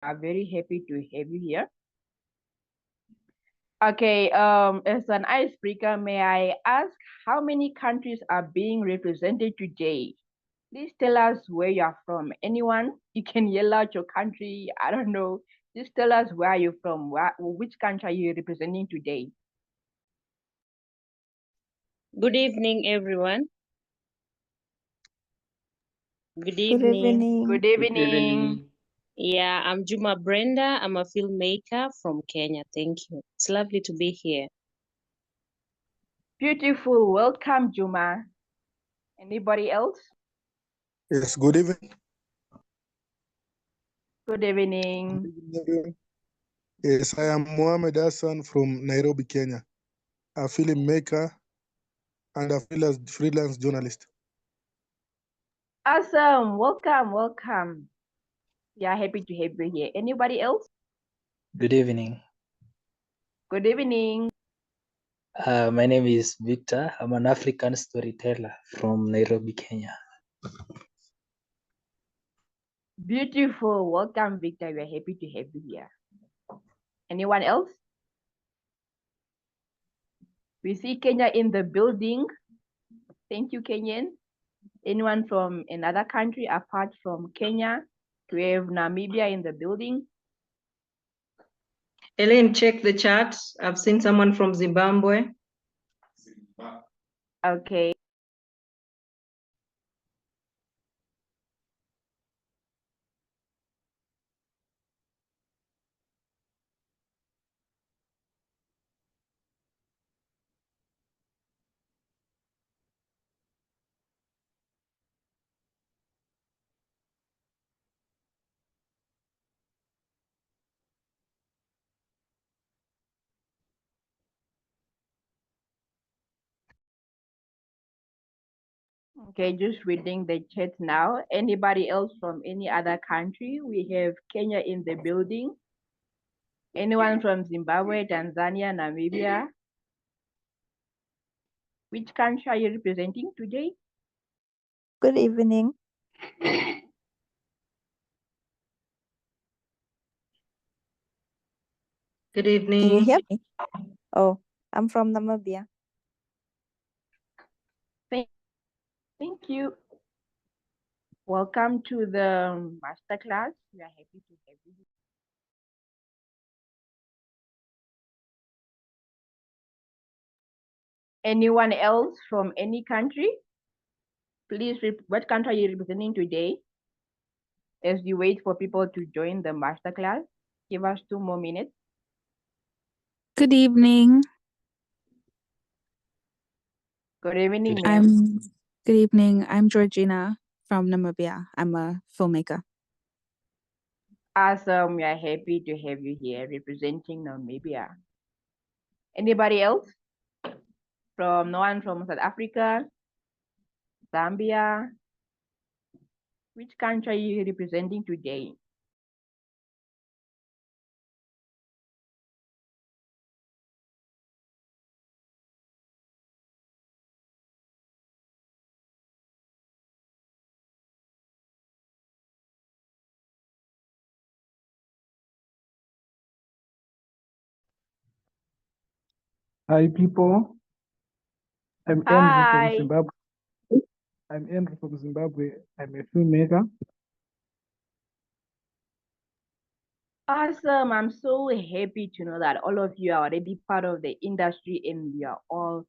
are very happy to have you here. Okay, as an icebreaker, may I ask how many countries are being represented today? Please tell us where you are from. Anyone? You can yell out your country. I don't know. Just tell us where you're from. Which country are you representing today? Good evening, everyone. Good Good evening. evening. Good evening. Yeah, I'm Juma Brenda. I'm a filmmaker from Kenya. Thank you. It's lovely to be here. Beautiful. Welcome, Juma. Anybody else? Yes, good evening. Good evening. Good evening, everyone. Yes, I am Mohamed Hassan from Nairobi, Kenya, a filmmaker and a freelance journalist. Awesome. Welcome. We are happy to have you here. Anybody else? Good evening. Good evening. My name is Victor. I'm an African storyteller from Nairobi, Kenya. Beautiful. Welcome, Victor. We are happy to have you here. Anyone else? We see Kenya in the building. Thank you, Kenyan. Anyone from another country apart from Kenya? We have Namibia in the building. Elaine, check the chat. I've seen someone from Zimbabwe. Okay. Okay, just reading the chat now. Anybody else from any other country? We have Kenya in the building. Anyone from Zimbabwe, Tanzania, Namibia? Which country are you representing today? Good evening. Good Can you evening. hear me? Oh, I'm from Namibia. Thank you. Welcome to the masterclass. We are happy to have you. Anyone else from any country? Please, what country are you representing today? As you wait for people to join the masterclass, give us 2 more minutes. Good evening. Good evening, Good ma'am. Good evening. I'm Georgina from Namibia. I'm a filmmaker. Awesome. We are happy to have you here representing Namibia. Anybody else? No one from South Africa, Zambia? Which country are you representing today? Hi, people. I'm Andrew from Zimbabwe. I'm a filmmaker. Awesome. I'm so happy to know that all of you are already part of the industry and we are all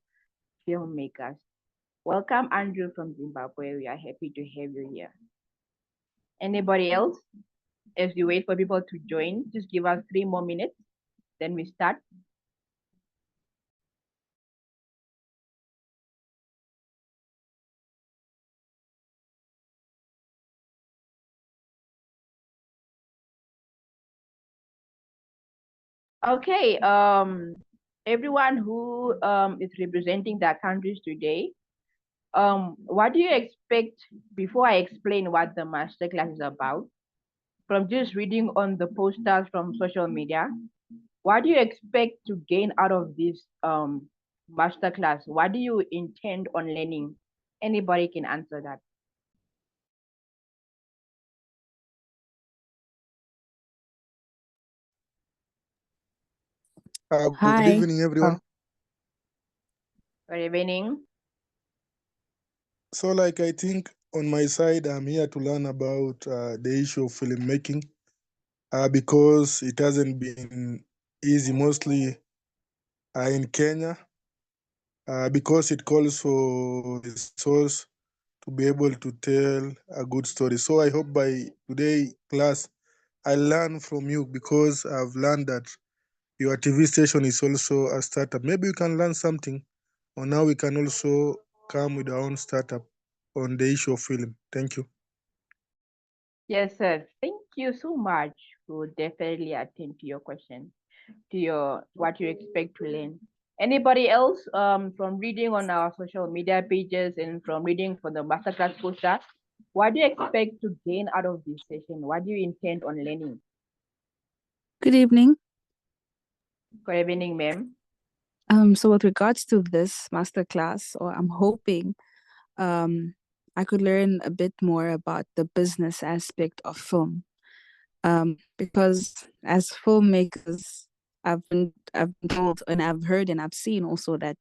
filmmakers. Welcome, Andrew from Zimbabwe. We are happy to have you here. Anybody else? As we wait for people to join, just give us 3 more minutes, then we start. Okay, everyone who is representing their countries today, what do you expect before I explain what the masterclass is about? From just reading on the posters from social media, what do you expect to gain out of this masterclass? What do you intend on learning? Anybody can answer that. Good Hi. evening, everyone. Good evening. So, like, I think on my side, I'm here to learn about the issue of filmmaking because it hasn't been easy, mostly in Kenya, because it calls for the source to be able to tell a good story. So, I hope by today class, I learn from you because I've learned that your TV station is also a startup. Maybe you can learn something on how we can also come with our own startup on the issue of film. Thank you. Yes, sir. Thank you so much. We'll definitely attend to your question, to your what you expect to learn. Anybody else from reading on our social media pages and from reading for the masterclass poster, what do you expect to gain out of this session? What do you intend on learning? Good evening. Good evening, ma'am. So with regards to this masterclass, or I'm hoping I could learn a bit more about the business aspect of film. Because as filmmakers, I've been told and I've heard and I've seen also that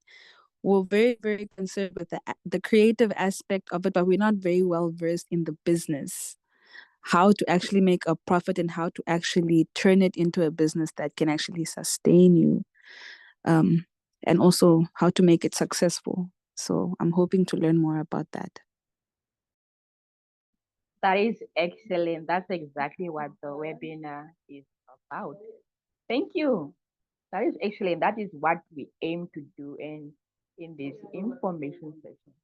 we're very, very concerned with the creative aspect of it, but we're not very well versed in the business, how to actually make a profit and how to actually turn it into a business that can actually sustain you, and also how to make it successful. So I'm hoping to learn more about that. That is excellent. That's exactly what the webinar is about. Thank you. That is excellent. That is what we aim to do in this information session.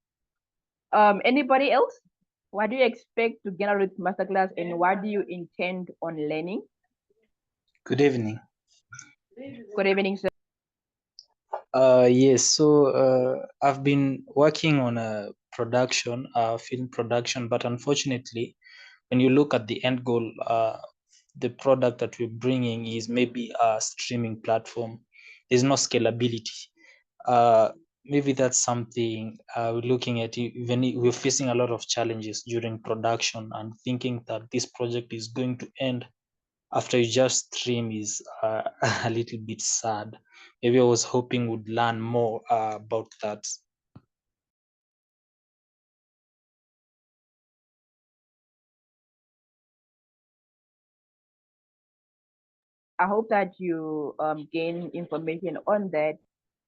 Anybody else? What do you expect to get out of this masterclass and what do you intend on learning? Good evening. Good evening, sir. Yes, so I've been working on a production, film production, but unfortunately, when you look at the end goal, the product that we're bringing is maybe a streaming platform. There's no scalability. Maybe that's something we're looking at. Even we're facing a lot of challenges during production, and thinking that this project is going to end after you just stream is a little bit sad. Maybe I was hoping would learn more about that. I hope that you gain information on that.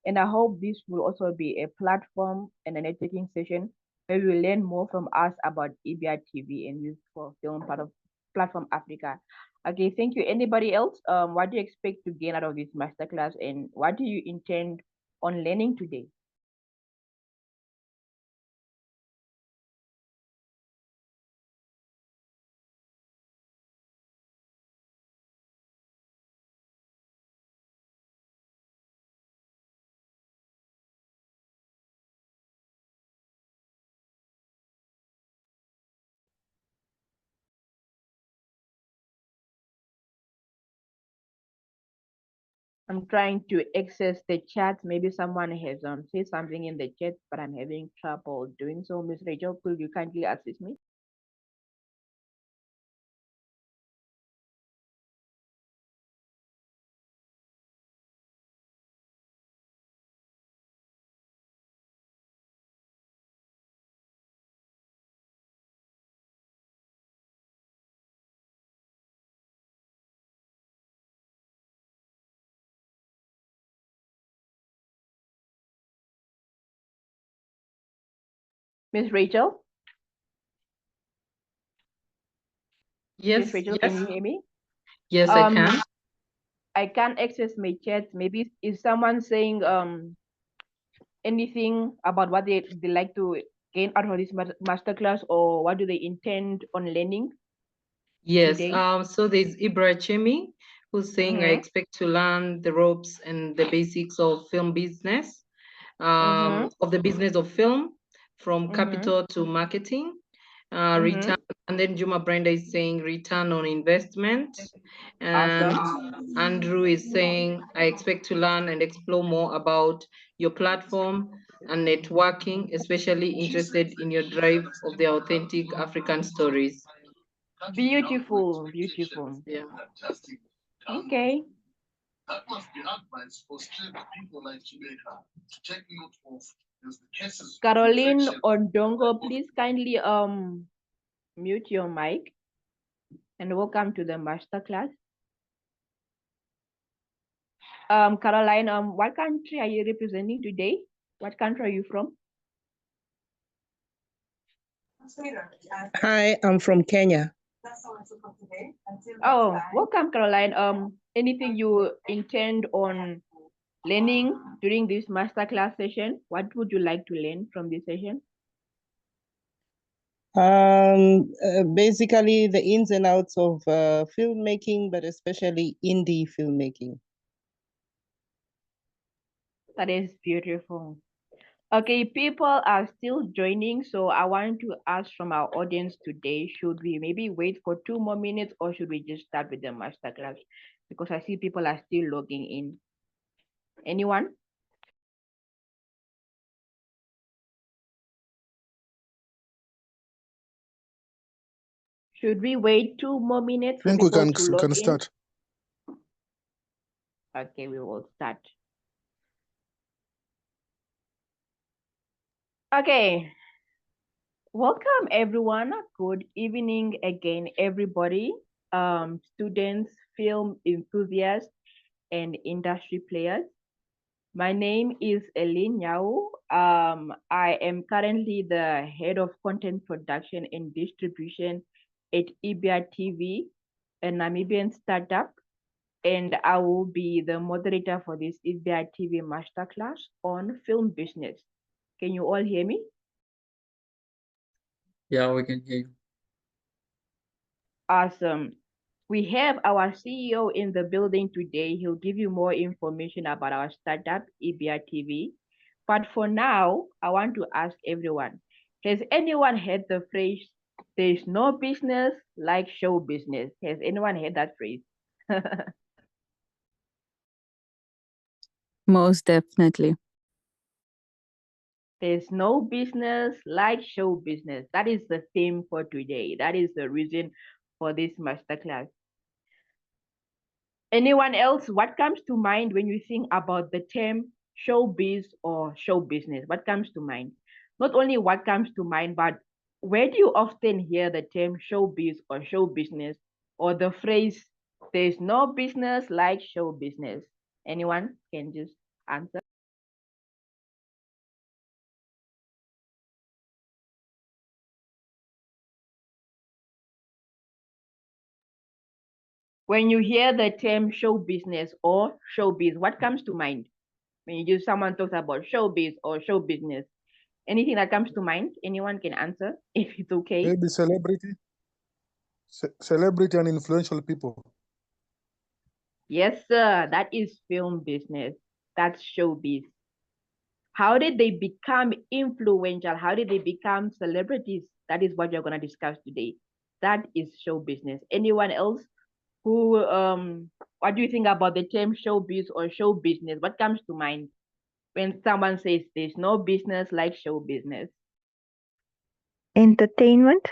And I hope this will also be a platform and a networking session where we will learn more from us about IbiaTV and Youth for Film part of Platform Africa. Okay, thank you. Anybody else? What do you expect to gain out of this masterclass and what do you intend on learning today? I'm trying to access the chat. Maybe someone has said something in the chat, but I'm having trouble doing so. Miss Rachel, could you kindly assist me? Miss Rachel? Yes, Miss Rachel, yes, can you hear me? yes, I can. I can't access my chat. Maybe is someone saying anything about what they like to gain out of this masterclass or what do they intend on learning Yes, today? so there's Ibrahimi who's saying I Mm-hmm. expect to learn the ropes and the basics of film business, Mm-hmm. of the business of film, from Mm-hmm. capital to marketing, Mm-hmm. return. And then Juma Brenda is saying return on investment. And Awesome. Andrew is saying, I expect to learn and explore more about your platform and networking, especially interested in your drive of the authentic African stories. Beautiful, beautiful. Yeah. Okay. That must be advice for street people like Jamaica to take note of as the cases. Caroline Ondongo, please kindly mute your mic and welcome to the masterclass. Caroline, what country are you representing today? What country are you from? Hi, I'm from Kenya. Oh, welcome, Caroline. Anything you intend on learning during this masterclass session? What would you like to learn from this session? Basically the ins and outs of filmmaking, but especially indie filmmaking. That is beautiful. Okay, people are still joining, so I want to ask from our audience today, should we maybe wait for 2 more minutes or should we just start with the masterclass? Because I see people are still logging in. Anyone? Should we wait 2 more minutes I for think we people to log can in? start. Okay, we will start. Okay, welcome everyone. Good evening again, everybody. Students, film enthusiasts, and industry players. My name is Elin Yao. I am currently the head of content production and distribution at IbiaTV, a Namibian startup, and I will be the moderator for this IbiaTV masterclass on film business. Can you all hear me? Yeah, we can hear you. Awesome. We have our CEO in the building today. He'll give you more information about our startup, IbiaTV. But for now, I want to ask everyone, has anyone heard the phrase, there's no business like show business? Has anyone heard that phrase? Most definitely. There's no business like show business. That is the theme for today. That is the reason for this masterclass. Anyone else, what comes to mind when you think about the term showbiz or show business? What comes to mind? Not only what comes to mind, but where do you often hear the term showbiz or show business or the phrase, there's no business like show business? Anyone can just answer. When you hear the term show business or showbiz, what comes to mind? When you just someone talks about showbiz or show business, anything that comes to mind, anyone can answer if it's okay. Maybe celebrity and influential people. Yes, sir, that is film business. That's showbiz. How did they become influential? How did they become celebrities? That is what you're going to discuss today. That is show business. Anyone else who, what do you think about the term showbiz or show business? What comes to mind when someone says there's no business like show business? Entertainment.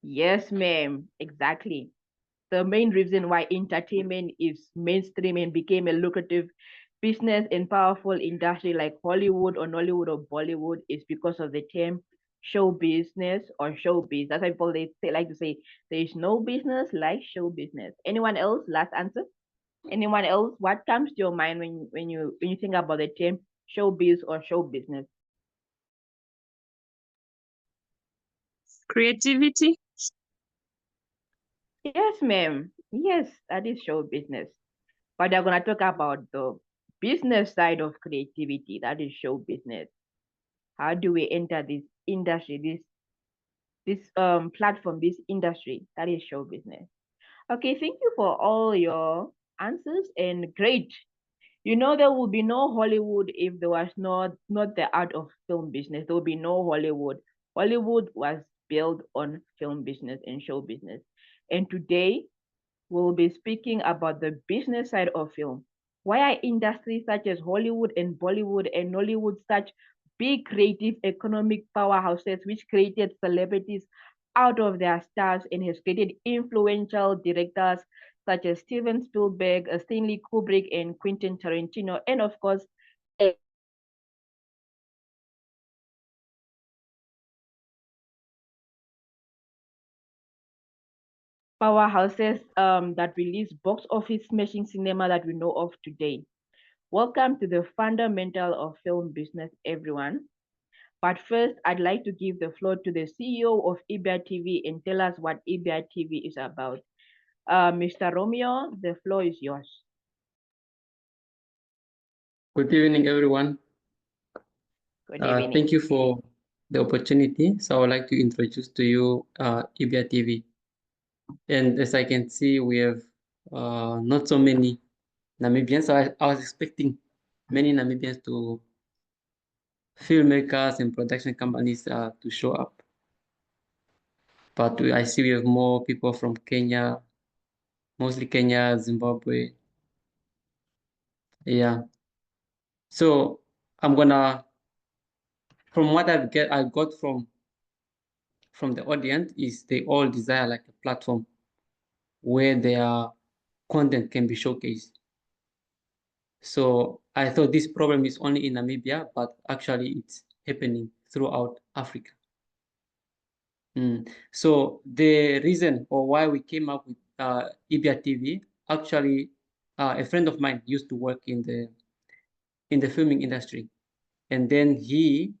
Yes, ma'am, exactly. The main reason why entertainment is mainstream and became a lucrative business and powerful industry like Hollywood or Nollywood or Bollywood is because of the term show business or showbiz. That's why people they like to say there is no business like show business. Anyone else? Last answer. Anyone else? What comes to your mind when you think about the term showbiz or show business? Creativity. Yes, ma'am. Yes, that is show business. But they're gonna talk about the business side of creativity. That is show business. How do we enter this industry, this platform, this industry? That is show business. Okay, thank you for all your answers and great. You know there will be no Hollywood if there was not the art of film business. There will be no Hollywood. Hollywood was built on film business and show business. And today we'll be speaking about the business side of film. Why are industries such as Hollywood and Bollywood and Nollywood such big creative economic powerhouses which created celebrities out of their stars and has created influential directors such as Steven Spielberg, Stanley Kubrick, and Quentin Tarantino, and of course, powerhouses that release box office smashing cinema that we know of today. Welcome to the fundamental of film business, everyone. But first, I'd like to give the floor to the CEO of IbiaTV and tell us what IbiaTV is about. Mr. Romeo, the floor is yours. Good evening, everyone. Good evening. Thank you for the opportunity. So I would like to introduce to you IbiaTV. And as I can see, we have not so many Namibians. So I was expecting many Namibians to filmmakers and production companies to show up. But I see we have more people from Kenya, mostly Kenya, Zimbabwe. Yeah. So I'm gonna, from what I got from the audience is they all desire like a platform where their content can be showcased. So I thought this problem is only in Namibia, but actually it's happening throughout Africa. So the reason or why we came up with IbiaTV, actually a friend of mine used to work in the filming industry. And then he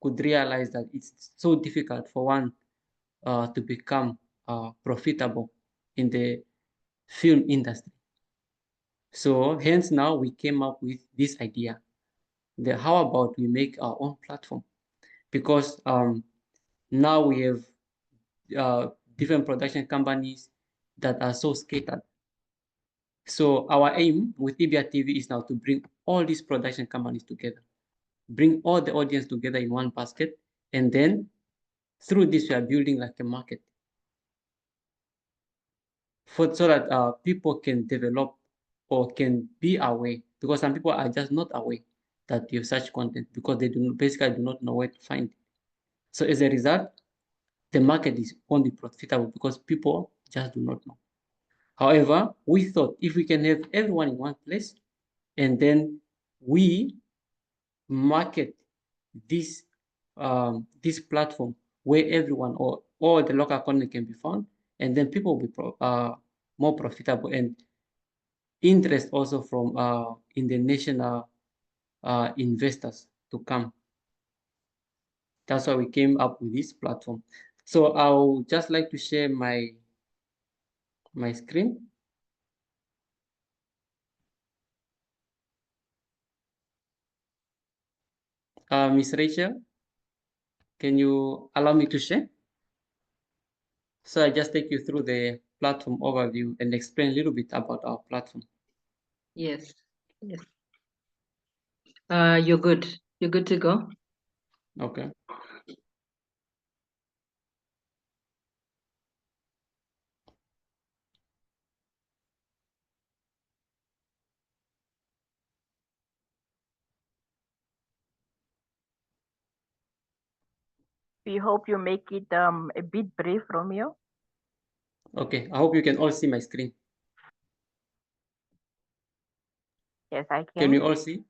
could realize that it's so difficult for one to become profitable in the film industry. So hence now we came up with this idea. How about we make our own platform? Because now we have different production companies that are so scattered. So our aim with IbiaTV is now to bring all these production companies together, bring all the audience together in one basket, and then through this we are building like a market so that people can develop or can be aware, because some people are just not aware that you have such content because they basically do not know where to find it. So as a result, the market is only profitable because people just do not know. However, we thought if we can have everyone in one place and then we market this this platform where everyone or all the local content can be found, and then people will be more profitable and interest also from international investors to come. That's why we came up with this platform. So I'll just like to share my screen. Miss Rachel, can you allow me to share? So I just take you through the platform overview and explain a little bit about our platform. Yes. Yes. You're good. You're good to go. Okay. We hope you make it a bit brief, Romeo. Okay, I hope you can all see my screen. Yes, I can. Can you all see?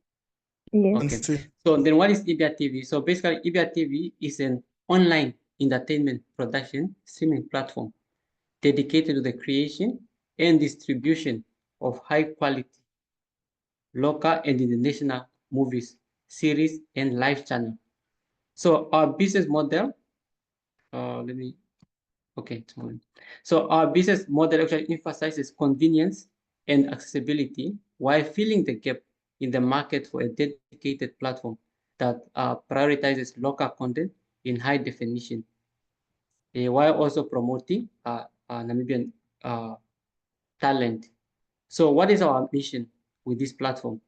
Yes. Okay. So then what is IbiaTV? So basically IbiaTV is an online entertainment production streaming platform dedicated to the creation and distribution of high quality local and international movies, series, and live channel. So our business model, So our business model actually emphasizes convenience and accessibility while filling the gap in the market for a dedicated platform that prioritizes local content in high definition, while also promoting Namibian talent. So what is our mission with this platform?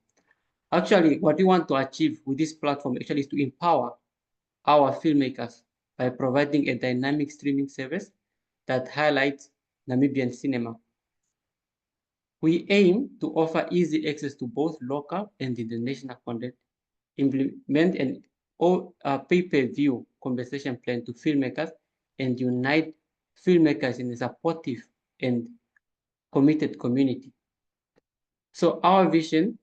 Actually, what we want to achieve with this platform actually is to empower our filmmakers by providing a dynamic streaming service that highlights Namibian cinema. We aim to offer easy access to both local and international content, implement an pay-per-view compensation plan to filmmakers, and unite filmmakers in a supportive and committed community. So our vision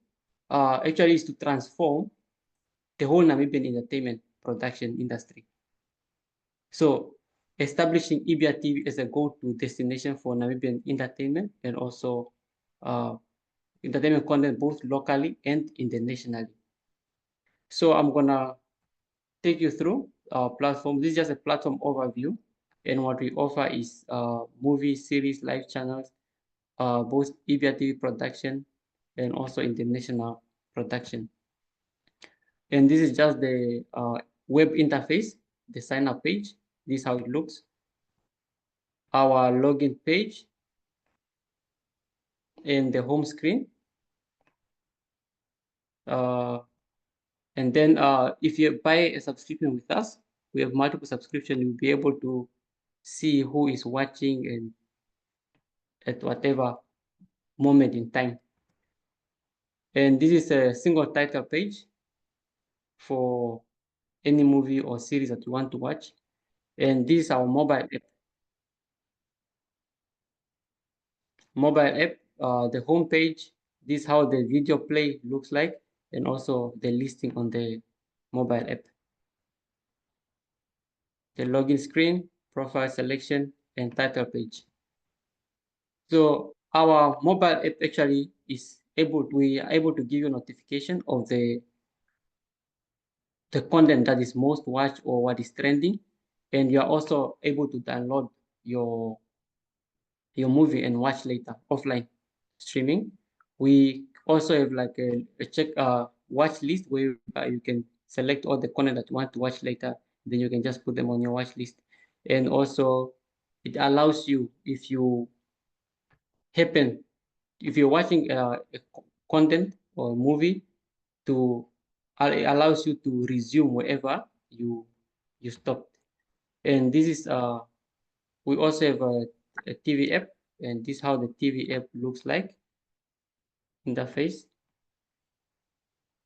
actually is to transform the whole Namibian entertainment production industry. So establishing IbiaTV as a go-to destination for Namibian entertainment and also entertainment content both locally and internationally. So I'm gonna take you through our platform. This is just a platform overview, and what we offer is movie, series, live channels, both IbiaTV production and also international production. And this is just the web interface, the sign up page. This is how it looks. Our login page and the home screen. And then if you buy a subscription with us, we have multiple subscriptions. You'll be able to see who is watching and at whatever moment in time. And this is a single title page for any movie or series that you want to watch. And this is our mobile app. The home page, this is how the video play looks like, and also the listing on the mobile app. The login screen, profile selection, and title page. So our mobile app actually we are able to give you notification of the content that is most watched or what is trending, and you are also able to download your movie and watch later offline streaming. We also have like a check watch list where you can select all the content that you want to watch later, then you can just put them on your watch list. And also it allows you, if you're watching a content or a movie, it allows you to resume wherever you stopped. And this is we also have a TV app, and this is how the TV app looks like. Interface,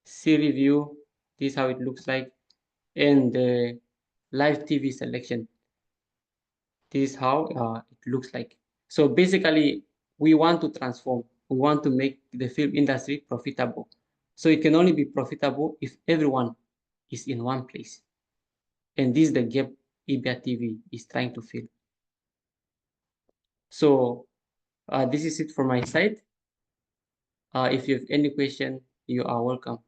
Siri view, this is how it looks like, and the live TV selection, this is how it looks like. So basically, we want to transform, we want to make the film industry profitable. So it can only be profitable if everyone is in one place. And this is the gap IbiaTV is trying to fill. So this is it from my side. If you have any question, you are welcome.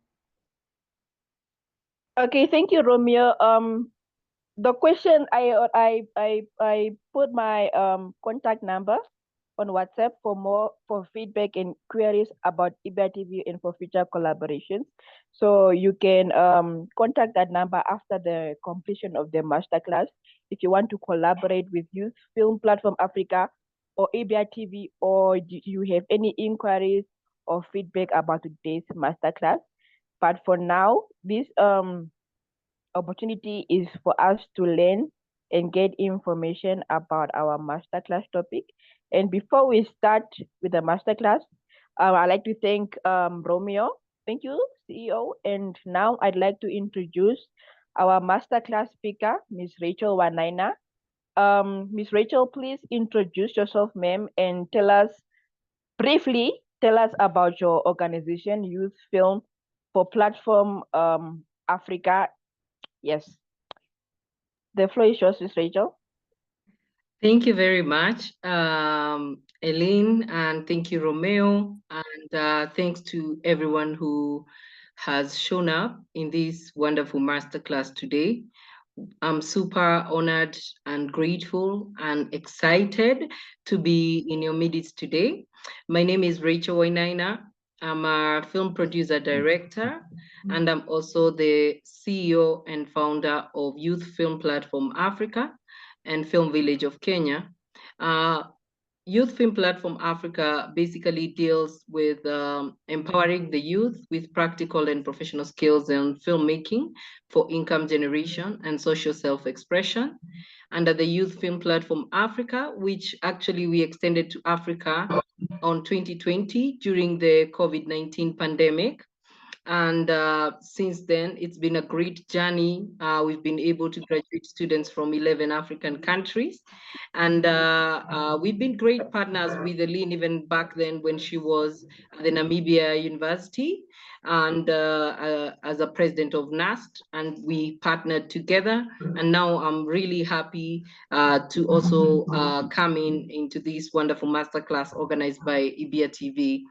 Okay, thank you, Romeo. The question I put my contact number on WhatsApp for feedback and queries about IbiaTV and for future collaborations. So you can contact that number after the completion of the masterclass if you want to collaborate with Youth Film Platform Africa or IbiaTV, or you have any inquiries or feedback about today's masterclass. But for now, this opportunity is for us to learn and get information about our masterclass topic. And before we start with the masterclass, I'd like to thank Romeo. Thank you, CEO. And now I'd like to introduce our masterclass speaker, Ms. Rachel Wanaina. Ms. Rachel, please introduce yourself, ma'am, and briefly tell us about your organization, Youth Film for Platform Africa. Yes. The floor is yours, Ms. Rachel. Thank you very much, Eileen, and thank you, Romeo, and thanks to everyone who has shown up in this wonderful masterclass today. I'm super honored and grateful and excited to be in your midst today. My name is Rachel Wainaina. I'm a film producer director, and I'm also the CEO and founder of Youth Film Platform Africa and Film Village of Kenya. Youth Film Platform Africa basically deals with empowering the youth with practical and professional skills in filmmaking for income generation and social self-expression. Under the Youth Film Platform Africa, which actually we extended to Africa on 2020 during the COVID-19 pandemic. And since then, it's been a great journey. We've been able to graduate students from 11 African countries. And we've been great partners with Eileen even back then when she was at the Namibia University and as a president of NAST, and we partnered together. And now I'm really happy to also come into this wonderful masterclass organized by IbiaTV.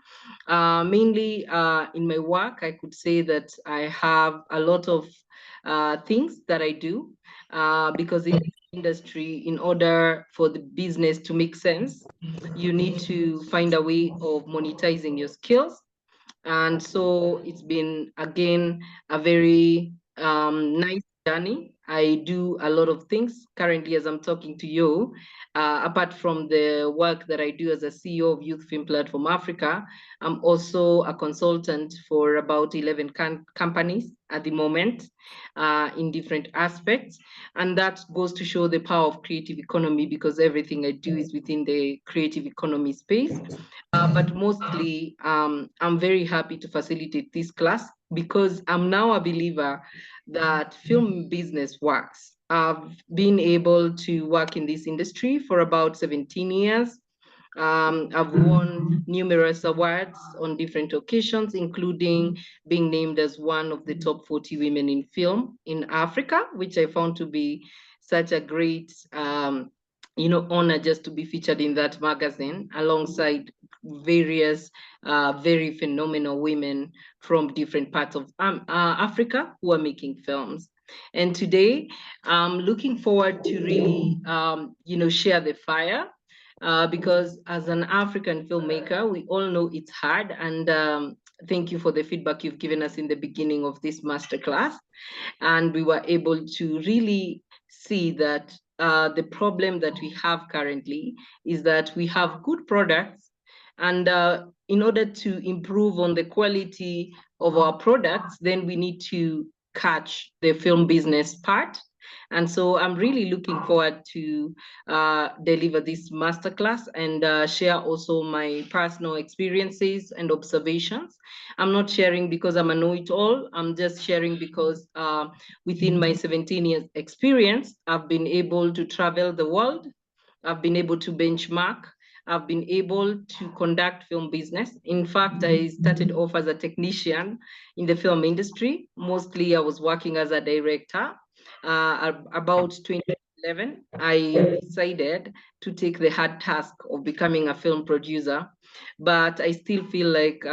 Mainly in my work, I could say that I have a lot of things that I do because in this industry, in order for the business to make sense, you need to find a way of monetizing your skills. And so it's been, again, a very nice journey. I do a lot of things currently as I'm talking to you. Apart from the work that I do as a CEO of Youth Film Platform Africa, I'm also a consultant for about 11 companies at the moment in different aspects. And that goes to show the power of creative economy, because everything I do is within the creative economy space. But mostly, I'm very happy to facilitate this class because I'm now a believer that film business works. I've been able to work in this industry for about 17 years. I've won numerous awards on different occasions, including being named as one of the top 40 women in film in Africa, which I found to be such a great honor just to be featured in that magazine alongside various very phenomenal women from different parts of Africa who are making films. And today, I'm looking forward to really, share the fire because as an African filmmaker, we all know it's hard. And thank you for the feedback you've given us in the beginning of this masterclass. And we were able to really see that the problem that we have currently is that we have good products, and in order to improve on the quality of our products, then we need to catch the film business part. And so I'm really looking forward to deliver this masterclass and share also my personal experiences and observations. I'm not sharing because I'm a know-it-all. I'm just sharing because within my 17 years experience, I've been able to travel the world. I've been able to benchmark. I've been able to conduct film business. In fact, I started off as a technician in the film industry. Mostly I was working as a director. About 2011, I decided to take the hard task of becoming a film producer. But I still feel like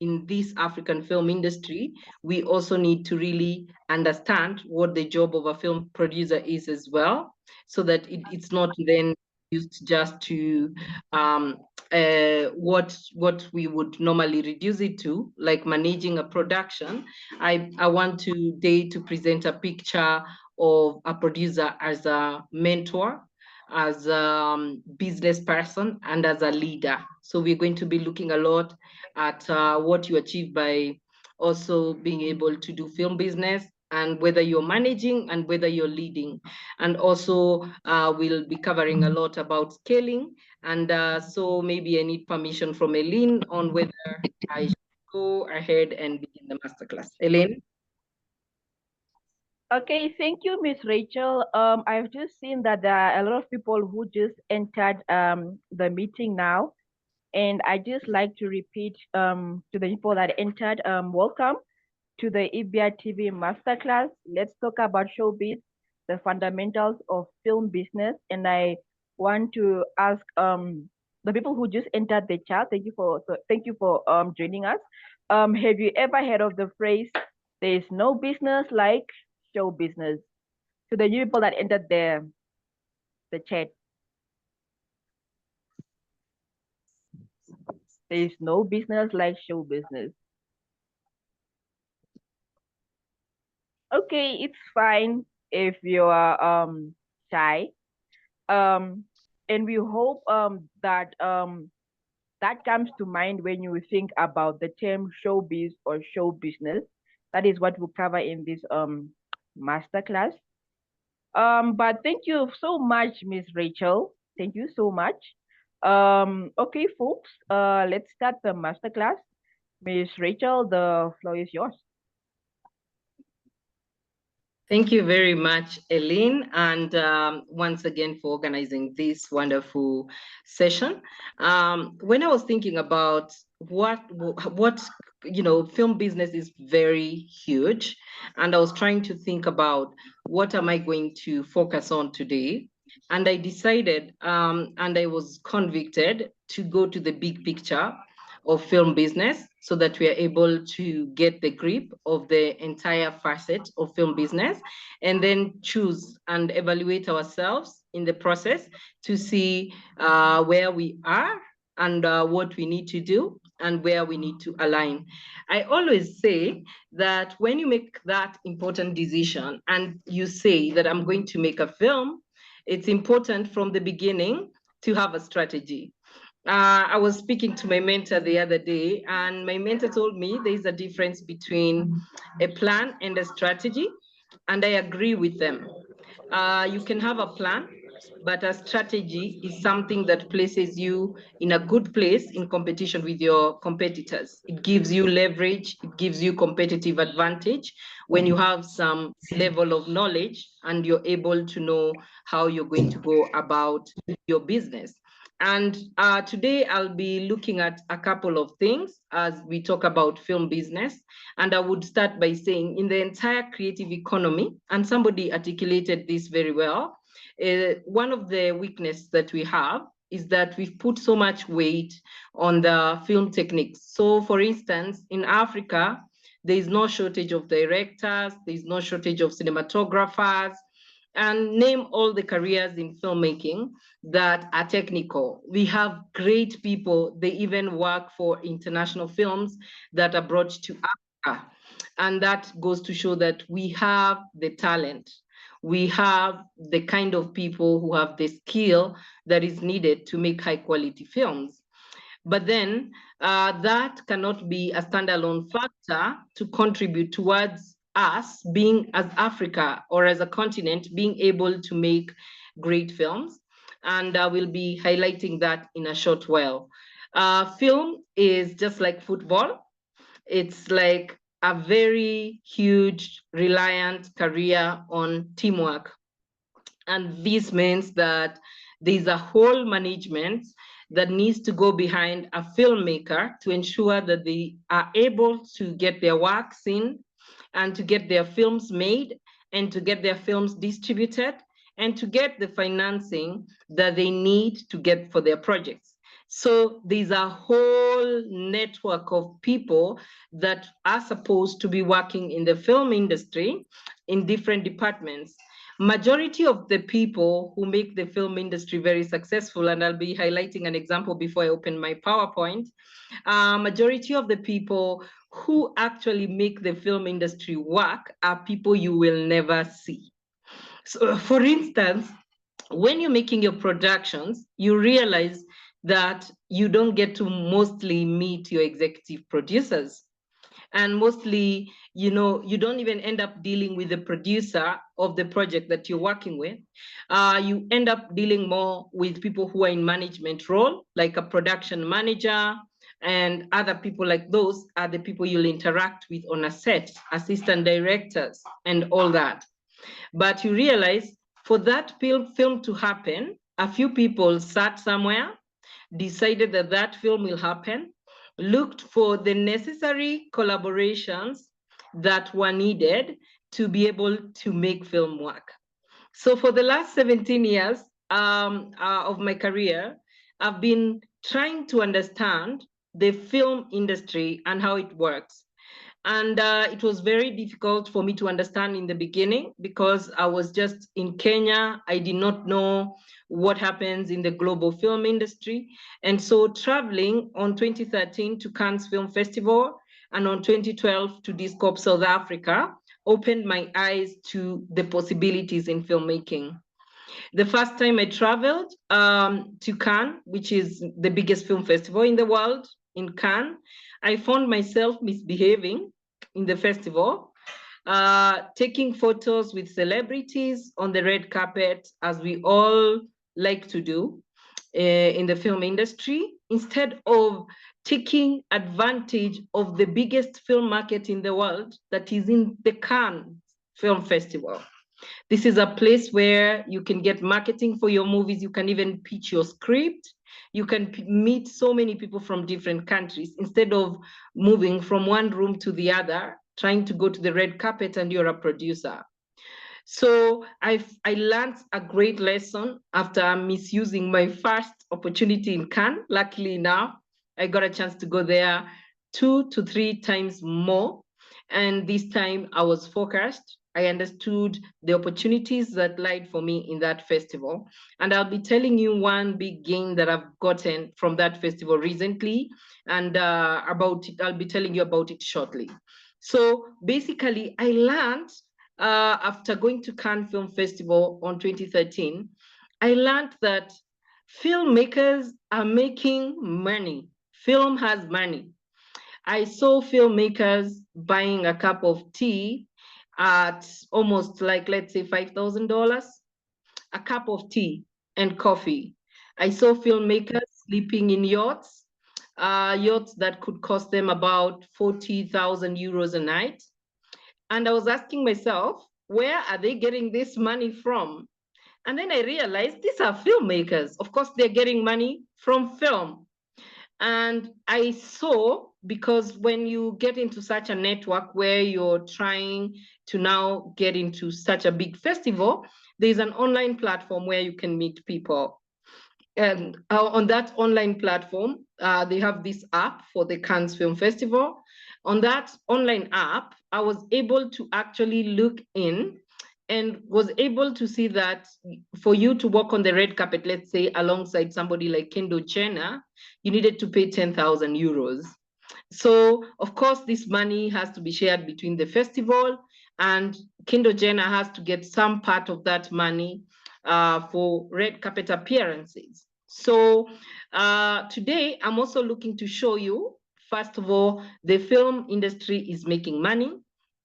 in this African film industry, we also need to really understand what the job of a film producer is as well, so that it's not then used just to what we would normally reduce it to, like managing a production. I want today to present a picture of a producer as a mentor, as a business person, and as a leader. So we're going to be looking a lot at what you achieve by also being able to do film business, and whether you're managing and whether you're leading. And also we'll be covering a lot about scaling. And so maybe I need permission from Eileen on whether I should go ahead and begin the masterclass. Eileen? Okay, thank you, Miss Rachel. I've just seen that there are a lot of people who just entered the meeting now, and I just like to repeat to the people that entered, welcome to the IbiaTV Masterclass. Let's talk about showbiz, the fundamentals of film business. And I want to ask the people who just entered the chat, thank you for joining us. Have you ever heard of the phrase, "There is no business like show business"? To the new people that entered the chat, there is no business like show business. Okay, it's fine if you are shy. And we hope that that comes to mind when you think about the term showbiz or show business. That is what we'll cover in this masterclass. But thank you so much, Miss Rachel. Thank you so much. Okay, folks, let's start the masterclass. Miss Rachel, the floor is yours. Thank you very much, Eileen, and once again for organizing this wonderful session. When I was thinking about what film business is very huge, and I was trying to think about what am I going to focus on today, and I decided, and I was convicted to go to the big picture of film business so that we are able to get the grip of the entire facet of film business and then choose and evaluate ourselves in the process to see where we are and what we need to do and where we need to align. I always say that when you make that important decision and you say that I'm going to make a film, it's important from the beginning to have a strategy. I was speaking to my mentor the other day, and my mentor told me there's a difference between a plan and a strategy, and I agree with them. You can have a plan, but a strategy is something that places you in a good place in competition with your competitors. It gives you leverage, it gives you competitive advantage when you have some level of knowledge and you're able to know how you're going to go about your business. And today I'll be looking at a couple of things as we talk about film business. And I would start by saying in the entire creative economy, and somebody articulated this very well, one of the weaknesses that we have is that we've put so much weight on the film techniques. So for instance, in Africa, there is no shortage of directors, there is no shortage of cinematographers, and name all the careers in filmmaking that are technical. We have great people. They even work for international films that are brought to Africa. And that goes to show that we have the talent. We have the kind of people who have the skill that is needed to make high quality films. But then that cannot be a standalone factor to contribute towards us being as Africa or as a continent being able to make great films. And I will be highlighting that in a short while. Film is just like football. It's like a very huge reliant career on teamwork. And this means that there's a whole management that needs to go behind a filmmaker to ensure that they are able to get their works in and to get their films made and to get their films distributed and to get the financing that they need to get for their projects. So there's a whole network of people that are supposed to be working in the film industry in different departments. Majority of the people who make the film industry very successful, and I'll be highlighting an example before I open my PowerPoint, majority of the people who actually make the film industry work are people you will never see. So for instance, when you're making your productions, you realize that you don't get to mostly meet your executive producers. And mostly, you don't even end up dealing with the producer of the project that you're working with. You end up dealing more with people who are in management role, like a production manager, and other people like those are the people you'll interact with on a set, assistant directors, and all that. But you realize for that film to happen, a few people sat somewhere, decided that that film will happen, looked for the necessary collaborations that were needed to be able to make film work. So for the last 17 years of my career, I've been trying to understand the film industry and how it works. And it was very difficult for me to understand in the beginning because I was just in Kenya. I did not know what happens in the global film industry. And so traveling on 2013 to Cannes Film Festival and on 2012 to Discop South Africa opened my eyes to the possibilities in filmmaking. The first time I traveled to Cannes, which is the biggest film festival in the world, in Cannes, I found myself misbehaving in the festival, taking photos with celebrities on the red carpet, as we all like to do in the film industry. instead of taking advantage of the biggest film market in the world that is in the Cannes Film Festival. This is a place where you can get marketing for your movies. You can even pitch your script. You can meet so many people from different countries instead of moving from one room to the other, trying to go to the red carpet and you're a producer. So I learned a great lesson after misusing my first opportunity in Cannes. Luckily enough, I got a chance to go there 2 to 3 times more. And this time I was focused. I understood the opportunities that lied for me in that festival. And I'll be telling you one big gain that I've gotten from that festival recently. And about it, I'll be telling you about it shortly. So basically, I learned after going to Cannes Film Festival on 2013, I learned that filmmakers are making money. Film has money. I saw filmmakers buying a cup of tea at almost like, let's say, $5,000, a cup of tea and coffee. I saw filmmakers sleeping in yachts, yachts that could cost them about 40,000 euros a night. And I was asking myself, where are they getting this money from? And then I realized these are filmmakers. Of course, they're getting money from film. And I saw, because when you get into such a network where you're trying to now get into such a big festival, there's an online platform where you can meet people. And on that online platform, they have this app for the Cannes Film Festival. On that online app, I was able to actually look in and was able to see that for you to walk on the red carpet, let's say alongside somebody like Kendall Jenner, you needed to pay 10,000 euros. So of course, this money has to be shared between the festival, and Kendall Jenner has to get some part of that money for red carpet appearances. So today, I'm also looking to show you, first of all, the film industry is making money.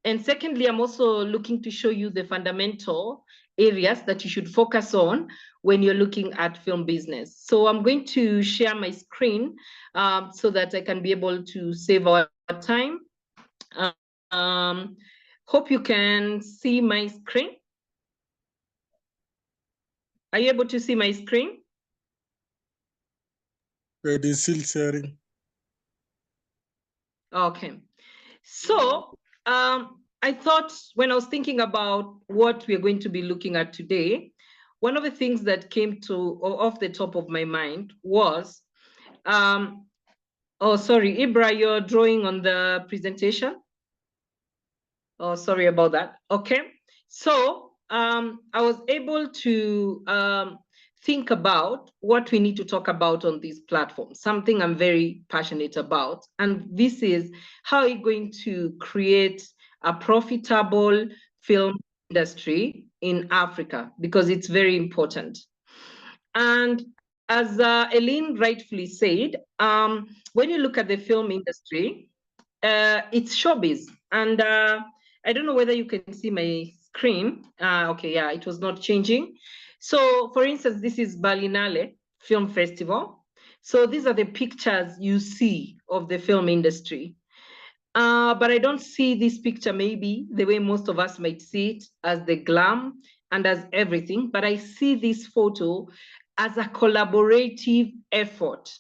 And secondly, I'm also looking to show you the fundamental areas that you should focus on when you're looking at film business. So I'm going to share my screen so that I can be able to save our time. Hope you can see my screen. Are you able to see my screen? It is still sharing. Okay. So I thought when I was thinking about what we're going to be looking at today, one of the things that came to off the top of my mind was, oh, sorry, Ibra, you're drawing on the presentation. Oh, sorry about that. Okay. So I was able to think about what we need to talk about on this platform, something I'm very passionate about. And this is how are you going to create a profitable film industry in Africa, because it's very important. And as Eileen rightfully said, when you look at the film industry, it's showbiz. And I don't know whether you can see my screen. Okay, yeah, it was not changing. So for instance, this is Berlinale Film Festival. So these are the pictures you see of the film industry. But I don't see this picture maybe the way most of us might see it, as the glam and as everything, but I see this photo as a collaborative effort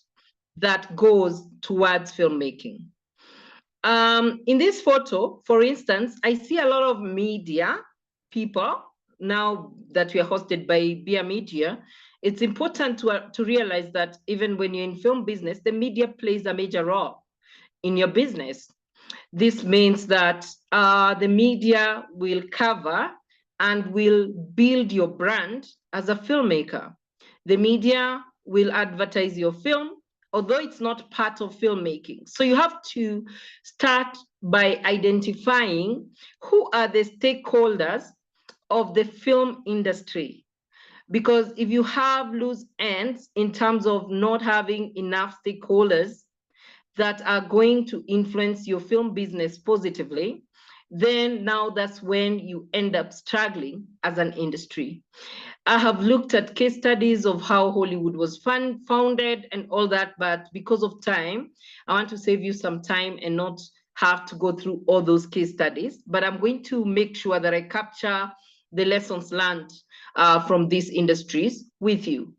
that goes towards filmmaking. In this photo, for instance, I see a lot of media people. Now that we are hosted by Beer Media, it's important to realize that even when you're in film business, the media plays a major role in your business. This means that the media will cover and will build your brand as a filmmaker. The media will advertise your film, although it's not part of filmmaking. So you have to start by identifying who are the stakeholders of the film industry. Because if you have loose ends in terms of not having enough stakeholders that are going to influence your film business positively, then now that's when you end up struggling as an industry. I have looked at case studies of how Hollywood was founded and all that, but because of time, I want to save you some time and not have to go through all those case studies. But I'm going to make sure that I capture the lessons learned from these industries with you.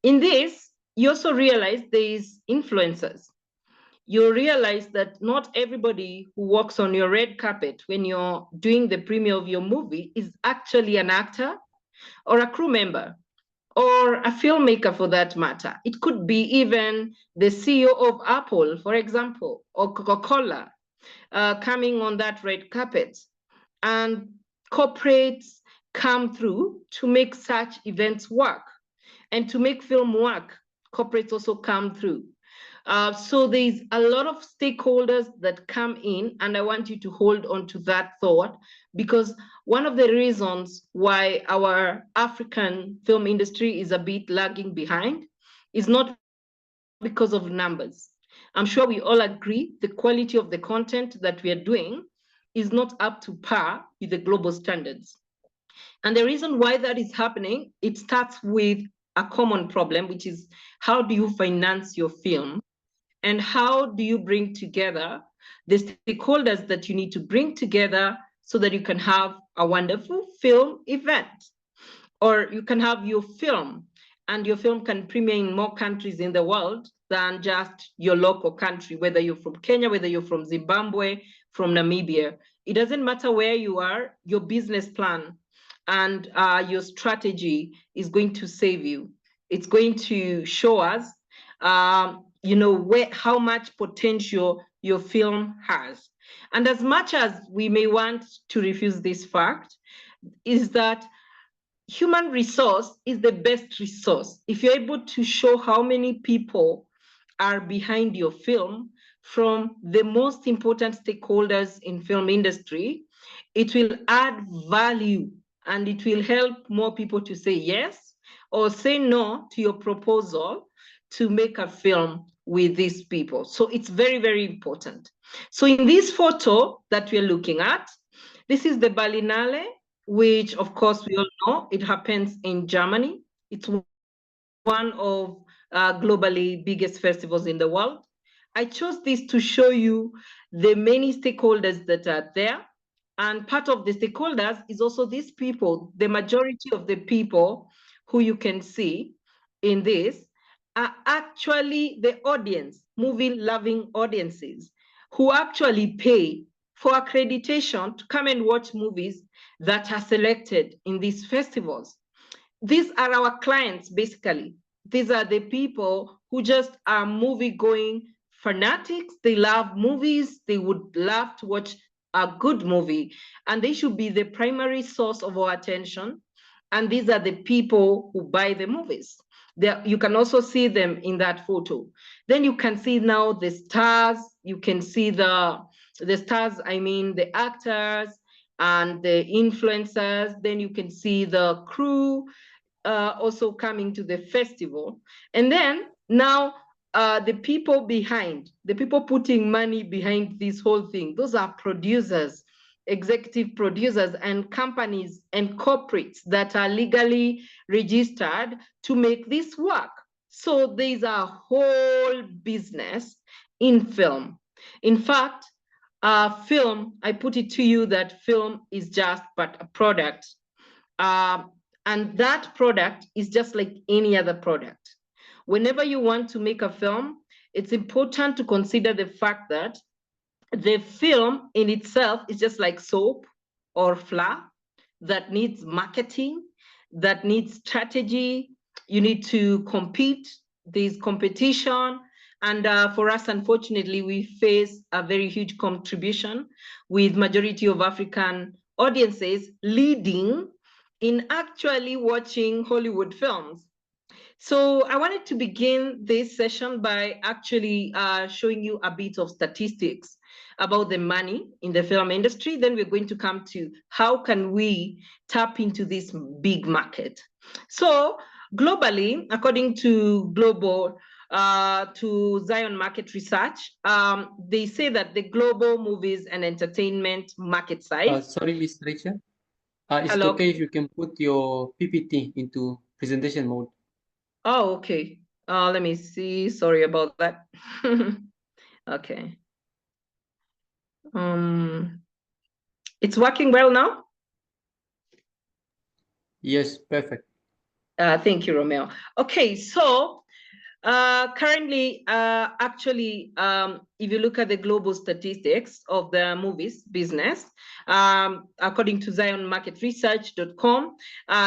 In this, you also realize there is influencers. You realize that not everybody who walks on your red carpet when you're doing the premiere of your movie is actually an actor or a crew member or a filmmaker for that matter. It could be even the CEO of Apple, for example, or Coca-Cola coming on that red carpet. And corporates come through to make such events work. And to make film work, corporates also come through. So there's a lot of stakeholders that come in, and I want you to hold on to that thought, because one of the reasons why our African film industry is a bit lagging behind is not because of numbers. I'm sure we all agree the quality of the content that we are doing is not up to par with the global standards. And the reason why that is happening, it starts with a common problem, which is how do you finance your film? And how do you bring together the stakeholders that you need to bring together so that you can have a wonderful film event? Or you can have your film, and your film can premiere in more countries in the world than just your local country, whether you're from Kenya, whether you're from Zimbabwe, from Namibia. It doesn't matter where you are, your business plan and your strategy is going to save you. It's going to show us how much potential your film has. And as much as we may want to refuse this fact, is that human resource is the best resource. If you're able to show how many people are behind your film from the most important stakeholders in film industry, it will add value and it will help more people to say yes or say no to your proposal to make a film with these people. So it's very, very important. So in this photo that we're looking at, this is the Berlinale, which of course we all know, it happens in Germany. It's one of globally biggest festivals in the world. I chose this to show you the many stakeholders that are there. And part of the stakeholders is also these people. The majority of the people who you can see in this are actually the audience, movie-loving audiences, who actually pay for accreditation to come and watch movies that are selected in these festivals. These are our clients, basically. These are the people who just are movie-going fanatics. They love movies. They would love to watch a good movie, and they should be the primary source of our attention. And these are the people who buy the movies. You can also see them in that photo. Then you can see now the stars. You can see the stars, I mean the actors and the influencers. Then you can see the crew also coming to the festival. And then now the people behind, the people putting money behind this whole thing, those are producers, executive producers and companies and corporates that are legally registered to make this work. So there's a whole business in film. In fact, film, I put it to you that film is just but a product. And that product is just like any other product. Whenever you want to make a film, it's important to consider the fact that the film in itself is just like soap or flour that needs marketing, that needs strategy. You need to compete. There's competition. And for us, unfortunately, we face a very huge contribution with majority of African audiences leading in actually watching Hollywood films. So I wanted to begin this session by actually showing you a bit of statistics about the money in the film industry. Then we're going to come to how can we tap into this big market. So globally, according to to Zion Market Research, they say that the global movies and entertainment market size. Sorry, Miss Rachel. Is it Hello. okay if you can put your PPT into presentation mode? Oh, okay. Let me see. Sorry about that. Okay. It's working well now? Yes, perfect. Thank you, Romeo. Okay, so currently, actually, if you look at the global statistics of the movies business, according to zionmarketresearch.com,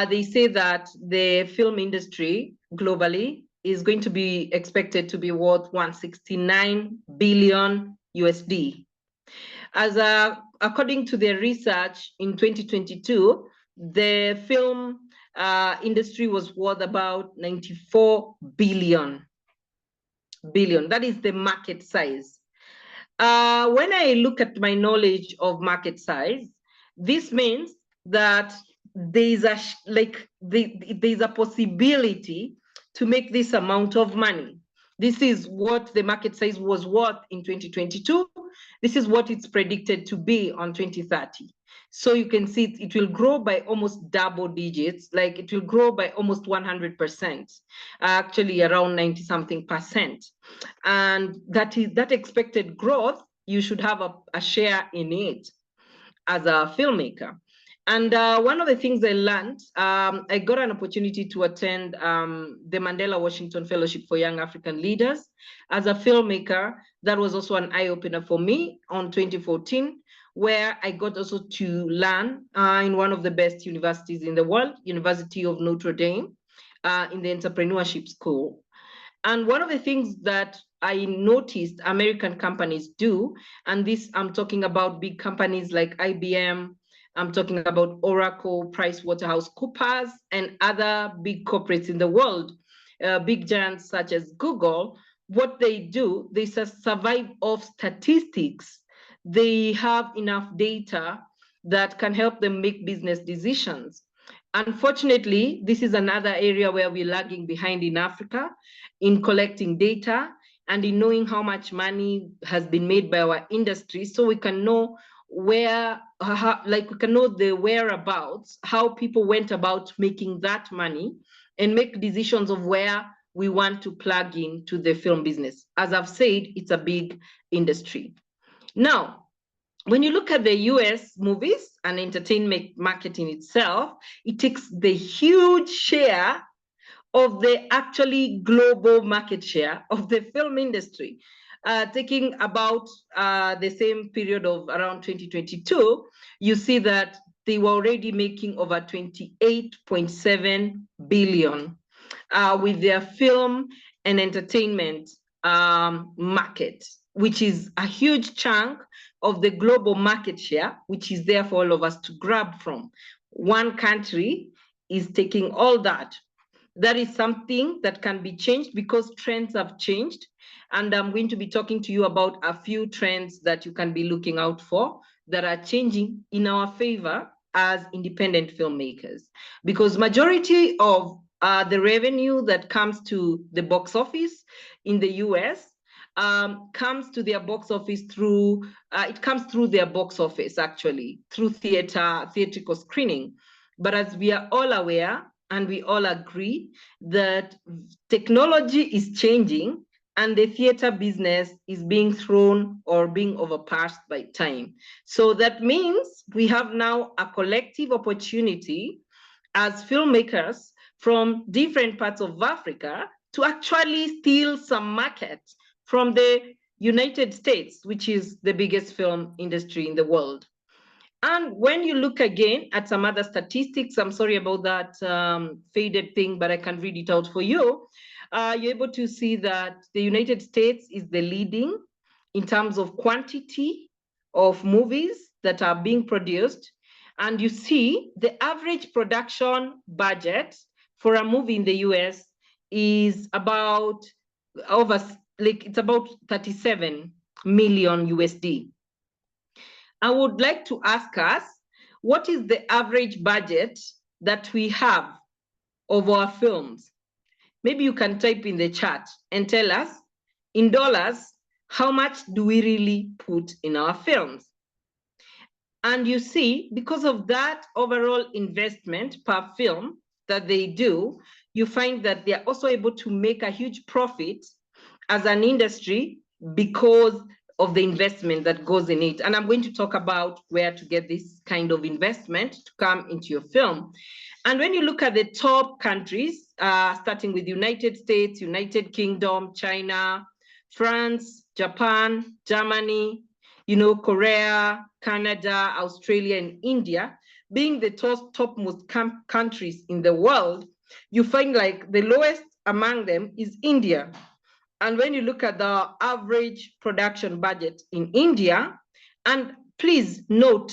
they say that the film industry globally is going to be expected to be worth 169 billion USD. According to their research in 2022, the film industry was worth about 94 billion. That is the market size. When I look at my knowledge of market size, this means that there's a possibility to make this amount of money. This is what the market size was worth in 2022. This is what it's predicted to be on 2030. So you can see it will grow by almost double digits, like it will grow by almost 100%, actually around 90 something percent. And that expected growth, you should have a share in it as a filmmaker. And one of the things I learned, I got an opportunity to attend the Mandela Washington Fellowship for Young African Leaders. As a filmmaker, that was also an eye-opener for me on 2014, where I got also to learn in one of the best universities in the world, University of Notre Dame, in the entrepreneurship school. And one of the things that I noticed American companies do, and this I'm talking about big companies like IBM, I'm talking about Oracle, PricewaterhouseCoopers, and other big corporates in the world, big giants such as Google. What they do, they survive off statistics. They have enough data that can help them make business decisions. Unfortunately, this is another area where we're lagging behind in Africa in collecting data and in knowing how much money has been made by our industry, so we can know where, we can know the whereabouts, how people went about making that money and make decisions of where we want to plug into the film business. As I've said, it's a big industry. Now, when you look at the US movies and entertainment market in itself, it takes the huge share of the actually global market share of the film industry, taking about the same period of around 2022, you see that they were already making over 28.7 billion with their film and entertainment market, which is a huge chunk of the global market share, which is there for all of us to grab from. One country is taking all that. That is something that can be changed because trends have changed. And I'm going to be talking to you about a few trends that you can be looking out for that are changing in our favor as independent filmmakers. Because majority of the revenue that comes to the box office in the US comes to their box office through, it comes through their box office actually, through theatrical screening. But as we are all aware, and we all agree that technology is changing and the theater business is being thrown or being overpassed by time. So that means we have now a collective opportunity as filmmakers from different parts of Africa to actually steal some market from the United States, which is the biggest film industry in the world. And when you look again at some other statistics, I'm sorry about that faded thing, but I can read it out for you. You're able to see that the United States is the leading in terms of quantity of movies that are being produced. And you see the average production budget for a movie in the US is about it's about 37 million USD. I would like to ask us, what is the average budget that we have of our films? Maybe you can type in the chat and tell us in dollars, how much do we really put in our films? And you see, because of that overall investment per film that they do, you find that they're also able to make a huge profit as an industry because of the investment that goes in it. And I'm going to talk about where to get this kind of investment to come into your film. And when you look at the top countries, starting with United States, United Kingdom, China, France, Japan, Germany, Korea, Canada, Australia, and India, being the topmost countries in the world, you find like the lowest among them is India. And when you look at the average production budget in India, and please note,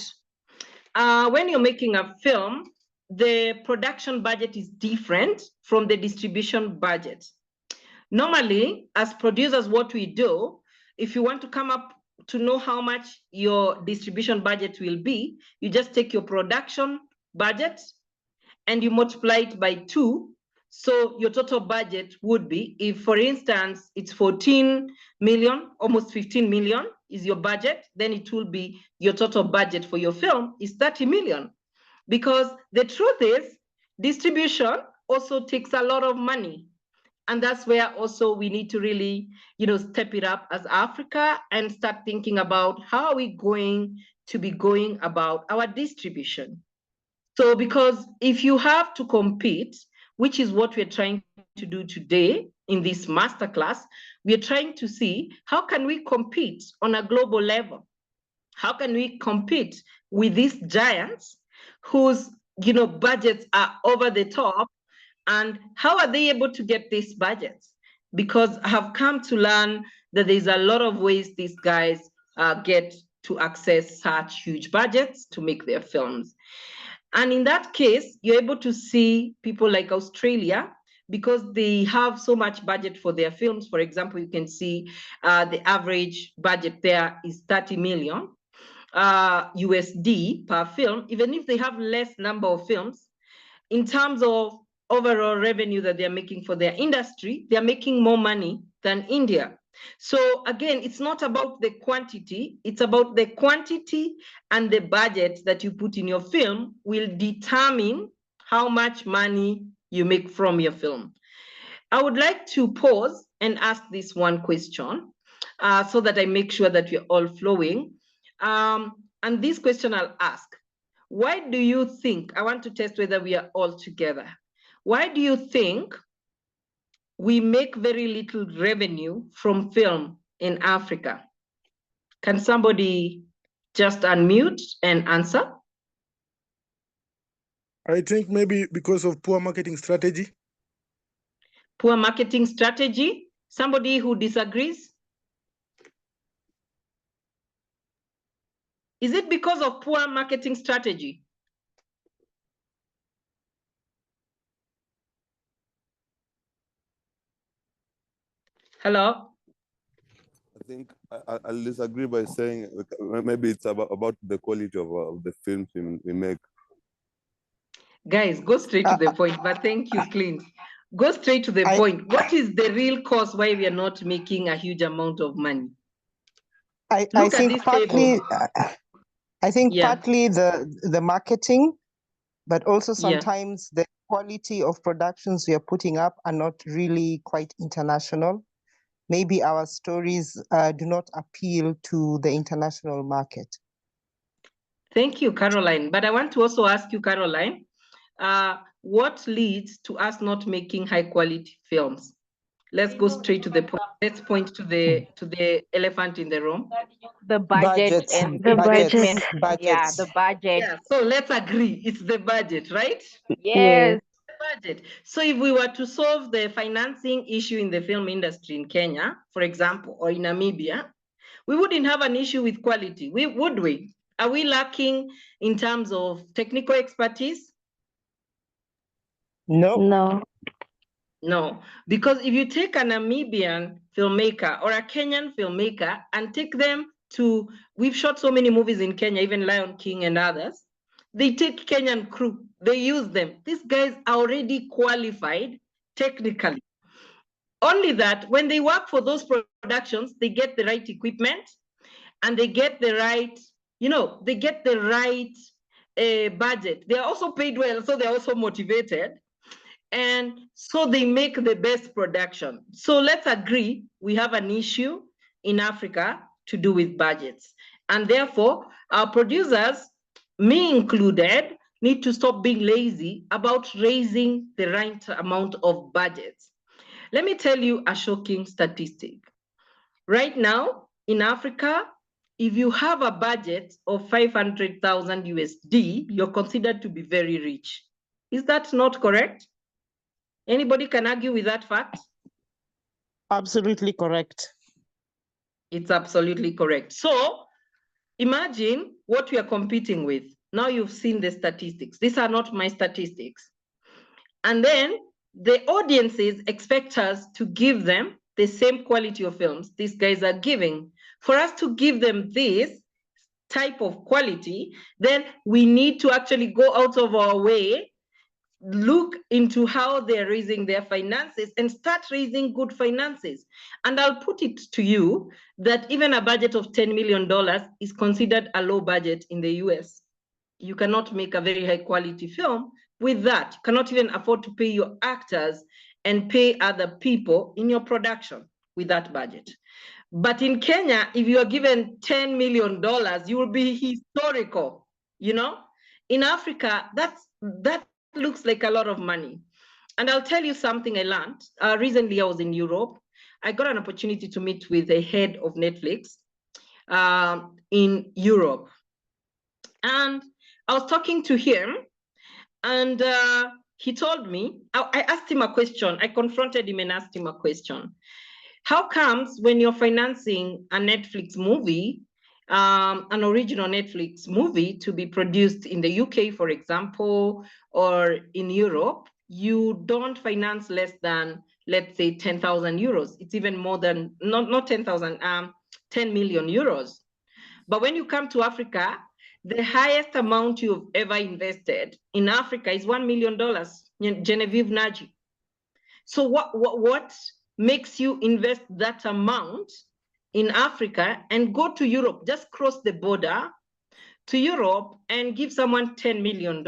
when you're making a film, the production budget is different from the distribution budget. Normally, as producers, what we do, if you want to come up to know how much your distribution budget will be, you just take your production budget and you multiply it by 2. So your total budget would be, if for instance, it's 14 million, almost 15 million is your budget, then it will be your total budget for your film is 30 million. Because the truth is, distribution also takes a lot of money. And that's where also we need to really, step it up as Africa and start thinking about how are we going to be going about our distribution. So because if you have to compete, which is what we're trying to do today in this masterclass, we're trying to see how can we compete on a global level? How can we compete with these giants whose budgets are over the top, and how are they able to get these budgets? Because I have come to learn that there's a lot of ways these guys get to access such huge budgets to make their films. And in that case, you're able to see people like Australia, because they have so much budget for their films. For example, you can see the average budget there is 30 million USD per film, even if they have less number of films. In terms of overall revenue that they're making for their industry, they're making more money than India. So again, it's not about the quantity, it's about the quantity, and the budget that you put in your film will determine how much money you make from your film. I would like to pause and ask this one question so that I make sure that we're all flowing. And this question I'll ask: why do you think, I want to test whether we are all together. Why do you think we make very little revenue from film in Africa? Can somebody just unmute and answer? I think maybe because of poor marketing strategy. Poor marketing strategy? Somebody who disagrees? Is it because of poor marketing strategy? Hello? I think I'll disagree by saying maybe it's about the quality of the films we make. Guys, go straight to the point, but thank you, Clint. Go straight to the point. What is the real cause why we are not making a huge amount of money? I think partly the marketing, but also sometimes the quality of productions we are putting up are not really quite international. Maybe our stories do not appeal to the international market. Thank you, Caroline. But I want to also ask you, Caroline, what leads to us not making high quality films? Let's go straight to the point. Let's point to the elephant in the room. The budget and the investment. Yeah, the budget. Yeah, so let's agree it's the budget, right? Yes. The budget. So if we were to solve the financing issue in the film industry in Kenya, for example, or in Namibia, we wouldn't have an issue with quality, would we? Are we lacking in terms of technical expertise? No. No, because if you take a Namibian filmmaker or a Kenyan filmmaker and take them to, we've shot so many movies in Kenya, even Lion King and others, they take Kenyan crew, they use them. These guys are already qualified technically. Only that when they work for those productions, they get the right equipment and they get the right you know, they get the right budget. They are also paid well, so they're also motivated. And so they make the best production. So let's agree we have an issue in Africa to do with budgets. And therefore, our producers, me included, need to stop being lazy about raising the right amount of budgets. Let me tell you a shocking statistic. Right now in Africa, if you have a budget of 500,000 USD, you're considered to be very rich. Is that not correct? Anybody can argue with that fact? Absolutely correct. It's absolutely correct. So imagine what we are competing with. Now you've seen the statistics. These are not my statistics. And then the audiences expect us to give them the same quality of films these guys are giving. For us to give them this type of quality, then we need to actually go out of our way, look into how they're raising their finances and start raising good finances. And I'll put it to you that even a budget of $10 million is considered a low budget in the US. You cannot make a very high quality film with that. You cannot even afford to pay your actors and pay other people in your production with that budget. But in Kenya, if you are given $10 million, you will be historical, you know? In Africa, that looks like a lot of money. And I'll tell you something I learned. Recently, I was in Europe. I got an opportunity to meet with the head of Netflix in Europe. And I was talking to him, and he told me, I asked him a question. I confronted him and asked him a question. How comes when you're financing a Netflix movie, an original Netflix movie to be produced in the UK, for example, or in Europe, you don't finance less than, let's say, 10,000 euros? It's even more than, not 10,000, 10 million euros. But when you come to Africa, the highest amount you've ever invested in Africa is $1 million, Genevieve Naji. So what makes you invest that amount in Africa and go to Europe, just cross the border to Europe and give someone $10 million?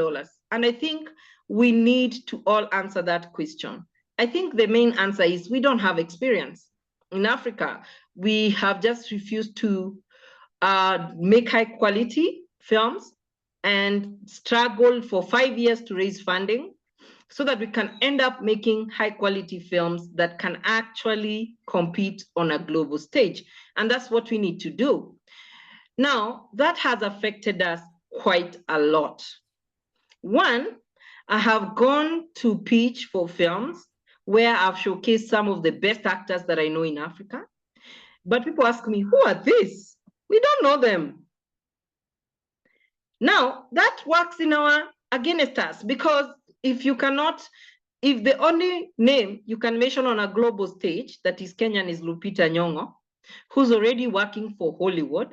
And I think we need to all answer that question. I think the main answer is we don't have experience. In Africa, we have just refused to make high quality films and struggle for 5 years to raise funding so that we can end up making high quality films that can actually compete on a global stage. And that's what we need to do. Now, that has affected us quite a lot. One, I have gone to pitch for films where I've showcased some of the best actors that I know in Africa. But people ask me, who are these? We don't know them. Now, that works in our against us, because if the only name you can mention on a global stage that is Kenyan is Lupita Nyong'o, who's already working for Hollywood.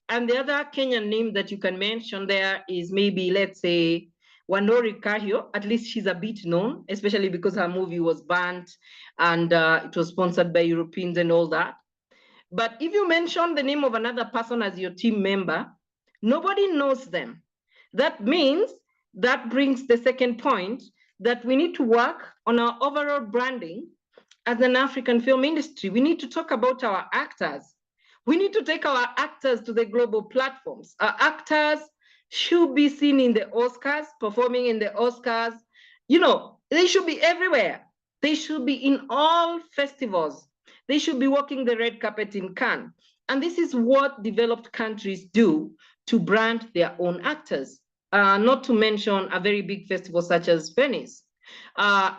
And the other Kenyan name that you can mention there is maybe, let's say, Wandori Kahio. At least she's a bit known, especially because her movie was banned and it was sponsored by Europeans and all that. But if you mention the name of another person as your team member, nobody knows them. That means, that brings the second point, that we need to work on our overall branding as an African film industry. We need to talk about our actors. We need to take our actors to the global platforms. Our actors should be seen in the Oscars, performing in the Oscars. You know, they should be everywhere. They should be in all festivals. They should be walking the red carpet in Cannes. And this is what developed countries do to brand their own actors. Not to mention a very big festival such as Venice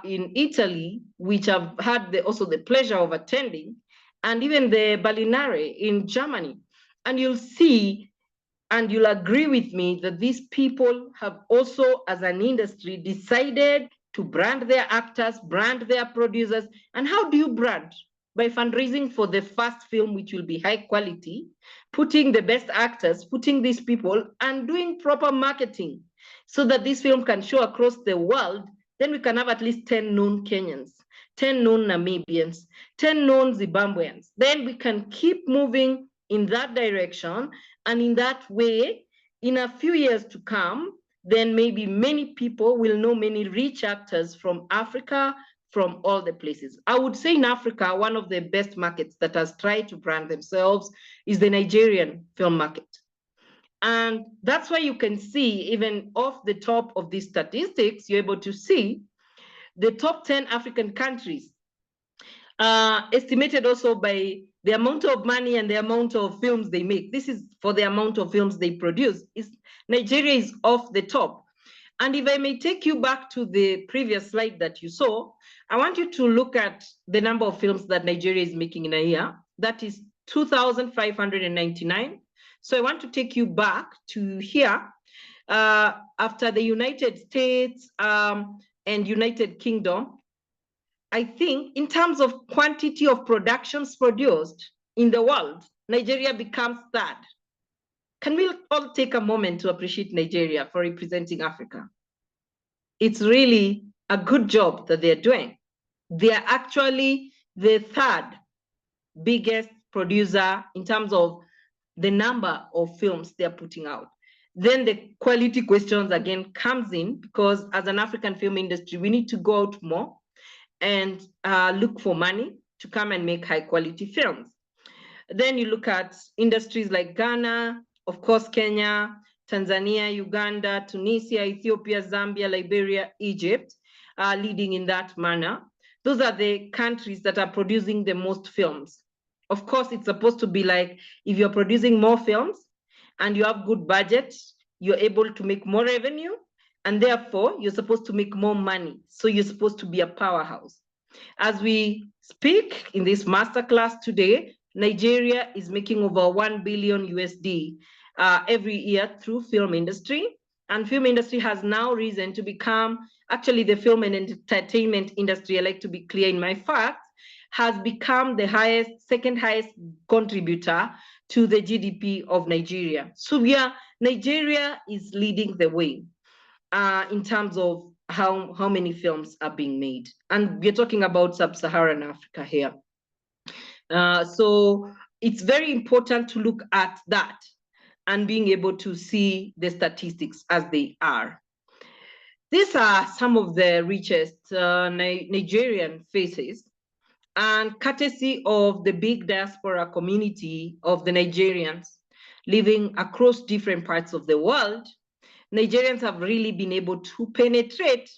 in Italy, which I've had also the pleasure of attending, and even the Berlinale in Germany. And you'll see, and you'll agree with me, that these people have also, as an industry, decided to brand their actors, brand their producers. And how do you brand? By fundraising for the first film, which will be high quality, putting the best actors, putting these people, and doing proper marketing so that this film can show across the world. Then we can have at least 10 known Kenyans, 10 known Namibians, 10 known Zimbabweans. Then we can keep moving in that direction, and in that way, in a few years to come, then maybe many people will know many rich actors from Africa, from all the places. I would say in Africa, one of the best markets that has tried to brand themselves is the Nigerian film market. And that's why you can see, even off the top of these statistics, you're able to see the top 10 African countries, estimated also by the amount of money and the amount of films they make. This is for the amount of films they produce. Nigeria is off the top. And if I may take you back to the previous slide that you saw, I want you to look at the number of films that Nigeria is making in a year. That is 2,599. So I want to take you back to here, after the United States and United Kingdom. I think in terms of quantity of productions produced in the world, Nigeria becomes third. Can we all take a moment to appreciate Nigeria for representing Africa? It's really a good job that they're doing. They are actually the third biggest producer in terms of the number of films they're putting out. Then the quality questions again comes in, because as an African film industry, we need to go out more and look for money to come and make high quality films. Then you look at industries like Ghana, of course, Kenya, Tanzania, Uganda, Tunisia, Ethiopia, Zambia, Liberia, Egypt, leading in that manner. Those are the countries that are producing the most films. Of course, it's supposed to be like, if you're producing more films and you have good budget, you're able to make more revenue, and therefore you're supposed to make more money. So you're supposed to be a powerhouse. As we speak in this masterclass today, Nigeria is making over 1 billion USD every year through film industry. And film industry has now risen to become actually the film and entertainment industry, I like to be clear in my facts, has become the second highest contributor to the GDP of Nigeria. So Nigeria is leading the way in terms of how many films are being made. And we're talking about sub-Saharan Africa here. So it's very important to look at that and being able to see the statistics as they are. These are some of the richest Nigerian faces, and courtesy of the big diaspora community of the Nigerians living across different parts of the world, Nigerians have really been able to penetrate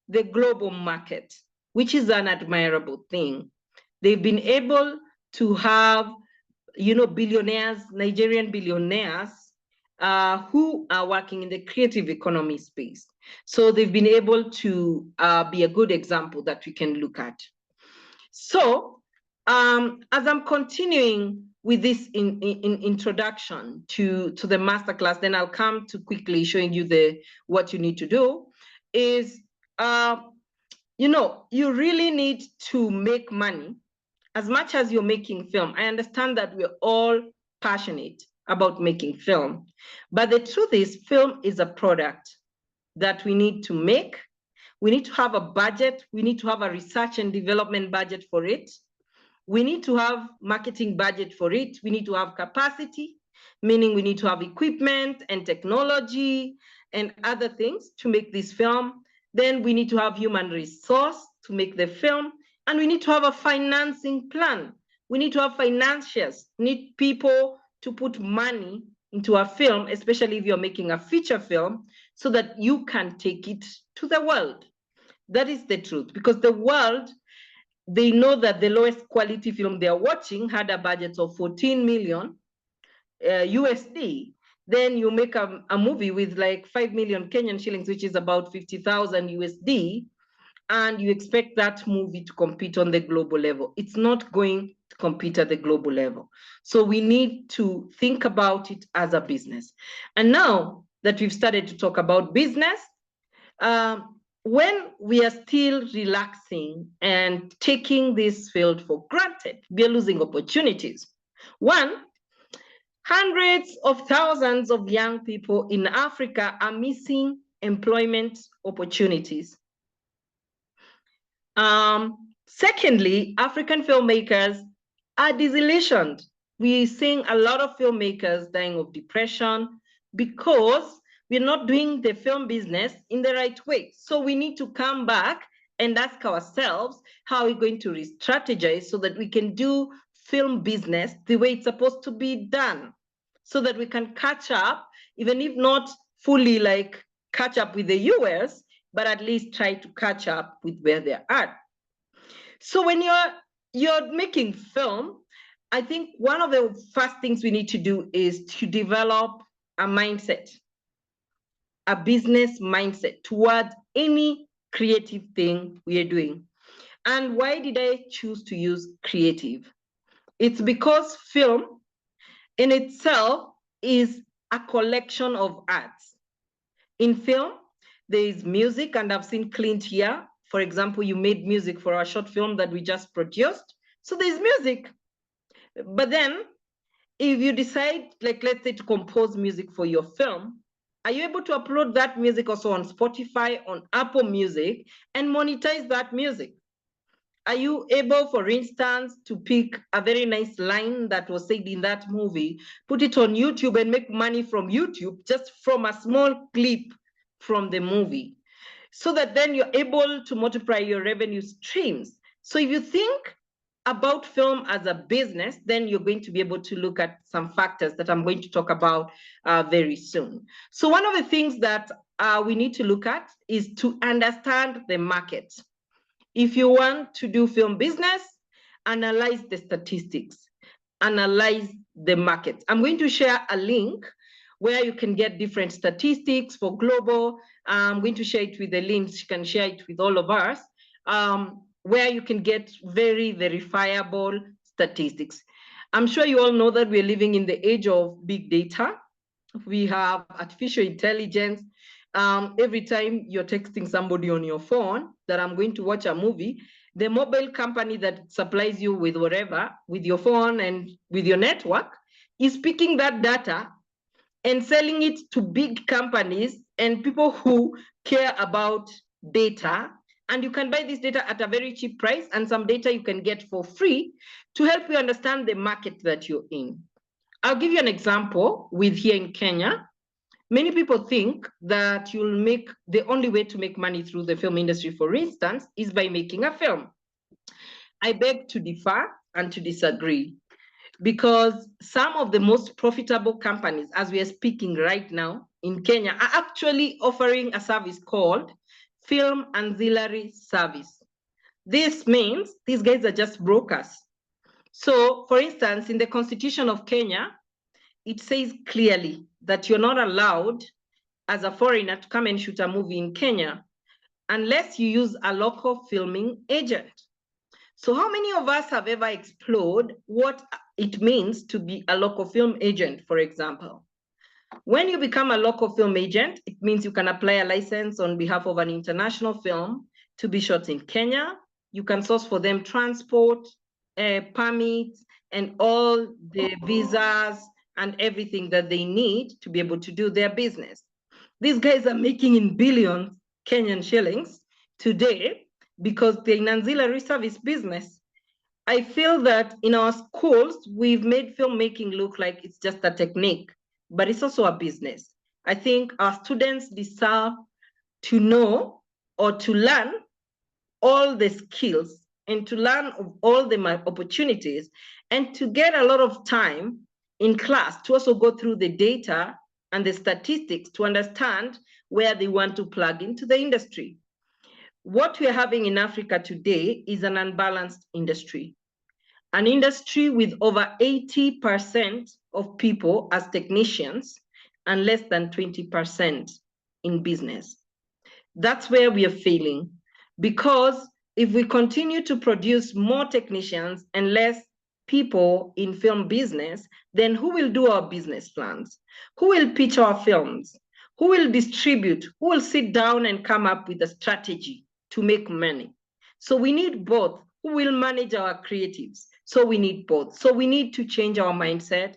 the global market, which is an admirable thing. They've been able to have, billionaires, Nigerian billionaires, who are working in the creative economy space. So they've been able to be a good example that we can look at. So as I'm continuing with this introduction to the masterclass, then I'll come to quickly showing you what you need to do is, you really need to make money as much as you're making film. I understand that we're all passionate about making film, but the truth is film is a product that we need to make. We need to have a budget. We need to have a research and development budget for it. We need to have marketing budget for it. We need to have capacity, meaning we need to have equipment and technology and other things to make this film. Then we need to have human resource to make the film. And we need to have a financing plan. We need to have financiers, need people to put money into a film, especially if you're making a feature film, so that you can take it to the world. That is the truth, because the world, they know that the lowest quality film they're watching had a budget of 14 million USD. Then you make a movie with like 5 million Kenyan shillings, which is about 50,000 USD, and you expect that movie to compete on the global level. It's not going to compete at the global level. So we need to think about it as a business. And now that we've started to talk about business, when we are still relaxing and taking this field for granted, we are losing opportunities. One, hundreds of thousands of young people in Africa are missing employment opportunities. Secondly, African filmmakers are disillusioned We're seeing a lot of filmmakers dying of depression because we're not doing the film business in the right way. So we need to come back and ask ourselves, how are we going to re-strategize so that we can do film business the way it's supposed to be done, so that we can catch up, even if not fully like catch up with the US, but at least try to catch up with where they're at. So when you're making film, I think one of the first things we need to do is to develop a mindset, a business mindset towards any creative thing we are doing. And why did I choose to use creative? It's because film in itself is a collection of arts. In film, there is music, and I've seen Clint here. For example, you made music for a short film that we just produced. So there's music. But then if you decide, like, let's say to compose music for your film, are you able to upload that music also on Spotify, on Apple Music, and monetize that music? Are you able, for instance, to pick a very nice line that was said in that movie, put it on YouTube and make money from YouTube just from a small clip from the movie, so that then you're able to multiply your revenue streams? So if you think about film as a business, then you're going to be able to look at some factors that I'm going to talk about very soon. So one of the things that we need to look at is to understand the market. If you want to do film business, analyze the statistics, analyze the market. I'm going to share a link where you can get different statistics for global. I'm going to share it with the links. You can share it with all of us, where you can get very verifiable statistics. I'm sure you all know that we're living in the age of big data. We have artificial intelligence. Every time you're texting somebody on your phone that I'm going to watch a movie, the mobile company that supplies you with whatever, with your phone and with your network, is picking that data and selling it to big companies and people who care about data. And you can buy this data at a very cheap price, and some data you can get for free to help you understand the market that you're in. I'll give you an example with here in Kenya. Many people think that you'll make, the only way to make money through the film industry, for instance, is by making a film. I beg to differ and to disagree, because some of the most profitable companies, as we are speaking right now in Kenya, are actually offering a service called film ancillary service. This means these guys are just brokers. So, for instance, in the Constitution of Kenya, it says clearly that you're not allowed as a foreigner to come and shoot a movie in Kenya unless you use a local filming agent. So how many of us have ever explored what it means to be a local film agent, for example? When you become a local film agent, it means you can apply a license on behalf of an international film to be shot in Kenya. You can source for them transport, permits, and all the visas and everything that they need to be able to do their business. These guys are making in billions Kenyan shillings today because they're in ancillary service business. I feel that in our schools, we've made filmmaking look like it's just a technique, but it's also a business. I think our students deserve to know or to learn all the skills and to learn of all the opportunities, and to get a lot of time in class to also go through the data and the statistics to understand where they want to plug into the industry. What we're having in Africa today is an unbalanced industry, an industry with over 80% of people as technicians and less than 20% in business. That's where we are failing, because if we continue to produce more technicians and less people in film business, then who will do our business plans? Who will pitch our films? Who will distribute? Who will sit down and come up with a strategy to make money? So we need both. Who will manage our creatives? So we need both. So we need to change our mindset,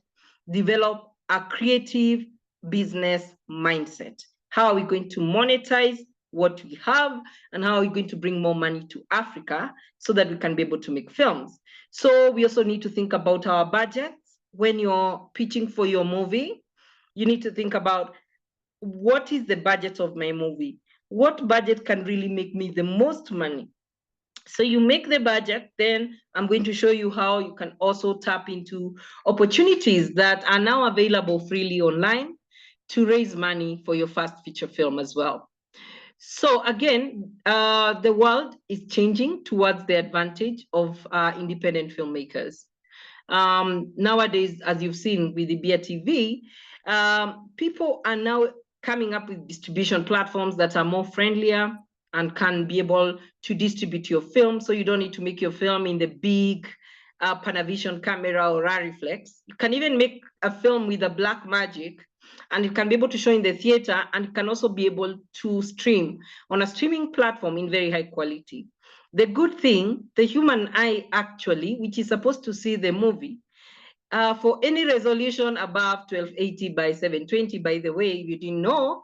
develop a creative business mindset. How are we going to monetize what we have, and how are we going to bring more money to Africa so that we can be able to make films? So we also need to think about our budgets. when you're pitching for your movie, you need to think about what is the budget of my movie? What budget can really make me the most money? So you make the budget, then I'm going to show you how you can also tap into opportunities that are now available freely online to raise money for your first feature film as well. So again, the world is changing towards the advantage of independent filmmakers. Nowadays, as you've seen with the IbiaTV, people are now coming up with distribution platforms that are more friendlier and can be able to distribute your film. So you don't need to make your film in the big Panavision camera or Rariflex. You can even make a film with a black magic, and it can be able to show in the theater, and it can also be able to stream on a streaming platform in very high quality. The good thing, the human eye actually, which is supposed to see the movie, for any resolution above 1280 by 720, by the way, if you didn't know,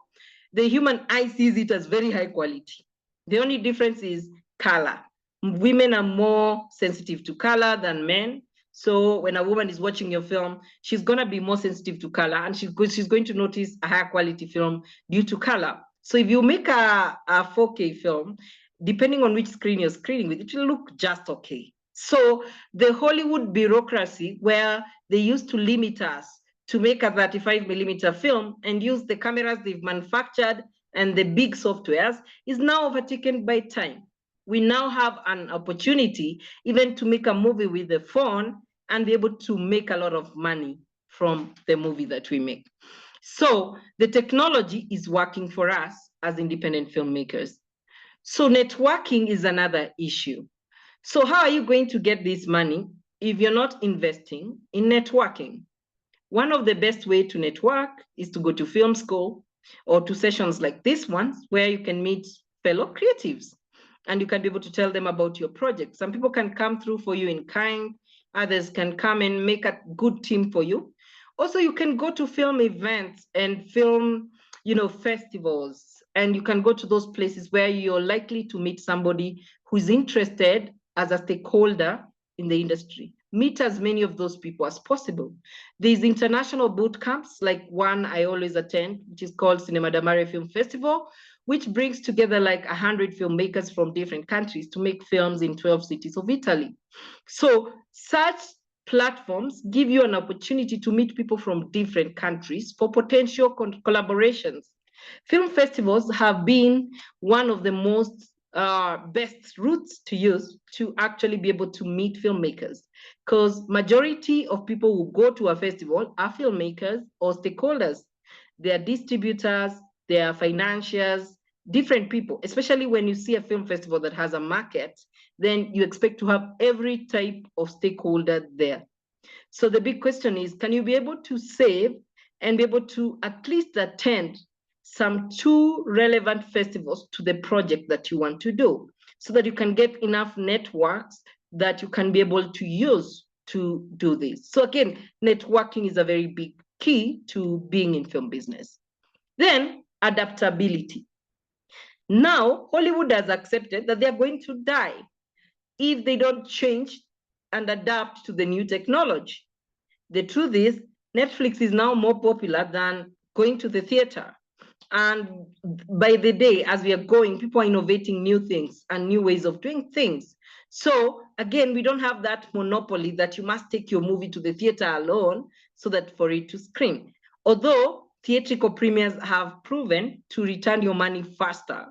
the human eye sees it as very high quality. The only difference is color. Women are more sensitive to color than men. So when a woman is watching your film, she's going to be more sensitive to color, and she's going to notice a higher quality film due to color. So if you make a 4K film, depending on which screen you're screening with, it will look just okay. So the Hollywood bureaucracy, where they used to limit us to make a 35mm film and use the cameras they've manufactured and the big softwares, is now overtaken by time. We now have an opportunity even to make a movie with the phone and be able to make a lot of money from the movie that we make. So the technology is working for us as independent filmmakers. So networking is another issue. So how are you going to get this money if you're not investing in networking? One of the best way to network is to go to film school or to sessions like this one, where you can meet fellow creatives and you can be able to tell them about your project. Some people can come through for you in kind, others can come and make a good team for you. Also, you can go to film events and film, festivals, and you can go to those places where you're likely to meet somebody who's interested as a stakeholder in the industry. Meet as many of those people as possible. There's international boot camps, like one I always attend, which is called Cinema d'Amare Film Festival, which brings together like 100 filmmakers from different countries to make films in 12 cities of Italy. So such platforms give you an opportunity to meet people from different countries for potential collaborations. Film festivals have been one of the most best routes to use to actually be able to meet filmmakers, because majority of people who go to a festival are filmmakers or stakeholders. They are distributors, they are financiers, different people. Especially when you see a film festival that has a market, then you expect to have every type of stakeholder there. So the big question is, can you be able to save and be able to at least attend some 2 relevant festivals to the project that you want to do, so that you can get enough networks that you can be able to use to do this. So again, networking is a very big key to being in film business. Then adaptability. Now, Hollywood has accepted that they're going to die if they don't change and adapt to the new technology. The truth is, Netflix is now more popular than going to the theater. And by the day, as we are going, people are innovating new things and new ways of doing things. So again, we don't have that monopoly that you must take your movie to the theater alone so that for it to screen. Although theatrical premieres have proven to return your money faster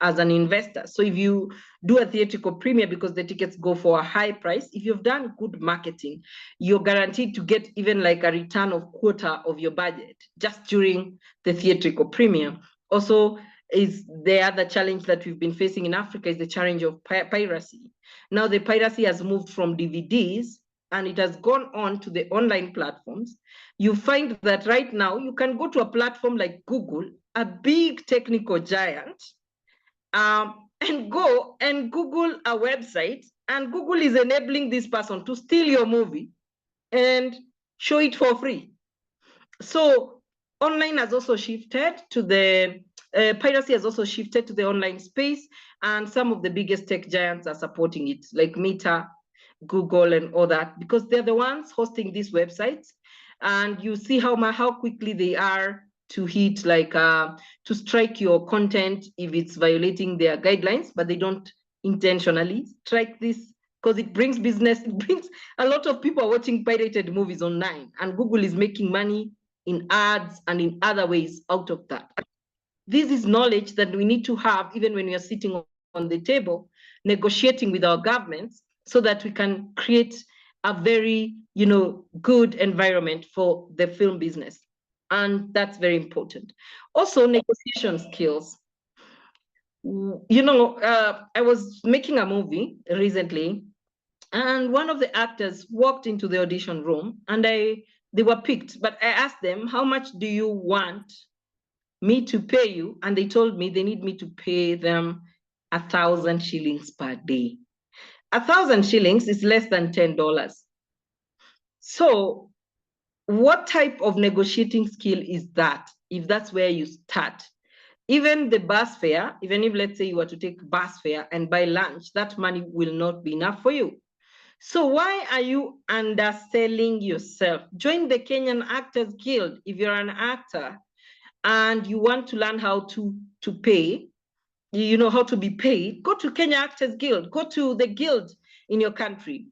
as an investor. So if you do a theatrical premiere, because the tickets go for a high price, if you've done good marketing, you're guaranteed to get even like a return of quarter of your budget just during the theatrical premiere. Also, is the other challenge that we've been facing in Africa is the challenge of piracy. Now the piracy has moved from DVDs and it has gone on to the online platforms. You find that right now you can go to a platform like Google, a big technical giant, and go and Google a website, and Google is enabling this person to steal your movie and show it for free. So online has also shifted to the, piracy has also shifted to the online space, and some of the biggest tech giants are supporting it, like Meta, Google, and all that, because they're the ones hosting these websites. and you see how quickly they are to hit, like to strike your content if it's violating their guidelines, but they don't intentionally strike this because it brings business. It brings a lot of people are watching pirated movies online, and Google is making money in ads and in other ways out of that. This is knowledge that we need to have even when we are sitting on the table negotiating with our governments, so that we can create a very, good environment for the film business. And that's very important. Also, negotiation skills. I was making a movie recently, and one of the actors walked into the audition room, and they were picked, but I asked them, how much do you want me to pay you? And they told me they need me to pay them 1,000 shillings per day. 1,000 shillings is less than $10. So what type of negotiating skill is that, if that's where you start? Even the bus fare, even if let's say you were to take bus fare and buy lunch, that money will not be enough for you. So why are you underselling yourself? Join the Kenyan Actors Guild if you're an actor and you want to learn how to pay, how to be paid. Go to Kenya Actors Guild, go to the guild in your country.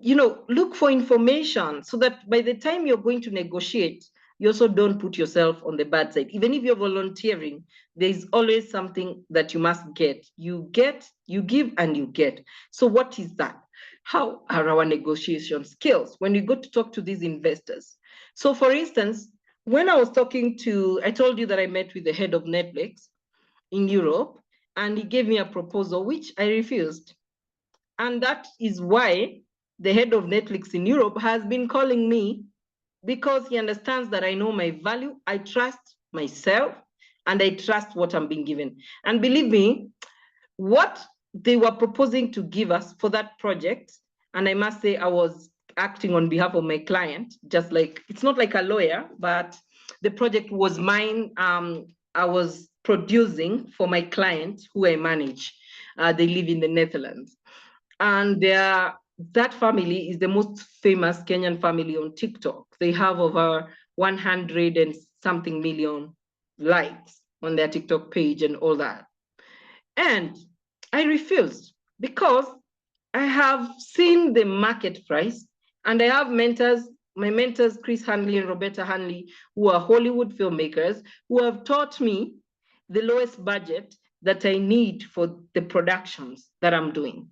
Look for information so that by the time you're going to negotiate, you also don't put yourself on the bad side. Even if you're volunteering, there's always something that you must get. You give, and you get. So what is that? How are our negotiation skills when we go to talk to these investors? So for instance, when I was I told you that I met with the head of Netflix in Europe, and he gave me a proposal, which I refused. And that is why the head of Netflix in Europe has been calling me, because he understands that I know my value, I trust myself, and I trust what I'm being given. And believe me, what they were proposing to give us for that project, and I must say I was acting on behalf of my client, just like, it's not like a lawyer, but the project was mine. I was producing for my client who I manage. They live in the Netherlands. And that family is the most famous Kenyan family on TikTok. They have over 100 and something million likes on their TikTok page and all that. And I refused because I have seen the market price, and I have my mentors, Chris Hanley and Roberta Hanley, who are Hollywood filmmakers, who have taught me the lowest budget that I need for the productions that I'm doing.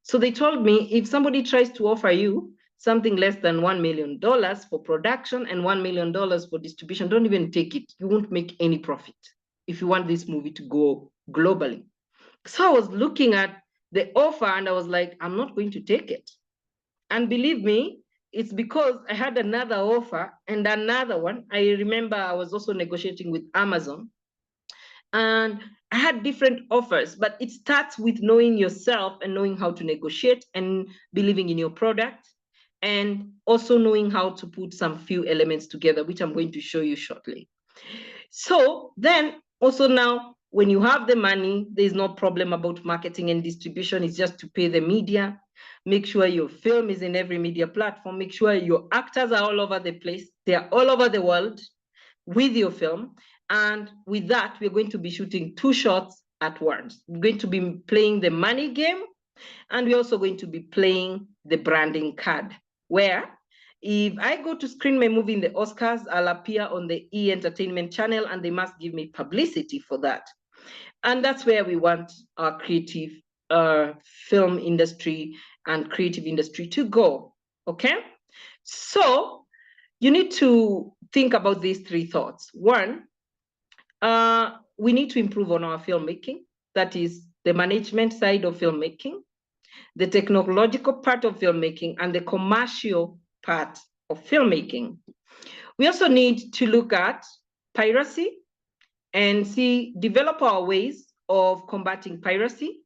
So they told me, if somebody tries to offer you something less than $1 million for production and $1 million for distribution, don't even take it. You won't make any profit if you want this movie to go globally. So I was looking at the offer and I was like, I'm not going to take it. And believe me, it's because I had another offer and another one. I remember I was also negotiating with Amazon, and I had different offers, but it starts with knowing yourself and knowing how to negotiate and believing in your product, and also knowing how to put some few elements together, which I'm going to show you shortly. So then also now, when you have the money, there's no problem about marketing and distribution. It's just to pay the media, make sure your film is in every media platform, make sure your actors are all over the place. They're all over the world with your film. And with that, we're going to be shooting 2 shots at once. We're going to be playing the money game, and we're also going to be playing the branding card, where if I go to screen my movie in the Oscars, I'll appear on the E! Entertainment channel, and they must give me publicity for that. And that's where we want our creative film industry and creative industry to go, okay? So you need to think about these 3 thoughts. One, we need to improve on our filmmaking. That is the management side of filmmaking, the technological part of filmmaking, and the commercial part of filmmaking. We also need to look at piracy and develop our ways of combating piracy,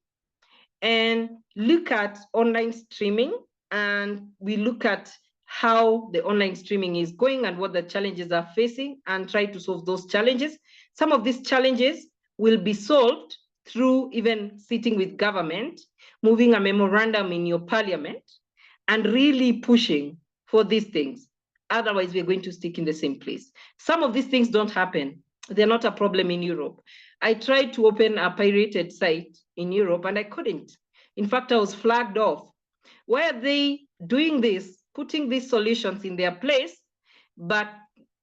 and look at online streaming, and we look at how the online streaming is going and what the challenges are facing, and try to solve those challenges. Some of these challenges will be solved through even sitting with government, moving a memorandum in your parliament, and really pushing for these things. Otherwise, we're going to stick in the same place. Some of these things don't happen. They're not a problem in Europe. I tried to open a pirated site in Europe and I couldn't. In fact, I was flagged off. Why are they doing this, putting these solutions in their place, but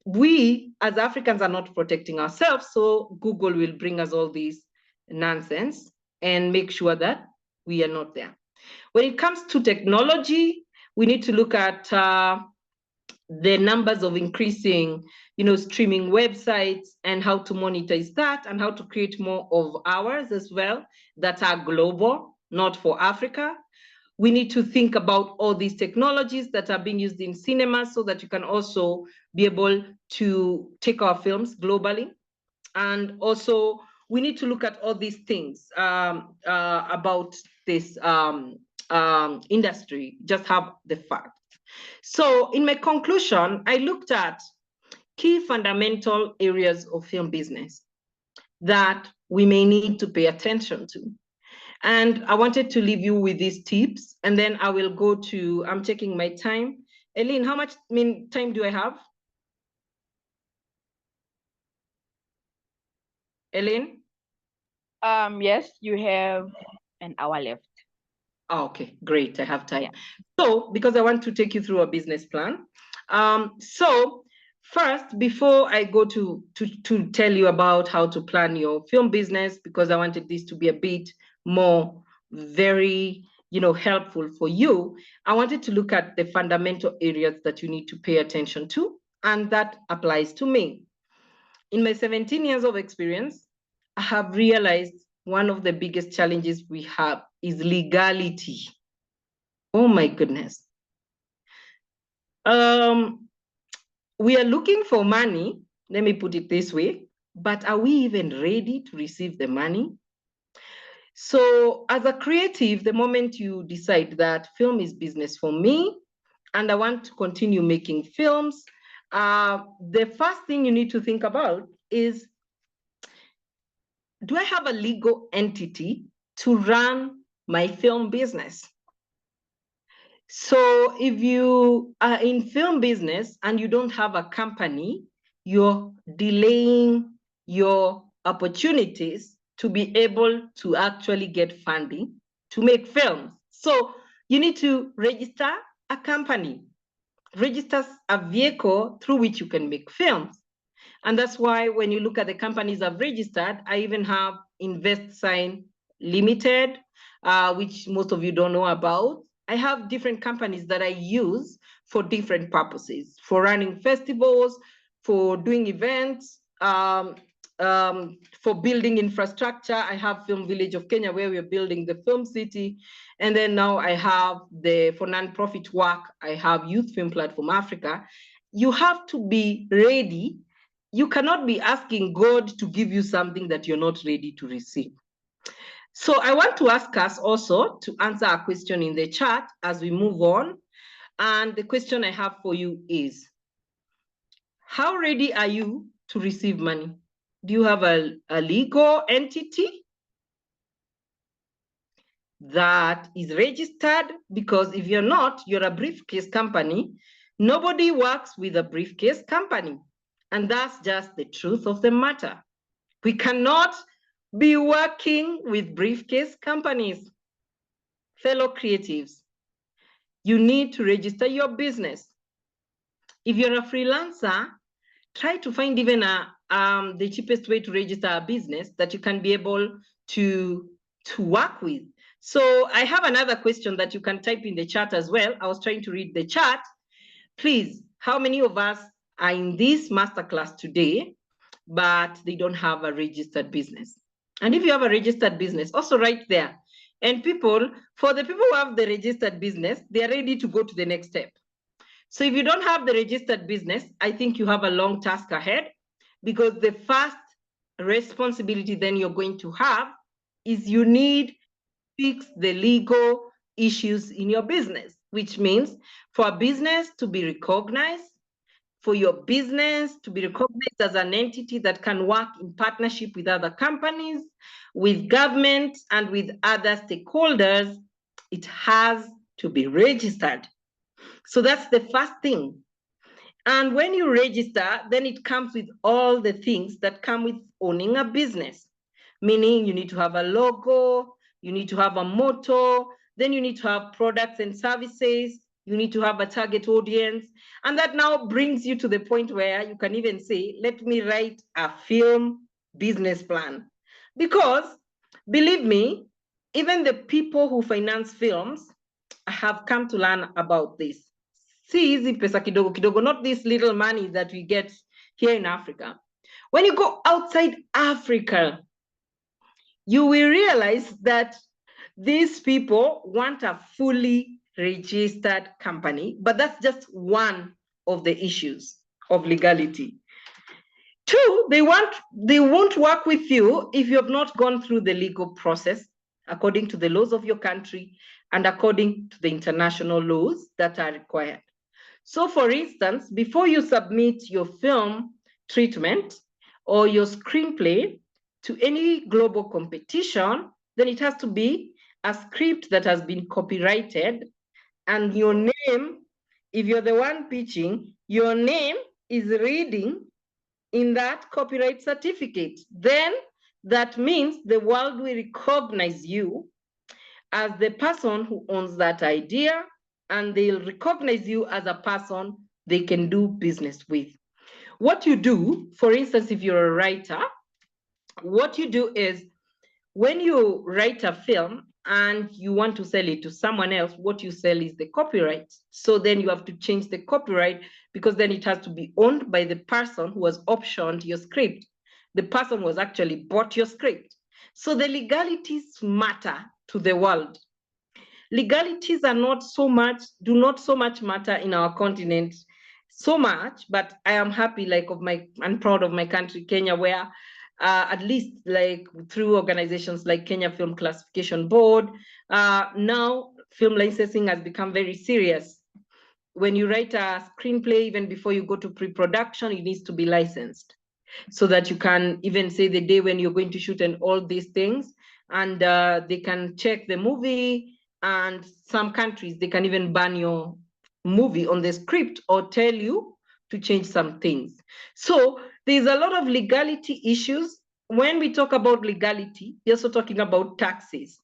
we as Africans are not protecting ourselves, so Google will bring us all these nonsense and make sure that we are not there. When it comes to technology, we need to look at the numbers of increasing, streaming websites and how to monetize that and how to create more of ours as well that are global, not for Africa. We need to think about all these technologies that are being used in cinema so that you can also be able to take our films globally. And also, we need to look at all these things about this industry, just have the fact. So in my conclusion, I looked at key fundamental areas of film business that we may need to pay attention to. And I wanted to leave you with these tips, and then I will go to, I'm checking my time. Eileen, how much time do I have? Eileen? Yes, you have an hour left. Oh, okay, great, I have time. Yeah. So, because I want to take you through a business plan. So first, before I go to tell you about how to plan your film business, because I wanted this to be a bit more very, helpful for you, I wanted to look at the fundamental areas that you need to pay attention to, and that applies to me. In my 17 years of experience, I have realized one of the biggest challenges we have is legality. Oh my goodness. We are looking for money, let me put it this way, but are we even ready to receive the money? So as a creative, the moment you decide that film is business for me, and I want to continue making films, the first thing you need to think about is, do I have a legal entity to run my film business? So if you are in film business and you don't have a company, you're delaying your opportunities to be able to actually get funding to make films. So you need to register a company, register a vehicle through which you can make films. And that's why when you look at the companies I've registered, I even have InvestSign Limited, which most of you don't know about. I have different companies that I use for different purposes, for running festivals, for doing events, for building infrastructure. I have Film Village of Kenya, where we're building the film city. And then now I have for nonprofit work, I have Youth Film Platform Africa. You have to be ready. You cannot be asking God to give you something that you're not ready to receive. So I want to ask us also to answer a question in the chat as we move on. And the question I have for you is, how ready are you to receive money? Do you have a legal entity that is registered? Because if you're not, you're a briefcase company. Nobody works with a briefcase company. And that's just the truth of the matter. We cannot be working with briefcase companies. Fellow creatives, you need to register your business. If you're a freelancer, try to find even the cheapest way to register a business that you can be able to work with. So I have another question that you can type in the chat as well. I was trying to read the chat. Please, how many of us are in this masterclass today, but they don't have a registered business? And if you have a registered business, also write there. And for the people who have the registered business, they are ready to go to the next step. So if you don't have the registered business, I think you have a long task ahead, because the first responsibility then you're going to have is you need to fix the legal issues in your business, which means for a business to be recognized, for your business to be recognized as an entity that can work in partnership with other companies, with government, and with other stakeholders, it has to be registered. So that's the first thing. And when you register, then it comes with all the things that come with owning a business, meaning you need to have a logo, you need to have a motto, then you need to have products and services, you need to have a target audience. And that now brings you to the point where you can even say, let me write a film business plan. Because believe me, even the people who finance films have come to learn about this. See, easy pesa kidogo kidogo, not this little money that we get here in Africa. When you go outside Africa, you will realize that these people want a fully registered company, but that's just one of the issues of legality. Two, they won't work with you if you have not gone through the legal process according to the laws of your country and according to the international laws that are required. So for instance, before you submit your film treatment or your screenplay to any global competition, then it has to be a script that has been copyrighted, and your name, if you're the one pitching, your name is reading in that copyright certificate. Then that means the world will recognize you as the person who owns that idea, and they'll recognize you as a person they can do business with. What you do, for instance, if you're a writer, what you do is when you write a film and you want to sell it to someone else, what you sell is the copyright. So then you have to change the copyright, because then it has to be owned by the person who has optioned your script. The person who has actually bought your script. So the legalities matter to the world. Legalities are do not so much matter in our continent so much, but I am happy, and proud of my country, Kenya, where at least like through organizations like Kenya Film Classification Board, now film licensing has become very serious. When you write a screenplay, even before you go to pre-production, it needs to be licensed so that you can even say the day when you're going to shoot and all these things, and they can check the movie, and some countries, they can even ban your movie on the script or tell you to change some things. So there's a lot of legality issues. When we talk about legality, we're also talking about taxes.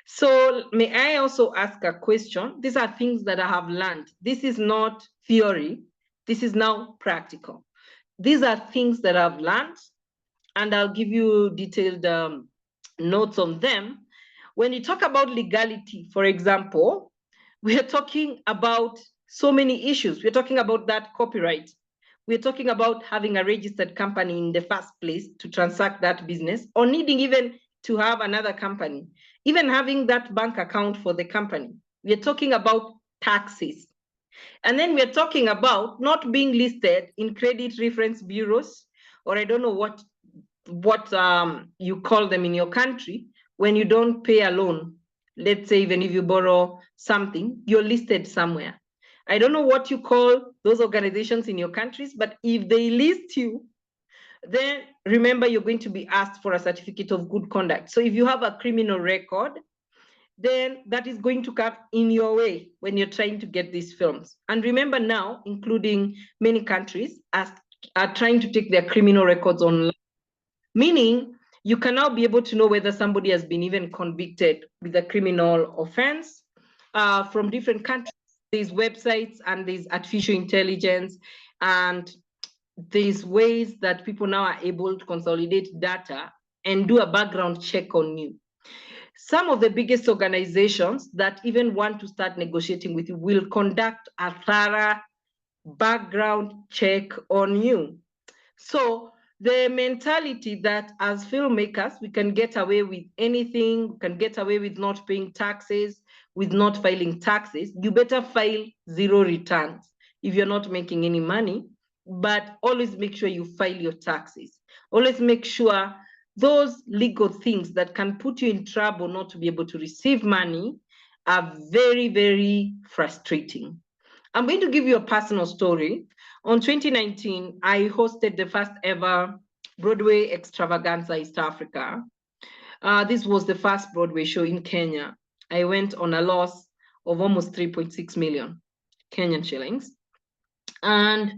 So may I also ask a question? These are things that I have learned. This is not theory. This is now practical. These are things that I've learned, and I'll give you detailed notes on them. When you talk about legality, for example, we are talking about so many issues. We're talking about that copyright. We're talking about having a registered company in the first place to transact that business, or needing even to have another company, even having that bank account for the company. We're talking about taxes. And then we're talking about not being listed in credit reference bureaus, or I don't know what you call them in your country, when you don't pay a loan. Let's say even if you borrow something, you're listed somewhere. I don't know what you call those organizations in your countries, but if they list you, then remember you're going to be asked for a certificate of good conduct. So if you have a criminal record, then that is going to come in your way when you're trying to get these films. And remember now, including many countries, are trying to take their criminal records online, meaning you can now be able to know whether somebody has been even convicted with a criminal offense from different countries. There's websites and there's artificial intelligence, and there's ways that people now are able to consolidate data and do a background check on you. Some of the biggest organizations that even want to start negotiating with you will conduct a thorough background check on you. So the mentality that as filmmakers, we can get away with anything, we can get away with not paying taxes, with not filing taxes, you better file zero returns if you're not making any money, but always make sure you file your taxes. Always make sure those legal things that can put you in trouble not to be able to receive money are very, very frustrating. I'm going to give you a personal story. On 2019, I hosted the first ever Broadway extravaganza East Africa. This was the first Broadway show in Kenya. I went on a loss of almost 3.6 million Kenyan shillings. And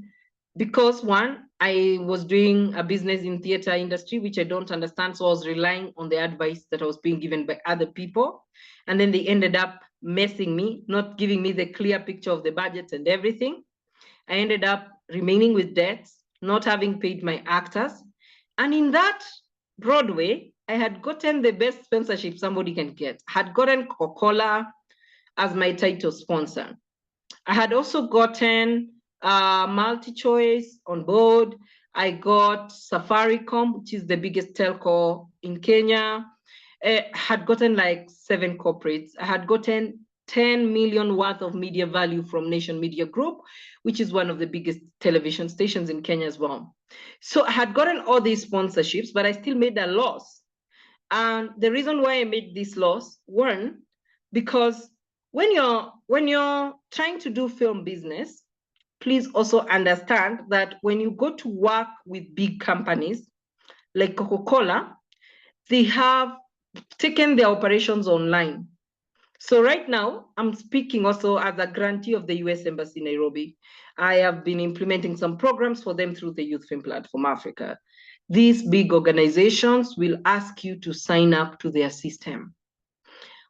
because one, I was doing a business in theater industry, which I don't understand. So I was relying on the advice that I was being given by other people. And then they ended up messing me, not giving me the clear picture of the budget and everything. I ended up remaining with debts, not having paid my actors. And in that Broadway, I had gotten the best sponsorship somebody can get. I had gotten Coca-Cola as my title sponsor. I had also gotten multi-choice on board. I got Safaricom, which is the biggest telco in Kenya. I had gotten like 7 corporates. I had gotten 10 million worth of media value from Nation Media Group, which is one of the biggest television stations in Kenya as well. So I had gotten all these sponsorships, but I still made a loss. And the reason why I made this loss, one, because when you're trying to do film business, please also understand that when you go to work with big companies like Coca-Cola, they have taken their operations online. So right now, I'm speaking also as a grantee of the US Embassy in Nairobi. I have been implementing some programs for them through the Youth Film Platform Africa. These big organizations will ask you to sign up to their system.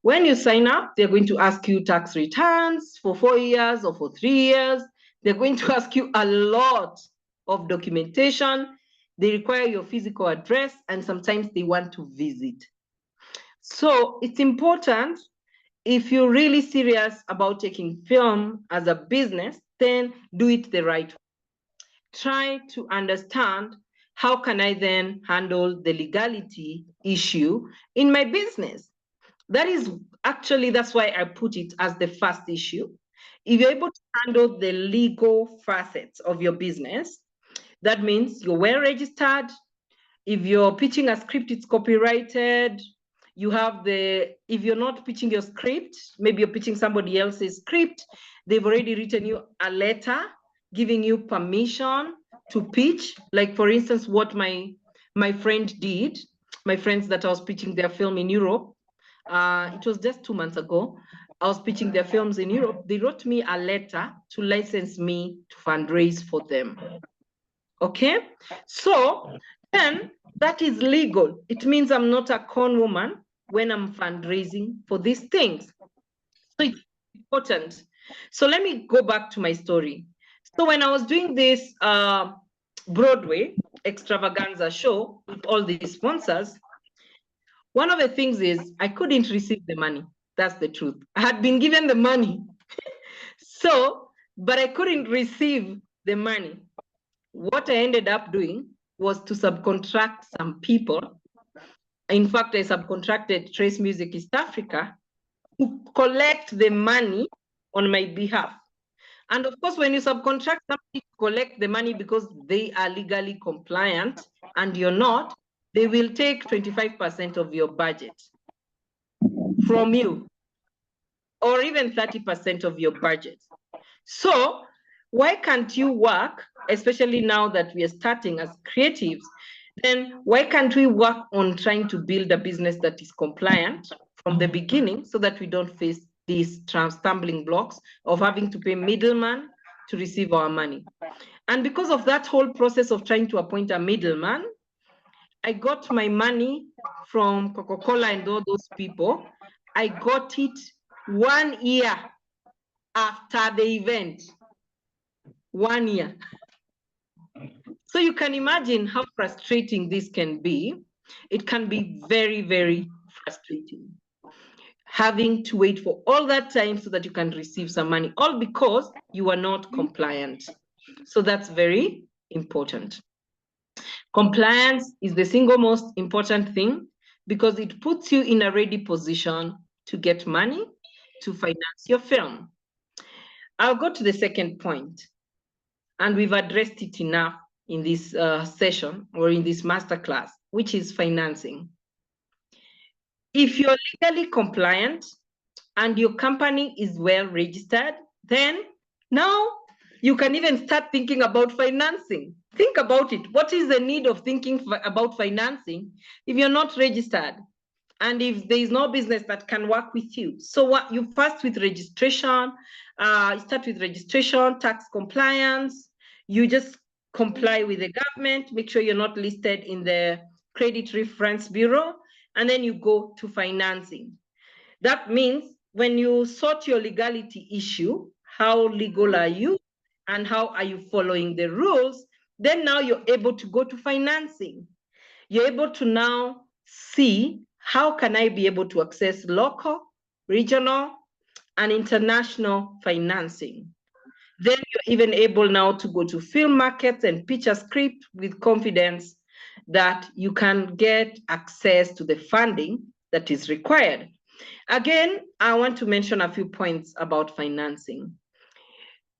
When you sign up, they're going to ask you tax returns for 4 years or for 3 years. They're going to ask you a lot of documentation. They require your physical address, and sometimes they want to visit. So it's important, if you're really serious about taking film as a business, then do it the right way. Try to understand, how can I then handle the legality issue in my business? That's why I put it as the first issue. If you're able to handle the legal facets of your business, that means you're well registered. If you're pitching a script, it's copyrighted. If you're not pitching your script, maybe you're pitching somebody else's script, they've already written you a letter giving you permission to pitch. Like, for instance, what my friend did, my friends that I was pitching their film in Europe, it was just 2 months ago, I was pitching their films in Europe. They wrote me a letter to license me to fundraise for them. Okay, so then that is legal. It means I'm not a con woman when I'm fundraising for these things. So it's important. So let me go back to my story. So when I was doing this Broadway extravaganza show with all these sponsors, one of the things is I couldn't receive the money. That's the truth. I had been given the money. But I couldn't receive the money. What I ended up doing was to subcontract some people. In fact, I subcontracted Trace Music East Africa to collect the money on my behalf. And of course, when you subcontract somebody to collect the money because they are legally compliant and you're not, they will take 25% of your budget from you, or even 30% of your budget. So why can't you work, especially now that we are starting as creatives, then why can't we work on trying to build a business that is compliant from the beginning, so that we don't face these stumbling blocks of having to pay middleman to receive our money? And because of that whole process of trying to appoint a middleman, I got my money from Coca-Cola and all those people. I got it 1 year after the event. 1 year. So you can imagine how frustrating this can be. It can be very, very frustrating, having to wait for all that time so that you can receive some money, all because you are not compliant. So that's very important. Compliance is the single most important thing, because it puts you in a ready position to get money to finance your film. I'll go to the second point, and we've addressed it enough in this session or in this masterclass, which is financing. If you're legally compliant and your company is well registered, then now you can even start thinking about financing. Think about it. What is the need of thinking about financing if you're not registered and if there is no business that can work with you. So what you first with registration, you start with registration, tax compliance, you just comply with the government, make sure you're not listed in the Credit Reference Bureau, and then you go to financing. That means when you sort your legality issue, how legal are you and how are you following the rules, then now you're able to go to financing. You're able to now see how can I be able to access local, regional, and international financing. Then you're even able now to go to film markets and pitch a script with confidence that you can get access to the funding that is required. Again, I want to mention a few points about financing.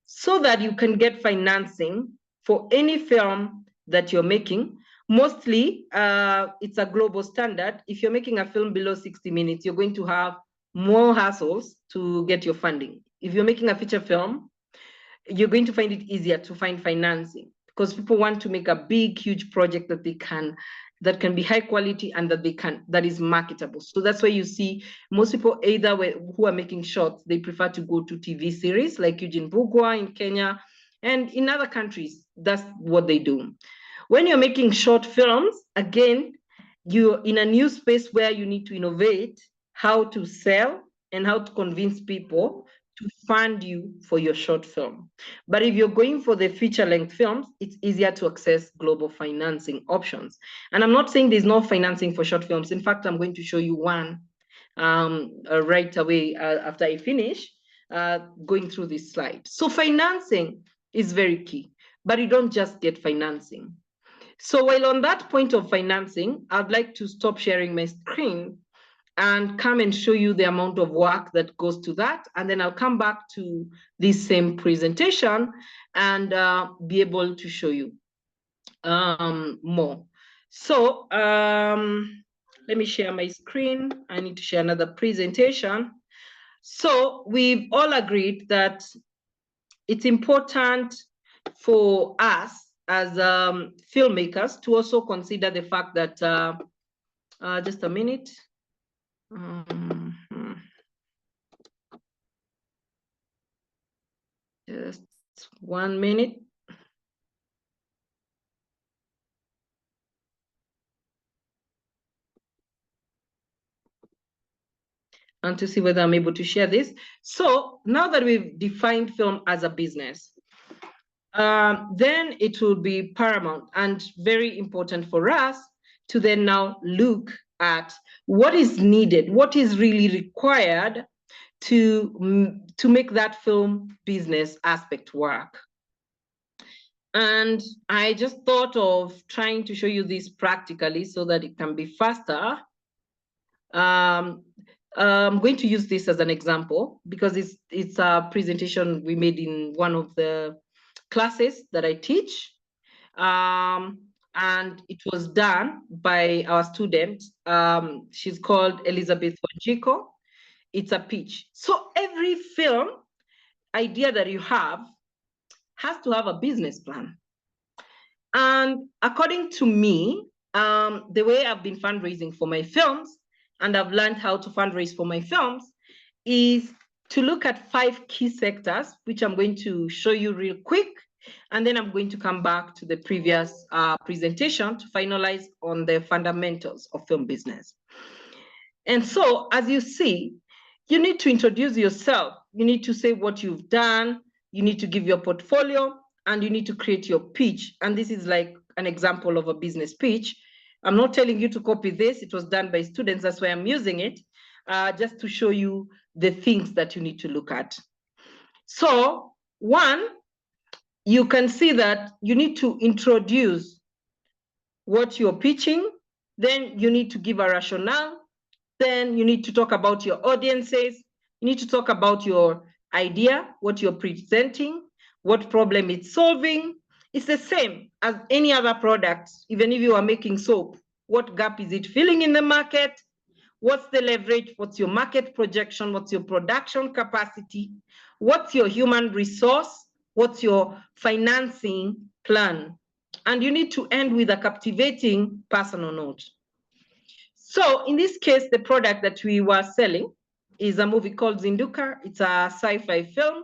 So that you can get financing for any film that you're making, mostly it's a global standard. If you're making a film below 60 minutes, you're going to have more hassles to get your funding. If you're making a feature film, you're going to find it easier to find financing because people want to make a big, huge project that can be high quality and that is marketable. So that's why you see most people either who are making shorts, they prefer to go to TV series like Eugene Bugwa in Kenya, and in other countries, that's what they do. When you're making short films, again, you're in a new space where you need to innovate how to sell and how to convince people to fund you for your short film. But if you're going for the feature-length films, it's easier to access global financing options. And I'm not saying there's no financing for short films. In fact, I'm going to show you one right away after I finish going through this slide. So financing is very key, but you don't just get financing. So while on that point of financing, I'd like to stop sharing my screen and come and show you the amount of work that goes to that. And then I'll come back to this same presentation and be able to show you more. So let me share my screen. I need to share another presentation. So we've all agreed that it's important for us as filmmakers to also consider the fact that, just a minute. Just 1 minute. And to see whether I'm able to share this. So now that we've defined film as a business, then it will be paramount and very important for us to then now look at what is needed, what is really required to make that film business aspect work. And I just thought of trying to show you this practically so that it can be faster. I'm going to use this as an example because it's a presentation we made in one of the classes that I teach. And it was done by our student. She's called Elizabeth Wanjiko. It's a pitch. So every film idea that you have has to have a business plan. And according to me, the way I've been fundraising for my films, and I've learned how to fundraise for my films, is to look at 5 key sectors, which I'm going to show you real quick. And then I'm going to come back to the previous presentation to finalize on the fundamentals of film business. And so, as you see, you need to introduce yourself. You need to say what you've done. You need to give your portfolio, and you need to create your pitch. And this is like an example of a business pitch. I'm not telling you to copy this. It was done by students. That's why I'm using it, just to show you the things that you need to look at. So, one, you can see that you need to introduce what you're pitching. Then you need to give a rationale. Then you need to talk about your audiences. You need to talk about your idea, what you're presenting, what problem it's solving. It's the same as any other product. Even if you are making soap, what gap is it filling in the market? What's the leverage? What's your market projection? What's your production capacity? What's your human resource? What's your financing plan? And you need to end with a captivating personal note. So in this case, the product that we were selling is a movie called Zinduka. It's a sci-fi film.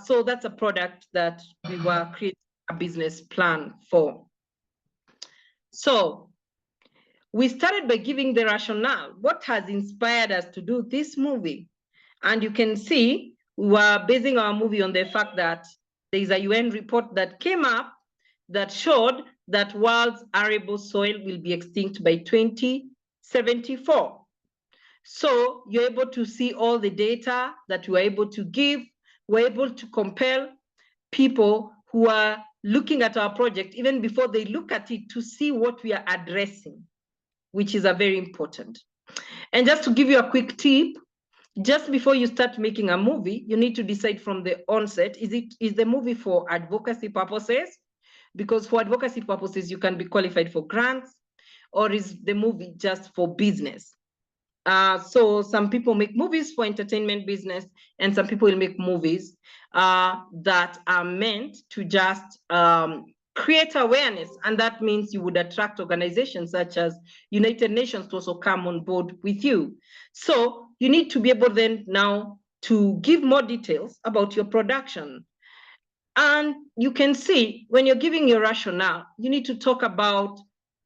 So that's a product that we were creating a business plan for. So we started by giving the rationale. What has inspired us to do this movie? And you can see we were basing our movie on the fact that there is a UN report that came up that showed that world's arable soil will be extinct by 2074. So you're able to see all the data that we're able to give. We're able to compel people who are looking at our project, even before they look at it, to see what we are addressing, which is a very important. And just to give you a quick tip, just before you start making a movie, you need to decide from the onset, is the movie for advocacy purposes? Because for advocacy purposes, you can be qualified for grants, or is the movie just for business? So some people make movies for entertainment business, and some people will make movies that are meant to just create awareness. And that means you would attract organizations such as United Nations to also come on board with you. So you need to be able then now to give more details about your production. And you can see when you're giving your rationale, you need to talk about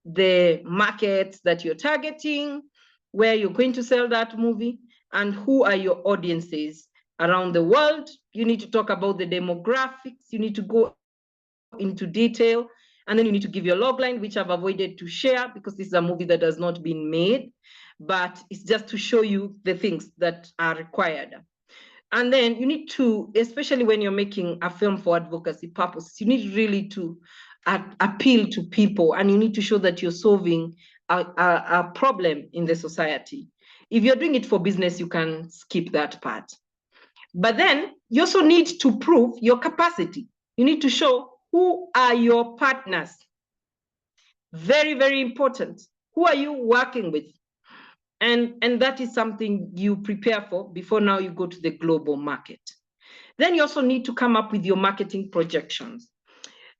the markets that you're targeting, where you're going to sell that movie, and who are your audiences around the world. You need to talk about the demographics. You need to go into detail, and then you need to give your logline, which I've avoided to share because this is a movie that has not been made, but it's just to show you the things that are required. And then you need to, especially when you're making a film for advocacy purposes, you need really to appeal to people, and you need to show that you're solving a problem in the society. If you're doing it for business, you can skip that part. But then you also need to prove your capacity. You need to show who are your partners. Very, very important. Who are you working with? And that is something you prepare for before now you go to the global market. Then you also need to come up with your marketing projections.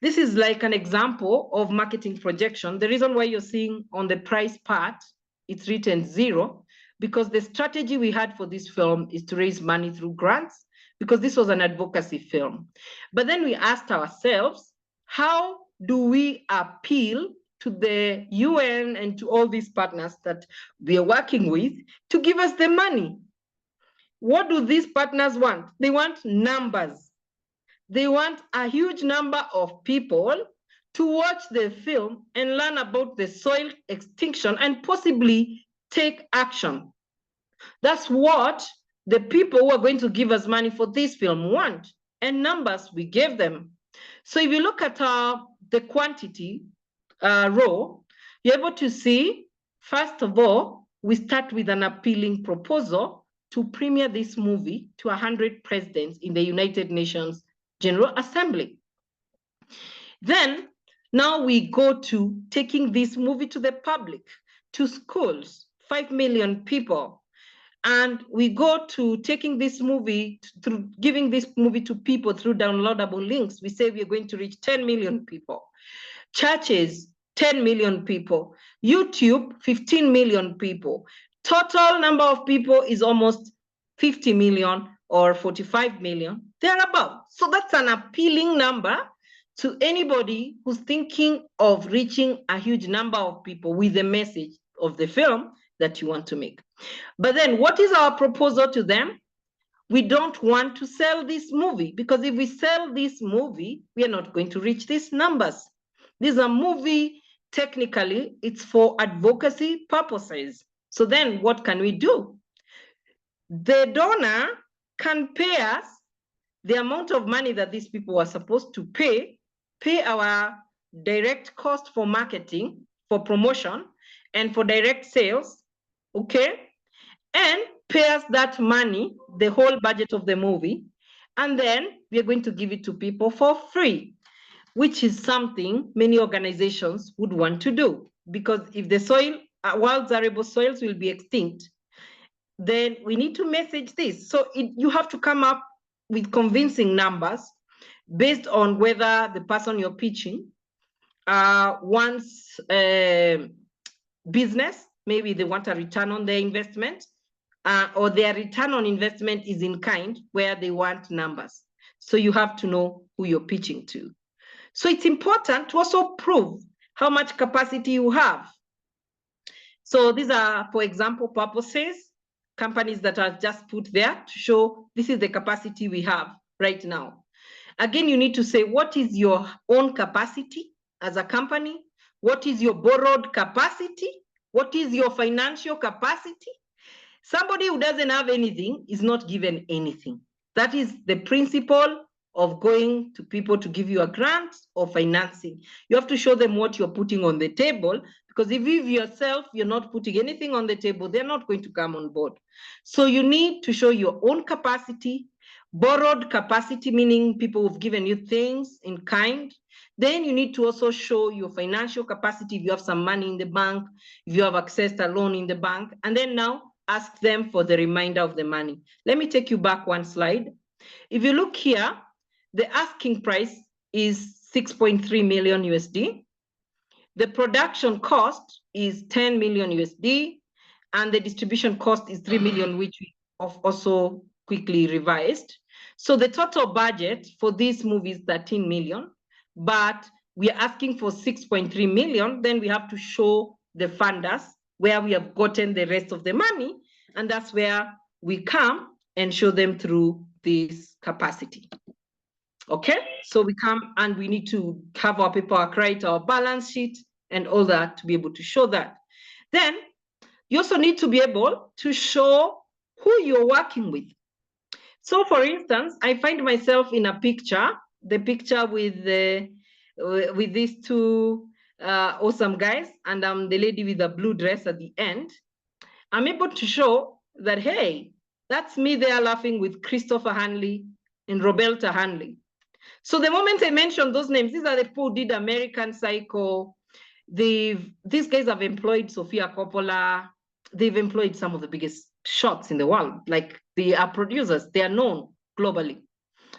This is like an example of marketing projection. The reason why you're seeing on the price part, it's written 0, because the strategy we had for this film is to raise money through grants, because this was an advocacy film. But then we asked ourselves, how do we appeal to the UN and to all these partners that we are working with to give us the money? What do these partners want? They want numbers. They want a huge number of people to watch the film and learn about the soil extinction and possibly take action. That's what the people who are going to give us money for this film want, and numbers we gave them. So if you look at the quantity row, you're able to see, first of all, we start with an appealing proposal to premiere this movie to 100 presidents in the United Nations General Assembly. Then, now we go to taking this movie to the public, to schools, 5 million people. And we go to taking this movie, through giving this movie to people through downloadable links. We say we are going to reach 10 million people. Churches, 10 million people. YouTube, 15 million people. Total number of people is almost 50 million or 45 million, thereabout. So that's an appealing number to anybody who's thinking of reaching a huge number of people with the message of the film that you want to make. But then what is our proposal to them? We don't want to sell this movie, because if we sell this movie, we are not going to reach these numbers. This is a movie, technically, it's for advocacy purposes. So then what can we do? The donor can pay us the amount of money that these people are supposed to pay our direct cost for marketing, for promotion, and for direct sales, okay? And pay us that money, the whole budget of the movie, and then we are going to give it to people for free, which is something many organizations would want to do, because if the soil, world's arable soils will be extinct, then we need to message this. So you have to come up with convincing numbers based on whether the person you're pitching wants business maybe they want a return on their investment, or their return on investment is in kind, where they want numbers. So you have to know who you're pitching to. So it's important to also prove how much capacity you have. So these are, for example, purposes, companies that are just put there to show this is the capacity we have right now. Again, you need to say, what is your own capacity as a company? What is your borrowed capacity? What is your financial capacity? Somebody who doesn't have anything is not given anything. That is the principle of going to people to give you a grant or financing. You have to show them what you're putting on the table, because if you yourself, you're not putting anything on the table, they're not going to come on board. So you need to show your own capacity, borrowed capacity, meaning people who've given you things in kind. Then you need to also show your financial capacity, if you have some money in the bank, if you have accessed a loan in the bank, and then now ask them for the remainder of the money. Let me take you back one slide. If you look here, the asking price is 6.3 million USD. The production cost is 10 million USD, and the distribution cost is 3 million, which we have also quickly revised. So the total budget for this movie is 13 million, but we are asking for 6.3 million. Then we have to show the funders where we have gotten the rest of the money, and that's where we come and show them through this capacity. Okay, so we come and we need to have our paperwork right, our balance sheet and all that to be able to show that. Then you also need to be able to show who you're working with. So for instance, I find myself in a picture, the picture with these two awesome guys, and I'm the lady with the blue dress at the end. I'm able to show that, hey, that's me there laughing with Christopher Hanley and Roberta Hanley. So the moment I mention those names, these are the people who did American Psycho. These guys have employed Sofia Coppola. They've employed some of the biggest shots in the world. Like, they are producers, they are known globally.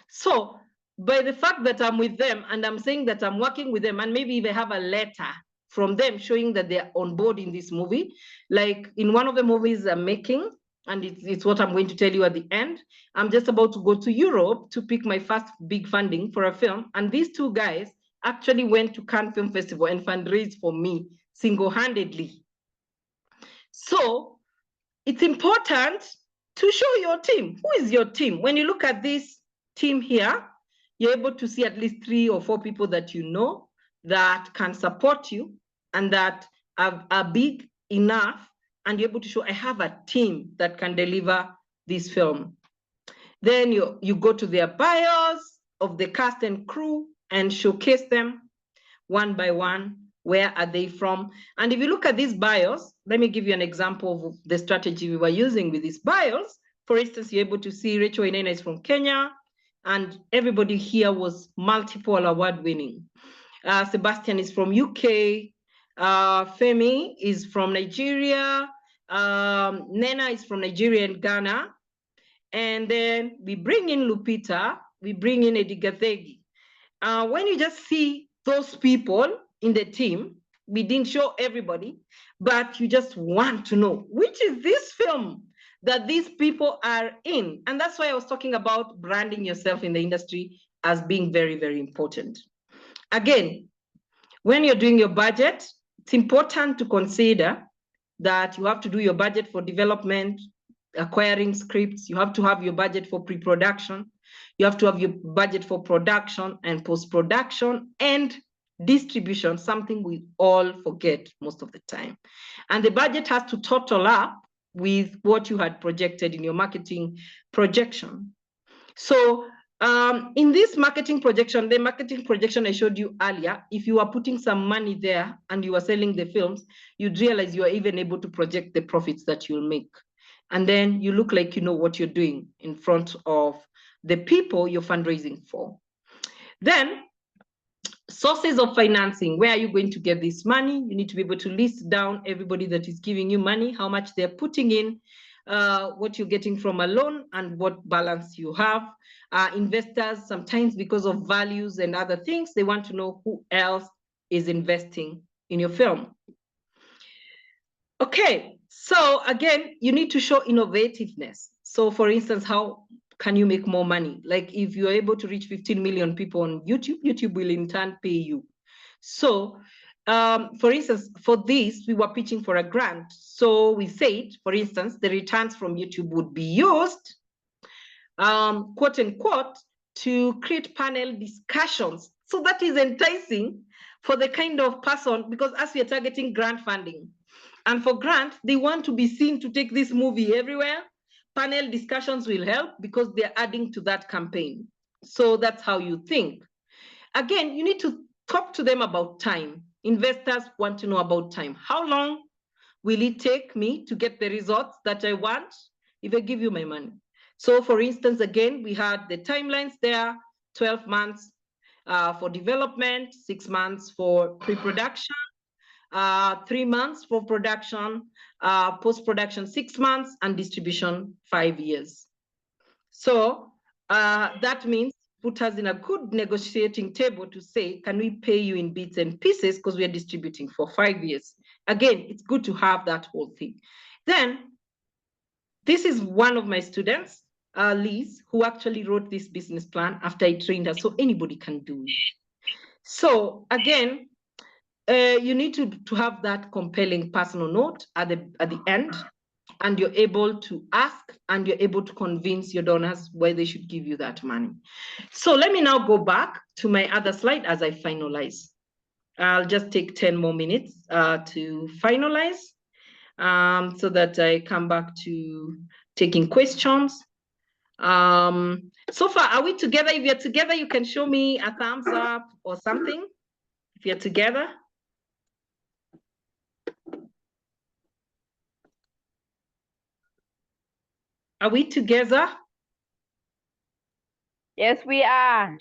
So by the fact that I'm with them and I'm saying that I'm working with them, and maybe if I have a letter from them showing that they're on board in this movie, like in one of the movies I'm making, and it's what I'm going to tell you at the end, I'm just about to go to Europe to pick my first big funding for a film. And these two guys actually went to Cannes Film Festival and fundraised for me single-handedly. So it's important to show your team. Who is your team? When you look at this team here, you're able to see at least 3 or 4 people that you know that can support you and that are big enough, and you're able to show, I have a team that can deliver this film. Then you go to their bios of the cast and crew and showcase them one by one. Where are they from? And if you look at these bios, let me give you an example of the strategy we were using with these bios. For instance, you're able to see Rachel Inena is from Kenya, and everybody here was multiple award winning. Sebastian is from UK. Femi is from Nigeria. Nena is from Nigeria and Ghana. And then we bring in Lupita, we bring in Edigathegi. When you just see those people in the team, we didn't show everybody, but you just want to know, which is this film that these people are in? And that's why I was talking about branding yourself in the industry as being very, very important. Again, when you're doing your budget, it's important to consider that you have to do your budget for development, acquiring scripts. You have to have your budget for pre-production. You have to have your budget for production and post-production and distribution, something we all forget most of the time. And the budget has to total up with what you had projected in your marketing projection. So in this marketing projection, the marketing projection I showed you earlier, if you are putting some money there and you are selling the films, you'd realize you are even able to project the profits that you'll make. And then you look like you know what you're doing in front of the people you're fundraising for. Then, sources of financing. Where are you going to get this money? You need to be able to list down everybody that is giving you money, how much they're putting in, what you're getting from a loan, and what balance you have. Investors, sometimes because of values and other things, they want to know who else is investing in your film. Okay, so again, you need to show innovativeness. So for instance, how can you make more money? Like if you're able to reach 15 million people on YouTube, YouTube will in turn pay you. So for instance, for this, we were pitching for a grant. So we said, for instance, the returns from YouTube would be used, quote unquote, to create panel discussions. So that is enticing for the kind of person, because as we are targeting grant funding, and for grant, they want to be seen to take this movie everywhere. Panel discussions will help because they're adding to that campaign. So that's how you think. Again, you need to talk to them about time. Investors want to know about time. How long will it take me to get the results that I want if I give you my money? So for instance, again, we had the timelines there, 12 months for development, 6 months for pre-production, 3 months for production, post-production 6 months, and distribution 5 years. So that means put us in a good negotiating table to say, can we pay you in bits and pieces because we are distributing for 5 years? Again, it's good to have that whole thing. Then, this is one of my students, Liz, who actually wrote this business plan after I trained her, so anybody can do it. So again, you need to have that compelling personal note at the end, and you're able to ask and you're able to convince your donors why they should give you that money. So let me now go back to my other slide as I finalize. I'll just take 10 more minutes to finalize so that I come back to taking questions. So far, are we together? If you're together, you can show me a thumbs up or something. If you're together. Are we together? Yes, we are.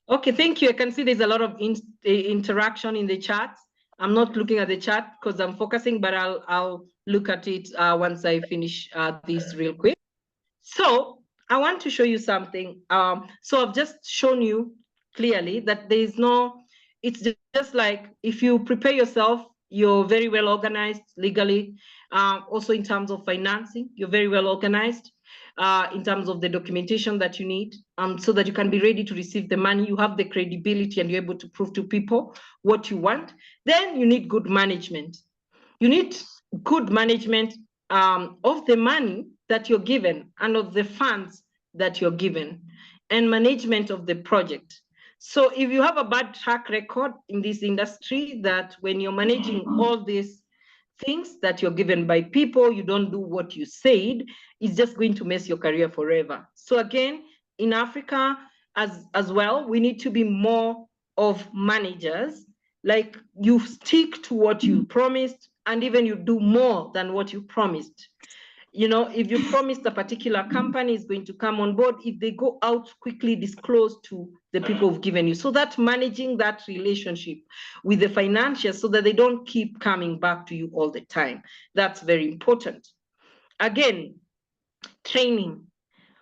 Okay, thank you. I can see there's a lot of interaction in the chat. I'm not looking at the chat because I'm focusing, but I'll look at it once I finish this real quick. So I want to show you something. So I've just shown you clearly that there is no, it's just like if you prepare yourself, you're very well organized legally. Also in terms of financing, you're very well organized. In terms of the documentation that you need, so that you can be ready to receive the money, you have the credibility and you're able to prove to people what you want. Then you need good management. You need good management of the money that you're given and of the funds that you're given, and management of the project. So if you have a bad track record in this industry, that when you're managing all these things that you're given by people, you don't do what you said, it's just going to mess your career forever. So again, in Africa as well, we need to be more of managers. Like you stick to what you promised, and even you do more than what you promised. You know, if you promised a particular company is going to come on board, if they go out, quickly disclose to the people who've given you. So that managing that relationship with the financiers so that they don't keep coming back to you all the time. That's very important. Again, training.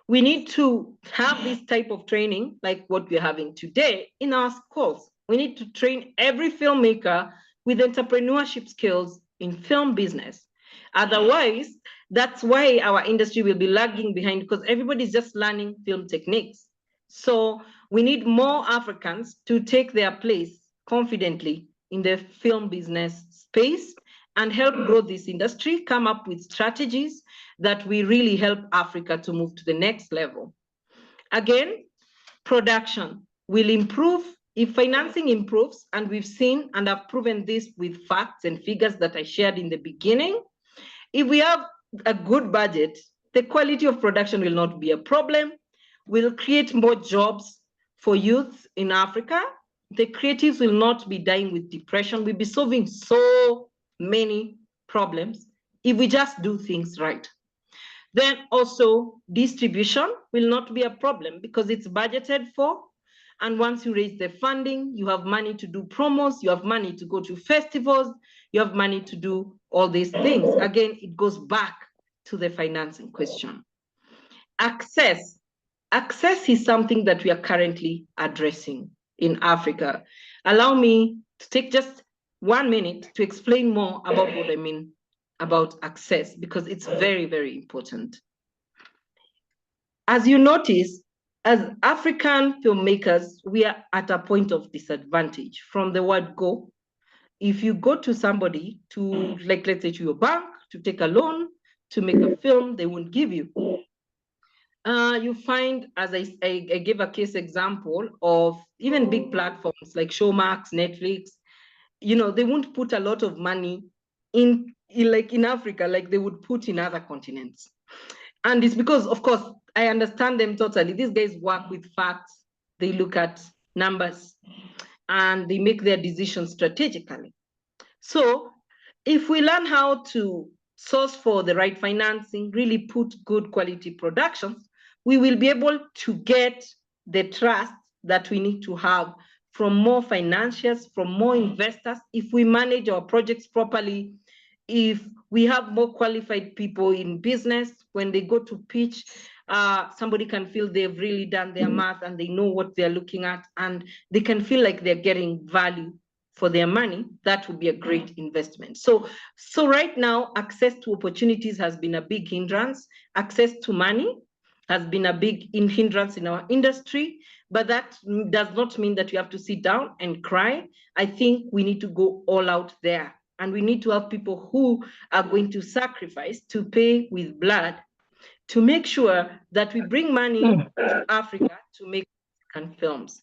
We need to have this type of training like what we're having today in our schools. We need to train every filmmaker with entrepreneurship skills in film business. Otherwise, that's why our industry will be lagging behind, because everybody's just learning film techniques. So we need more Africans to take their place confidently in the film business space and help grow this industry, come up with strategies that will really help Africa to move to the next level. Again, production will improve if financing improves, and we've seen and I've proven this with facts and figures that I shared in the beginning. If we have a good budget, the quality of production will not be a problem. We'll create more jobs for youth in Africa. The creatives will not be dying with depression. We'll be solving so many problems if we just do things right. Then also distribution will not be a problem because it's budgeted for. And once you raise the funding, you have money to do promos, you have money to go to festivals, you have money to do all these things. Again, it goes back to the financing question. Access. Access is something that we are currently addressing in Africa. Allow me to take just 1 minute to explain more about what I mean about access, because it's very, very important. As you notice, as African filmmakers, we are at a point of disadvantage from the word go. If you go to somebody to, like, let's say to your bank, to take a loan, to make a film, they won't give you. You find, as I gave a case example of even big platforms like Showmax, Netflix, you know, they won't put a lot of money in Africa like they would put in other continents. And it's because, of course, I understand them totally. These guys work with facts. They look at numbers and they make their decisions strategically. So if we learn how to source for the right financing, really put good quality productions, we will be able to get the trust that we need to have from more financiers, from more investors, if we manage our projects properly, if we have more qualified people in business, when they go to pitch, somebody can feel they've really done their math and they know what they're looking at, and they can feel like they're getting value for their money. That would be a great investment. So right now, access to opportunities has been a big hindrance. Access to money has been a big hindrance in our industry, but that does not mean that we have to sit down and cry. I think we need to go all out there, and we need to have people who are going to sacrifice, to pay with blood, to make sure that we bring money to Africa to make African films.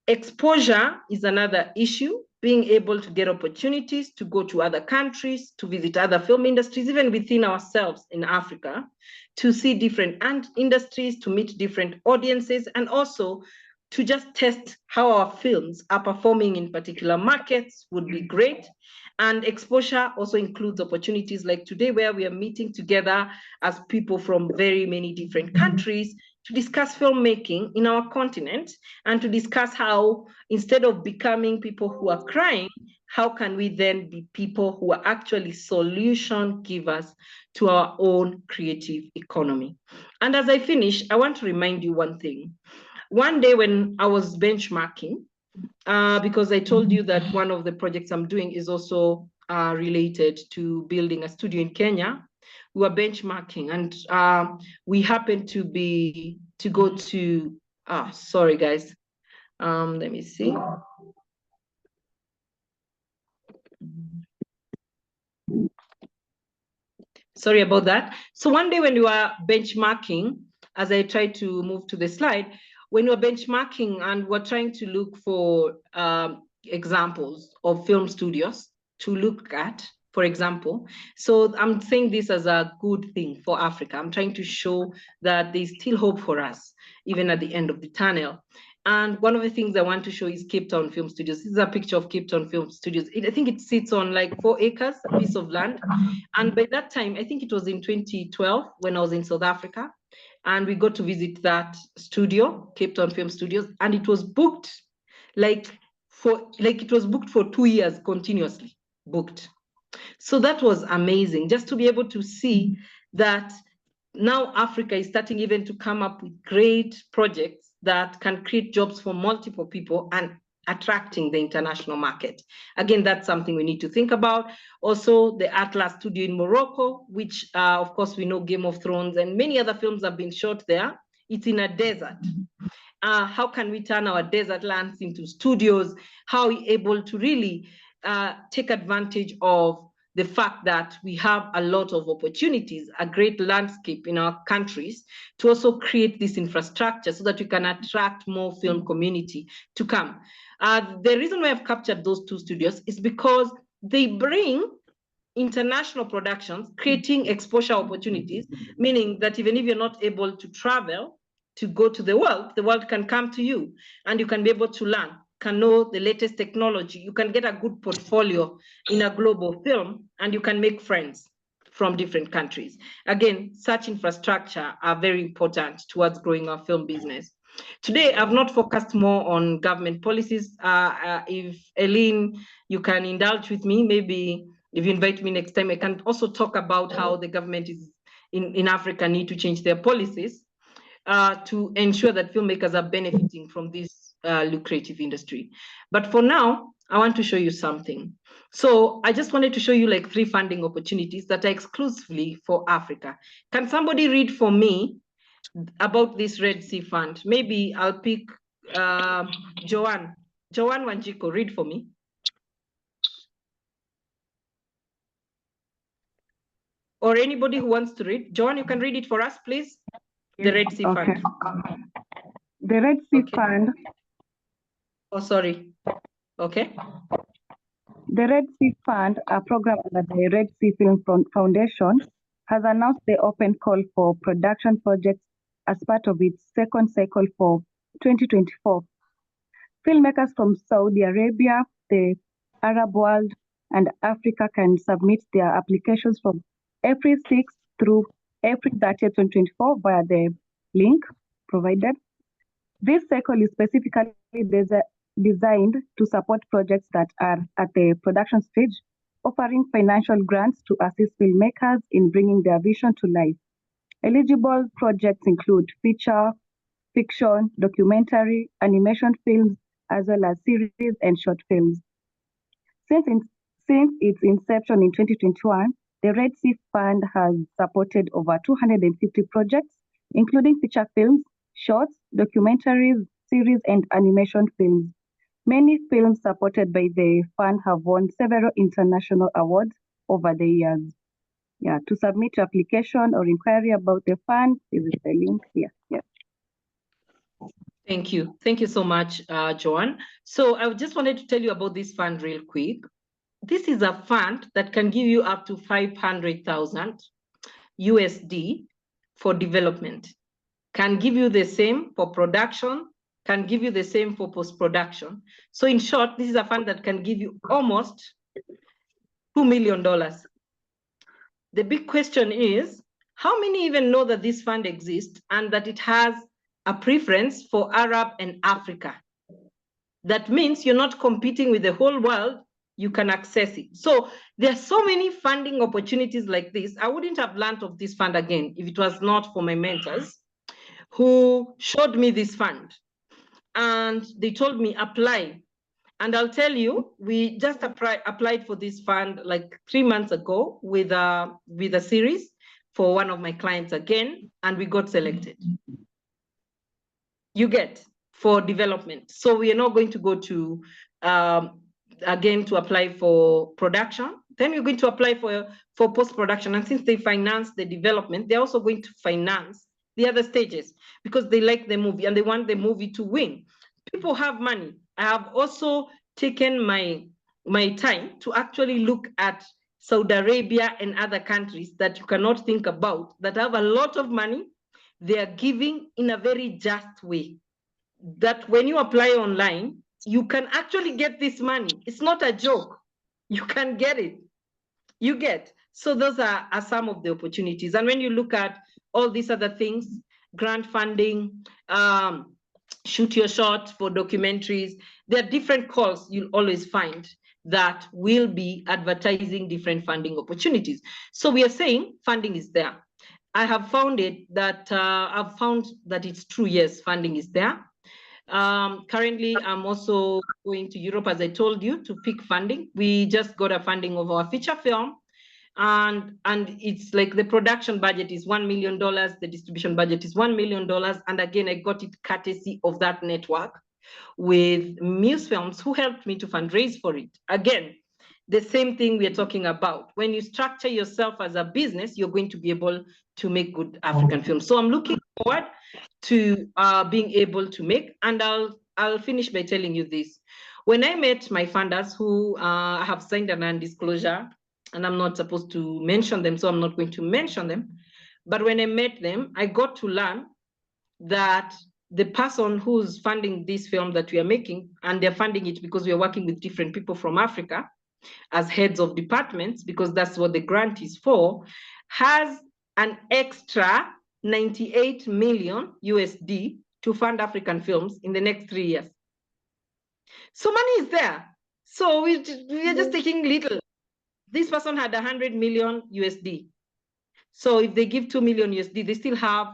Exposure is another issue, being able to get opportunities to go to other countries, to visit other film industries, even within ourselves in Africa, to see different industries, to meet different audiences, and also to just test how our films are performing in particular markets would be great. And exposure also includes opportunities like today, where we are meeting together as people from very many different countries to discuss filmmaking in our continent, and to discuss how, instead of becoming people who are crying, how can we then be people who are actually solution givers to our own creative economy. And as I finish, I want to remind you one thing. One day when I was benchmarking, because I told you that one of the projects I'm doing is also related to building a studio in Kenya, we were benchmarking, and we happened to go to, sorry guys, let me see. Sorry about that. So one day when we were benchmarking, as I try to move to the slide, when we were benchmarking and we're trying to look for examples of film studios to look at, for example. So I'm saying this as a good thing for Africa. I'm trying to show that there's still hope for us, even at the end of the tunnel. And one of the things I want to show is Cape Town Film Studios. This is a picture of Cape Town Film Studios. I think it sits on like 4 acres, a piece of land. And by that time, I think it was in 2012 when I was in South Africa, and we got to visit that studio, Cape Town Film Studios, and it was booked it was booked for 2 years continuously, booked. So that was amazing, just to be able to see that now Africa is starting even to come up with great projects that can create jobs for multiple people and attracting the international market. Again, that's something we need to think about. Also, the Atlas studio in Morocco, which of course we know Game of Thrones and many other films have been shot there. It's in a desert. How can we turn our desert lands into studios? How are we able to really take advantage of the fact that we have a lot of opportunities, a great landscape in our countries, to also create this infrastructure so that we can attract more film community to come. The reason why I've captured those 2 studios is because they bring international productions, creating exposure opportunities, meaning that even if you're not able to travel to go to the world can come to you, and you can be able to learn, can know the latest technology. You can get a good portfolio in a global film, and you can make friends from different countries. Again, such infrastructure are very important towards growing our film business. Today, I've not focused more on government policies. If Eileen, you can indulge with me, maybe if you invite me next time, I can also talk about how the government is in Africa need to change their policies to ensure that filmmakers are benefiting from this lucrative industry. But for now, I want to show you something. So I just wanted to show you like 3 funding opportunities that are exclusively for Africa. Can somebody read for me about this Red Sea Fund? Maybe I'll pick Joanne. Joanne Wanjiko, read for me. Or anybody who wants to read. Joanne, you can read it for us, please. The Red Sea Fund. The Red Sea Fund. Oh, sorry. Okay. The Red Sea Fund, a program under the Red Sea Film Foundation, has announced the open call for production projects as part of its second cycle for 2024. Filmmakers from Saudi Arabia, the Arab world, and Africa can submit their applications from April 6th through April 30th, 2024 via the link provided. This cycle is specifically designed to support projects that are at the production stage, offering financial grants to assist filmmakers in bringing their vision to life. Eligible projects include feature, fiction, documentary, animation films, as well as series and short films. Since its inception in 2021, the Red Sea Fund has supported over 250 projects, including feature films, shorts, documentaries, series, and animation films. Many films supported by the fund have won several international awards over the years. Yeah, to submit your application or inquiry about the fund, this is the link here. Yeah. Thank you. Thank you so much, Joanne. So I just wanted to tell you about this fund real quick. This is a fund that can give you up to 500,000 USD for development. Can give you the same for production, can give you the same for post-production. So in short, this is a fund that can give you almost $2 million. The big question is, how many even know that this fund exists and that it has a preference for Arab and Africa? That means you're not competing with the whole world, you can access it. So there are so many funding opportunities like this. I wouldn't have learned of this fund again if it was not for my mentors who showed me this fund. And they told me, apply. And I'll tell you, we just applied for this fund like 3 months ago with a series for one of my clients again, and we got selected. You get for development. So we are not going to go to, again, to apply for production. Then we're going to apply for post-production. And since they finance the development, they're also going to finance the other stages because they like the movie and they want the movie to win. People have money. I have also taken my time to actually look at Saudi Arabia and other countries that you cannot think about that have a lot of money. They are giving in a very just way. That when you apply online, you can actually get this money. It's not a joke. You can get it. You get. So those are some of the opportunities. And when you look at all these other things, grant funding, shoot your shot for documentaries, there are different calls you'll always find that will be advertising different funding opportunities. So we are saying funding is there. I have found it that I've found that it's true. Yes, funding is there. Currently, I'm also going to Europe, as I told you, to pick funding. We just got a funding of our feature film. And it's like the production budget is $1 million, the distribution budget is $1 million. And again, I got it courtesy of that network with Muse Films, who helped me to fundraise for it. Again, the same thing we are talking about. When you structure yourself as a business, you're going to be able to make good African films. So I'm looking forward to being able to make, and I'll finish by telling you this. When I met my funders who have signed a non-disclosure, and I'm not supposed to mention them, so I'm not going to mention them. But when I met them, I got to learn that the person who's funding this film that we are making, and they're funding it because we are working with different people from Africa as heads of departments, because that's what the grant is for, has an extra 98 million USD to fund African films in the next 3 years. So money is there. So we are just taking little. This person had 100 million USD. So if they give 2 million USD, they still have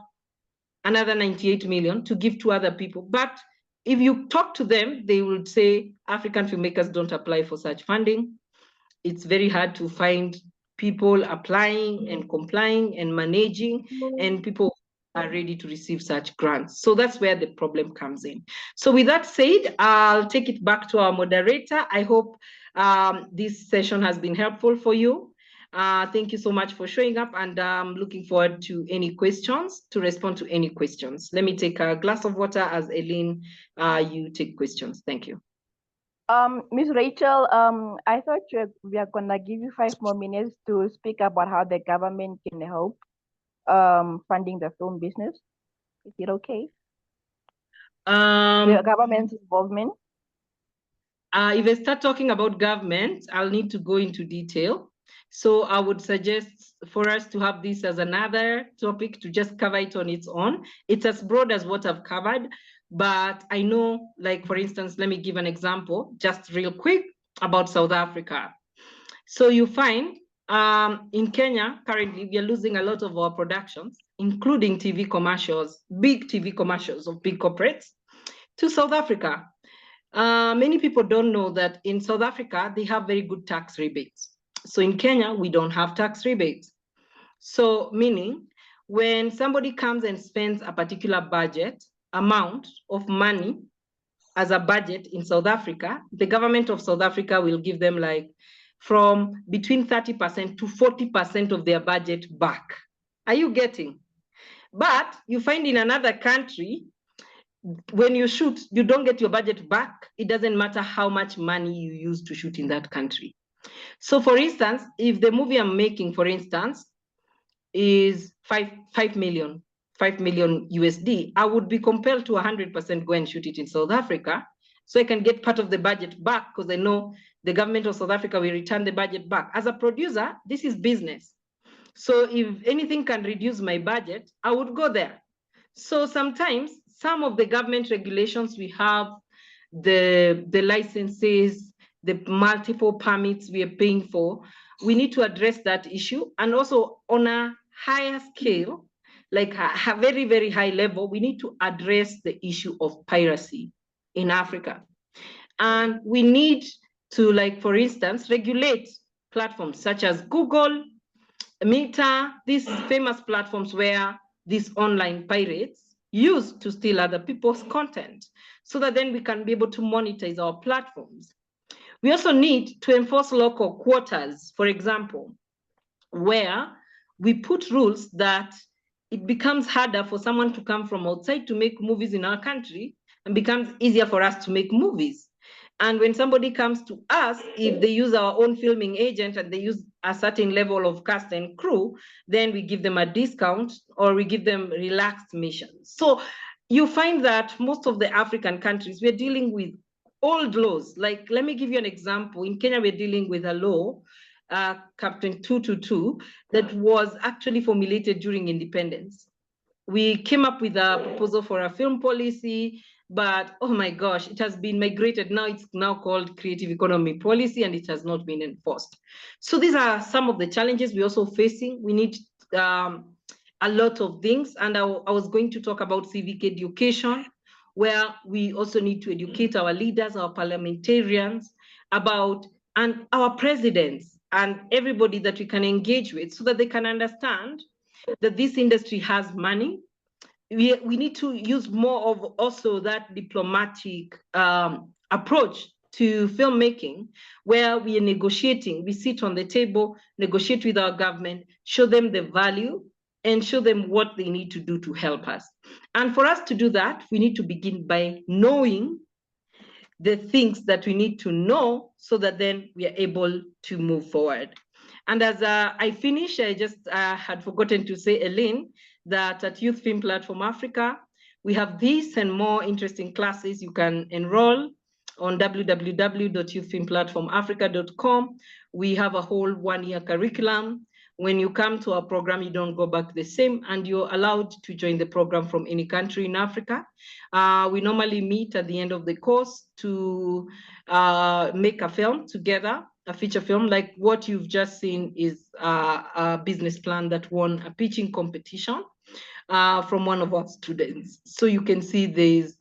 another 98 million to give to other people. But if you talk to them, they will say African filmmakers don't apply for such funding. It's very hard to find people applying and complying and managing, and people are ready to receive such grants. So that's where the problem comes in. So with that said, I'll take it back to our moderator. I hope this session has been helpful for you. Thank you so much for showing up, and I'm looking forward to any questions, to respond to any questions. Let me take a glass of water as Eileen, you take questions. Thank you. Miss Rachel, I thought we are gonna give you 5 more minutes to speak about how the government can help funding the film business. Is it okay? The government's involvement. If I start talking about government, I'll need to go into detail. So I would suggest for us to have this as another topic to just cover it on its own. It's as broad as what I've covered, but I know, like, for instance, let me give an example, just real quick, about South Africa. So you find in Kenya, currently, we are losing a lot of our productions, including TV commercials, big TV commercials of big corporates, to South Africa. Many people don't know that in South Africa, they have very good tax rebates. So in Kenya, we don't have tax rebates. So meaning, when somebody comes and spends a particular budget amount of money as a budget in South Africa, the government of South Africa will give them like from between 30% to 40% of their budget back. Are you getting? But you find in another country, when you shoot, you don't get your budget back. It doesn't matter how much money you use to shoot in that country. So for instance, if the movie I'm making, for instance, is 5 million USD, I would be compelled to 100% go and shoot it in South Africa, so I can get part of the budget back, because I know the government of South Africa will return the budget back. As a producer, this is business. So if anything can reduce my budget, I would go there. So sometimes some of the government regulations we have, the licenses, the multiple permits we are paying for, we need to address that issue. And also on a higher scale, like a very, very high level, we need to address the issue of piracy in Africa. And we need to, like, for instance, regulate platforms such as Google, Meta, these famous platforms where these online pirates use to steal other people's content, so that then we can be able to monetize our platforms. We also need to enforce local quotas, for example, where we put rules that it becomes harder for someone to come from outside to make movies in our country, and becomes easier for us to make movies. And when somebody comes to us, if they use our own filming agent and they use a certain level of cast and crew, then we give them a discount or we give them relaxed missions. So you find that most of the African countries, we're dealing with old laws. Like, let me give you an example. In Kenya, we're dealing with a law, Captain 222, that was actually formulated during independence. We came up with a proposal for a film policy, but oh my gosh, it has been migrated. Now it's now called Creative Economy Policy, and it has not been enforced. So these are some of the challenges we're also facing. We need a lot of things. And I was going to talk about civic education, where we also need to educate our leaders, our parliamentarians, about, and our presidents and everybody that we can engage with, so that they can understand that this industry has money. We need to use more of also that diplomatic approach to filmmaking, where we are negotiating, we sit on the table, negotiate with our government, show them the value, and show them what they need to do to help us. And for us to do that, we need to begin by knowing the things that we need to know, so that then we are able to move forward. And as I finish, I just had forgotten to say, Eileen, that at Youth Film Platform Africa, we have these and more interesting classes. You can enroll on www.youthfilmplatformafrica.com. We have a whole one-year curriculum. When you come to our program, you don't go back the same, and you're allowed to join the program from any country in Africa. We normally meet at the end of the course to make a film together, a feature film. Like what you've just seen is a business plan that won a pitching competition from one of our students. So you can see there's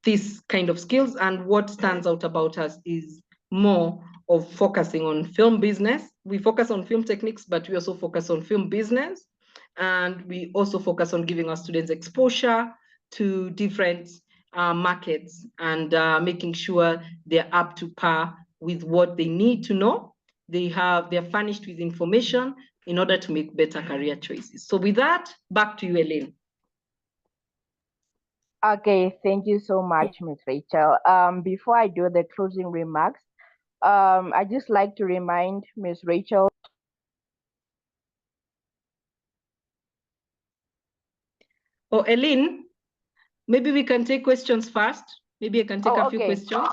this kind of skills. And what stands out about us is more of focusing on film business. We focus on film techniques, but we also focus on film business. And we also focus on giving our students exposure to different markets and making sure they're up to par with what they need to know. They're furnished with information in order to make better career choices. So with that, back to you, Elaine. Okay, thank you so much, Ms. Rachel. Before I do the closing remarks, I just like to remind Ms. Rachel. Oh, Elaine, maybe we can take questions first. Maybe I can take a few questions.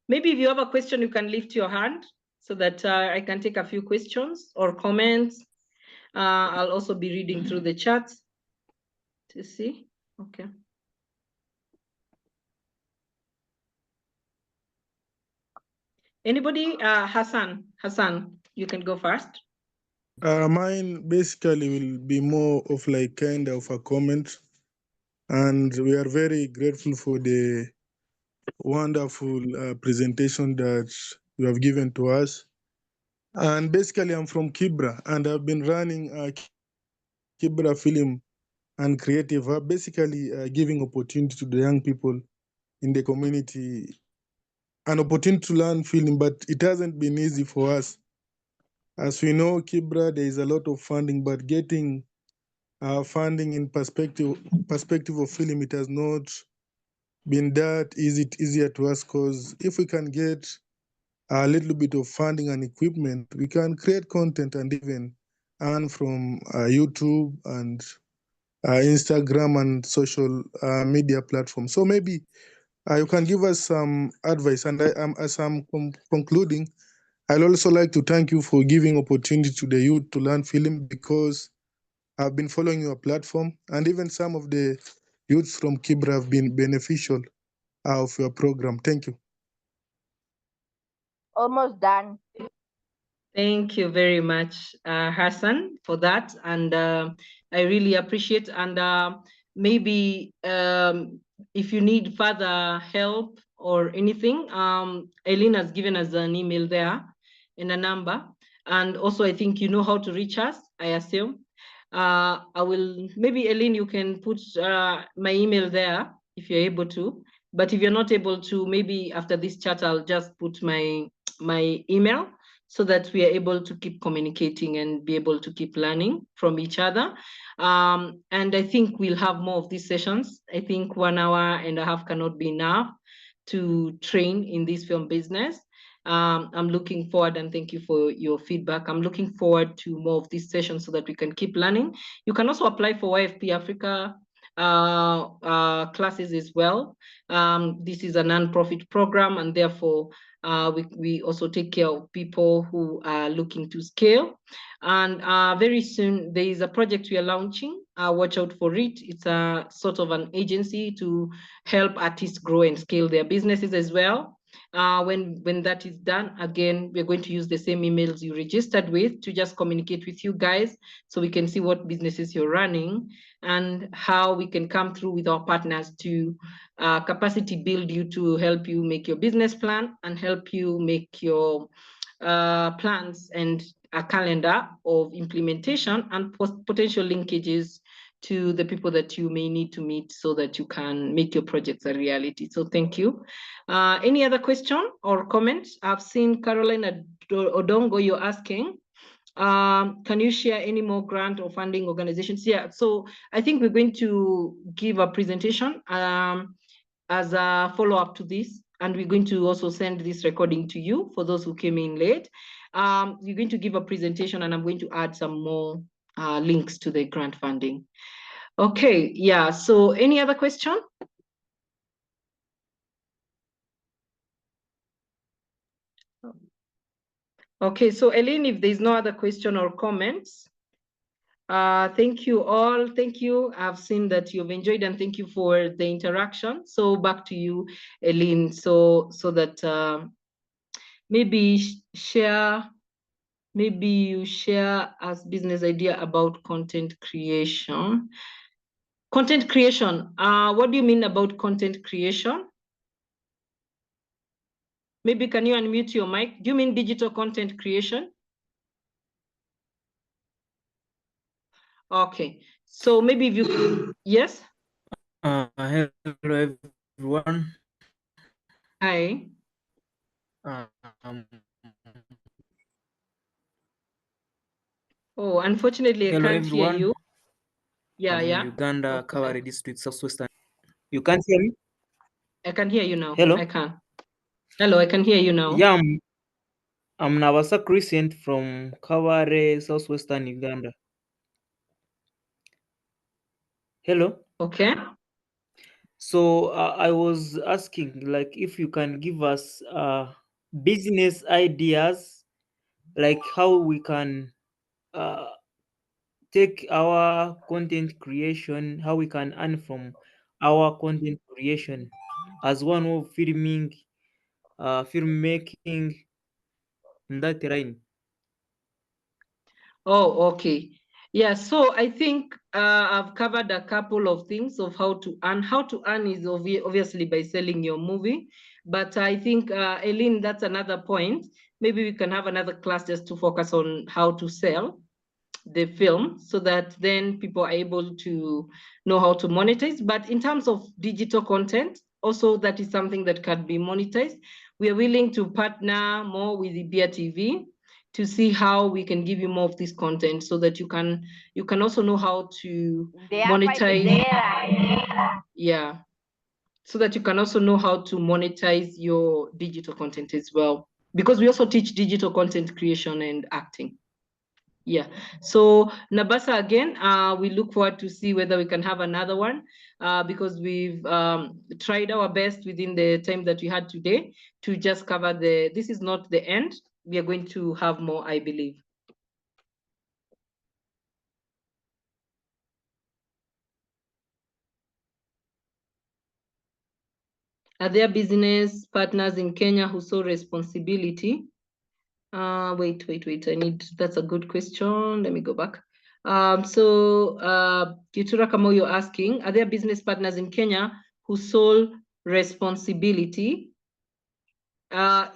Maybe if you have a question, you can lift your hand so that I can take a few questions or comments. I'll also be reading through the chat to see. Okay. Anybody? Hassan, you can go first. Mine basically will be more of like kind of a comment, and we are very grateful for the wonderful presentation that you have given to us. And basically, I'm from Kibra, and I've been running Kibra Film and Creative Hub, basically giving opportunity to the young people in the community, an opportunity to learn film, but it hasn't been easy for us. As we know, Kibra, there is a lot of funding, but getting funding in perspective of film, it has not been that easier to us, because if we can get a little bit of funding and equipment, we can create content and even earn from YouTube and Instagram and social media platforms. So maybe you can give us some advice. And as I'm concluding, I'd also like to thank you for giving opportunity to the youth to learn film, because I've been following your platform, and even some of the youths from Kibra have been beneficial of your program. Thank you. Almost done. Thank you very much, Hassan, for that. And I really appreciate. And maybe if you need further help or anything, Eileen has given us an email there and a number. And also, I think you know how to reach us, I assume. Maybe Eileen, you can put my email there if you're able to. But if you're not able to, maybe after this chat, I'll just put my email, so that we are able to keep communicating and be able to keep learning from each other. And I think we'll have more of these sessions. I think 1 hour and a half cannot be enough to train in this film business. I'm looking forward, and thank you for your feedback. I'm looking forward to more of these sessions so that we can keep learning. You can also apply for YFP Africa classes as well. This is a non-profit program, and therefore we also take care of people who are looking to scale. And very soon there is a project we are launching. Watch out for it. It's a sort of an agency to help artists grow and scale their businesses as well. When that is done, again, we're going to use the same emails you registered with to just communicate with you guys, so we can see what businesses you're running and how we can come through with our partners to capacity build you, to help you make your business plan and help you make your plans and a calendar of implementation and potential linkages to the people that you may need to meet so that you can make your projects a reality. So thank you. Any other question or comments? I've seen Caroline Odongo, you're asking, can you share any more grant or funding organizations? Yeah, so I think we're going to give a presentation as a follow-up to this, and we're going to also send this recording to you for those who came in late. You're going to give a presentation, and I'm going to add some more links to the grant funding. Okay, yeah, so any other question? Okay, so Eileen, if there's no other question or comments, thank you all. Thank you. I've seen that you've enjoyed, and thank you for the interaction. So back to you, Eileen, so that maybe share maybe you share as business idea about content creation. Content creation, what do you mean about content creation? Maybe can you unmute your mic? Do you mean digital content creation? Okay, so maybe if you, yes? Hello everyone. Hi. Um, Oh, unfortunately, I hello can't hear everyone. you. Yeah, I'm in yeah. Uganda, Okay. Kawale district, southwestern. You can't hear me? I can hear you now. Hello? I can. Hello, I can hear you now. Yeah, I'm Nabasa Crescent from Kawale, southwestern Uganda. Hello? Okay. So I was asking, like, if you can give us business ideas, like how we can take our content creation, how we can earn from our content creation as one of filmmaking in that line. Oh, okay. Yeah, so I think I've covered a couple of things of how to earn. How to earn is obviously by selling your movie. But I think, Eileen, that's another point. Maybe we can have another class just to focus on how to sell the film so that then people are able to know how to monetize. But in terms of digital content, also that is something that can be monetized. We are willing to partner more with IbiaTV to see how we can give you more of this content so that you can also know how to monetize. Yeah. So that you can also know how to monetize your digital content as well. Because we also teach digital content creation and acting. Yeah, so Nabasa, again, we look forward to see whether we can have another one because we've tried our best within the time that we had today to just cover this is not the end. We are going to have more, I believe. Are there business partners in Kenya who saw responsibility? Wait, that's a good question. Let me go back. So Kitura Kamo, you're asking, are there business partners in Kenya whose sole responsibility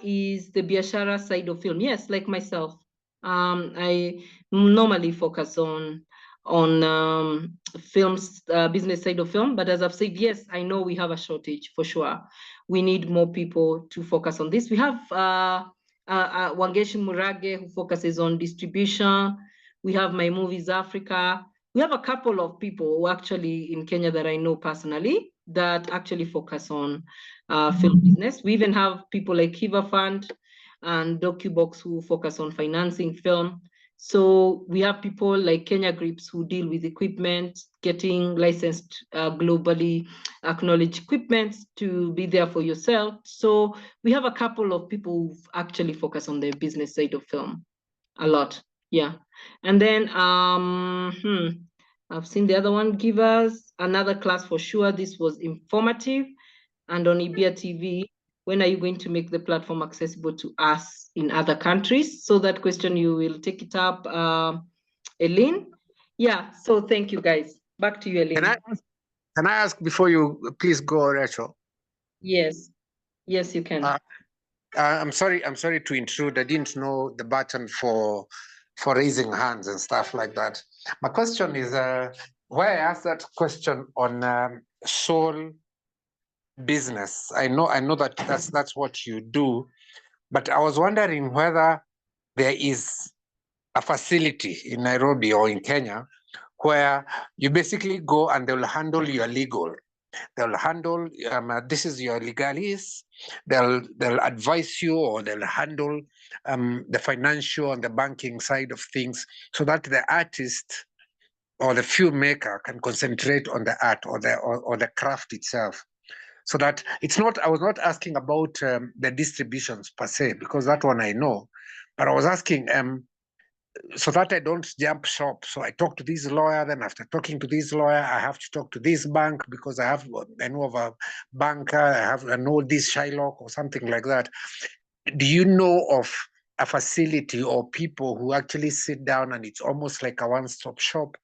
is the biashara side of film? Yes, like myself. I normally focus on films, business side of film, but as I've said, yes, I know we have a shortage for sure. We need more people to focus on this. We have Wangeshi Murage, who focuses on distribution. We have My Movies Africa. We have a couple of people who actually in Kenya that I know personally that actually focus on film business. We even have people like Kiva Fund and DocuBox who focus on financing film. So we have people like Kenya Grips who deal with equipment, getting licensed globally acknowledged equipment to be there for yourself. So we have a couple of people who actually focus on the business side of film a lot. Yeah. And then I've seen the other one. Give us another class for sure. This was informative. And on IbiaTV, when are you going to make the platform accessible to us in other countries? So that question, you will take it up, Eileen. Yeah, so thank you guys. Back to you, Eileen. Can I ask before you please go, Rachel? Yes, yes, you can. I'm sorry to intrude. I didn't know the button for raising hands and stuff like that. My question is why I asked that question on soul business. I know that that's what you do, but I was wondering whether there is a facility in Nairobi or in Kenya where you basically go and they'll handle your legal. They'll handle this is your legalese. They'll advise you, or they'll handle the financial and the banking side of things, so that the artist or the filmmaker can concentrate on the art or the craft itself. So that it's not, I was not asking about the distributions per se, because that one I know, but I was asking so that I don't jump shop. So I talk to this lawyer, then after talking to this lawyer, I have to talk to this bank because I know of a banker, I know this Shylock or something like that. Do you know of a facility or people who actually sit down, and it's almost like a one-stop shop,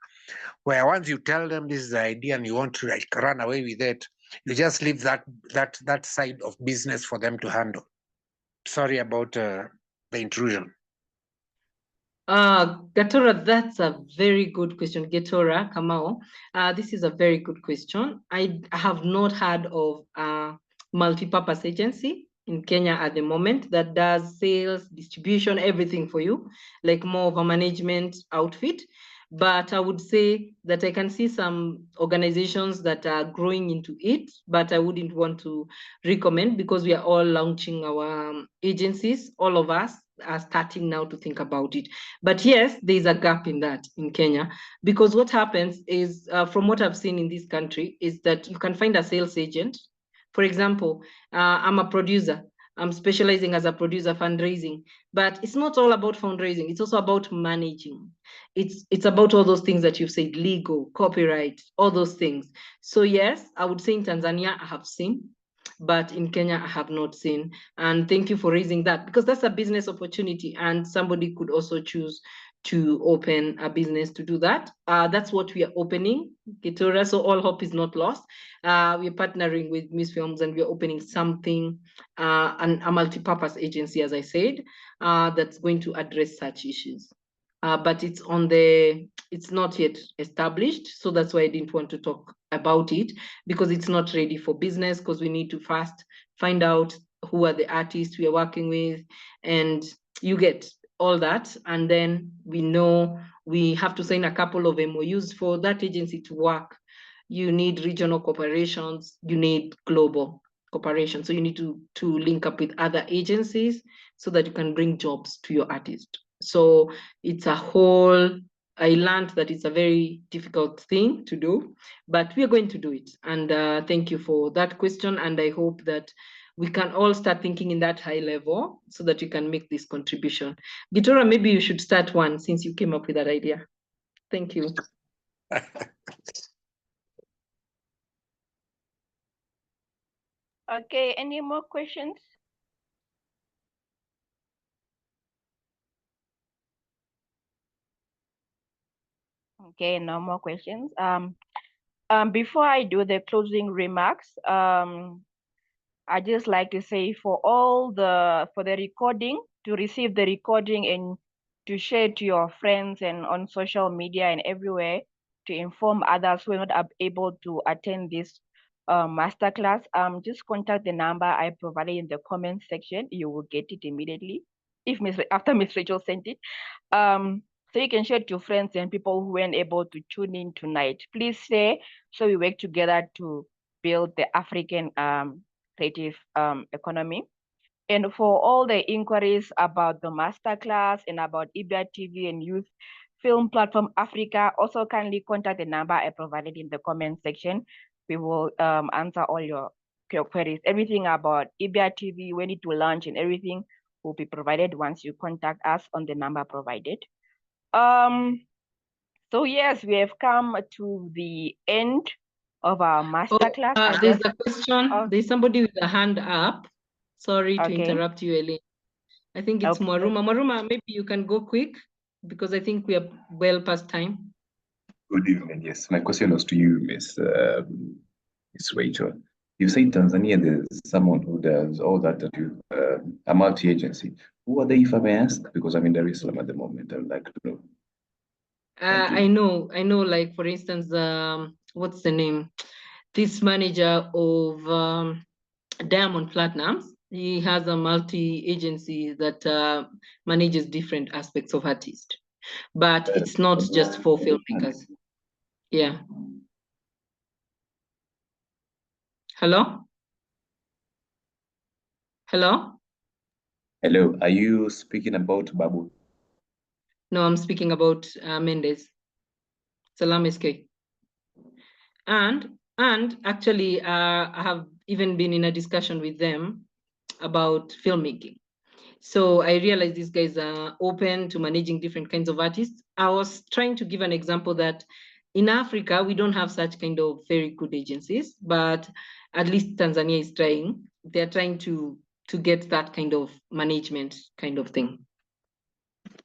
where once you tell them this is the idea and you want to like run away with it, you just leave that side of business for them to handle. Sorry about the intrusion. Gatora, that's a very good question. Gatora Kamau, this is a very good question. I have not heard of a multi-purpose agency in Kenya at the moment that does sales, distribution, everything for you, like more of a management outfit. But I would say that I can see some organizations that are growing into it, but I wouldn't want to recommend because we are all launching our agencies. All of us are starting now to think about it. But yes, there's a gap in that in Kenya, because what happens is, from what I've seen in this country, is that you can find a sales agent. For example, I'm a producer. I'm specializing as a producer, fundraising, but it's not all about fundraising. It's also about managing. It's about all those things that you've said, legal, copyright, all those things. So yes, I would say in Tanzania, I have seen, but in Kenya, I have not seen. And thank you for raising that, because that's a business opportunity and somebody could also choose to open a business to do that. That's what we are opening, Gitora, so all hope is not lost. We're partnering with Miss Films and we're opening something, a multi-purpose agency, as I said, that's going to address such issues. But it's not yet established. So that's why I didn't want to talk about it, because it's not ready for business, because we need to first find out who are the artists we are working with, and you get all that. And then we know we have to sign a couple of MOUs for that agency to work. You need regional corporations, you need global cooperation. So you need to link up with other agencies so that you can bring jobs to your artist. So it's a whole, I learned that it's a very difficult thing to do, but we are going to do it. And thank you for that question. And I hope that we can all start thinking in that high level so that you can make this contribution. Gitora, maybe you should start one since you came up with that idea. Thank you. Okay, any more questions? Okay, no more questions. Before I do the closing remarks, I just like to say for the recording, to receive the recording and to share to your friends and on social media and everywhere, to inform others who are not able to attend this masterclass, just contact the number I provided in the comment section. You will get it immediately after Miss Rachel sent it. So you can share to friends and people who weren't able to tune in tonight. Please share so we work together to build the African creative economy. And for all the inquiries about the masterclass and about IbiaTV and Youth Film Platform Africa, also kindly contact the number I provided in the comment section. We will answer all your queries. Everything about IbiaTV, when it will launch and everything will be provided once you contact us on the number provided. So yes, we have come to the end of our masterclass. There's a question. There's somebody with a hand up. Sorry to interrupt you, Elaine. I think it's Maruma. Maruma, maybe you can go quick because I think we are well past time. Good evening. Yes, my question was to you, Miss Rachel. You say in Tanzania there's someone who does all that you a multi-agency. Who are they, if I may ask? Because I'm in Dar es Salaam at the moment. I would like to know. I know. Like for instance, what's the name? This manager of Diamond Platnumz. He has a multi-agency that manages different aspects of artists, but it's not just for filmmakers. Yeah. Hello? Hello? Hello, are you speaking about Babu? No, I'm speaking about Mendes. Salam SK. And actually, I have even been in a discussion with them about filmmaking. So I realized these guys are open to managing different kinds of artists. I was trying to give an example that in Africa, we don't have such kind of very good agencies, but at least Tanzania is trying. They're trying to get that kind of management kind of thing.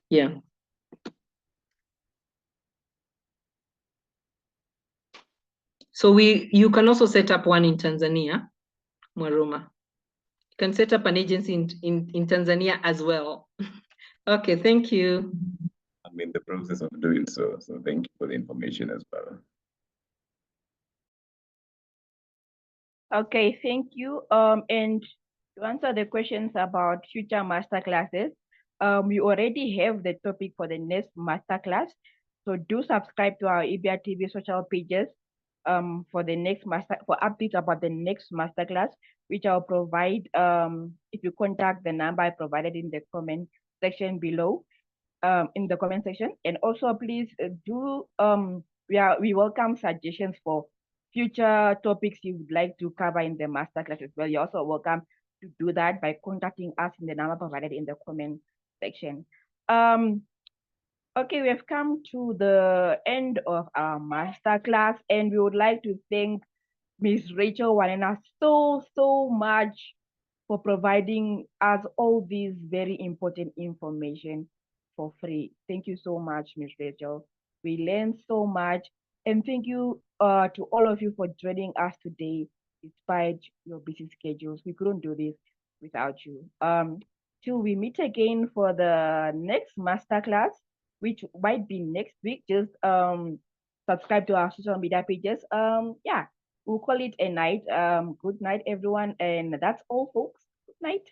Yeah. So you can also set up one in Tanzania, Mwaruma. You can set up an agency in Tanzania as well. Okay, thank you. I'm in the process of doing so. So thank you for the information as well. Okay, thank you. And to answer the questions about future masterclasses, we already have the topic for the next masterclass. So do subscribe to our IbiaTV social pages for the next for updates about the next masterclass, which I'll provide if you contact the number I provided in the comment section below. In the comment section, and also please do we welcome suggestions for future topics you would like to cover in the masterclass as well. You're also welcome to do that by contacting us in the number provided in the comment section. Okay, we have come to the end of our masterclass, and we would like to thank Ms. Rachel Wanena so much for providing us all these very important information for free. Thank you so much, Ms. Rachel. We learned so much, and thank you to all of you for joining us today, despite your busy schedules. We couldn't do this without you. Till we meet again for the next masterclass, which might be next week, just subscribe to our social media pages. Yeah, we'll call it a night. Good night, everyone. And that's all, folks. Good night.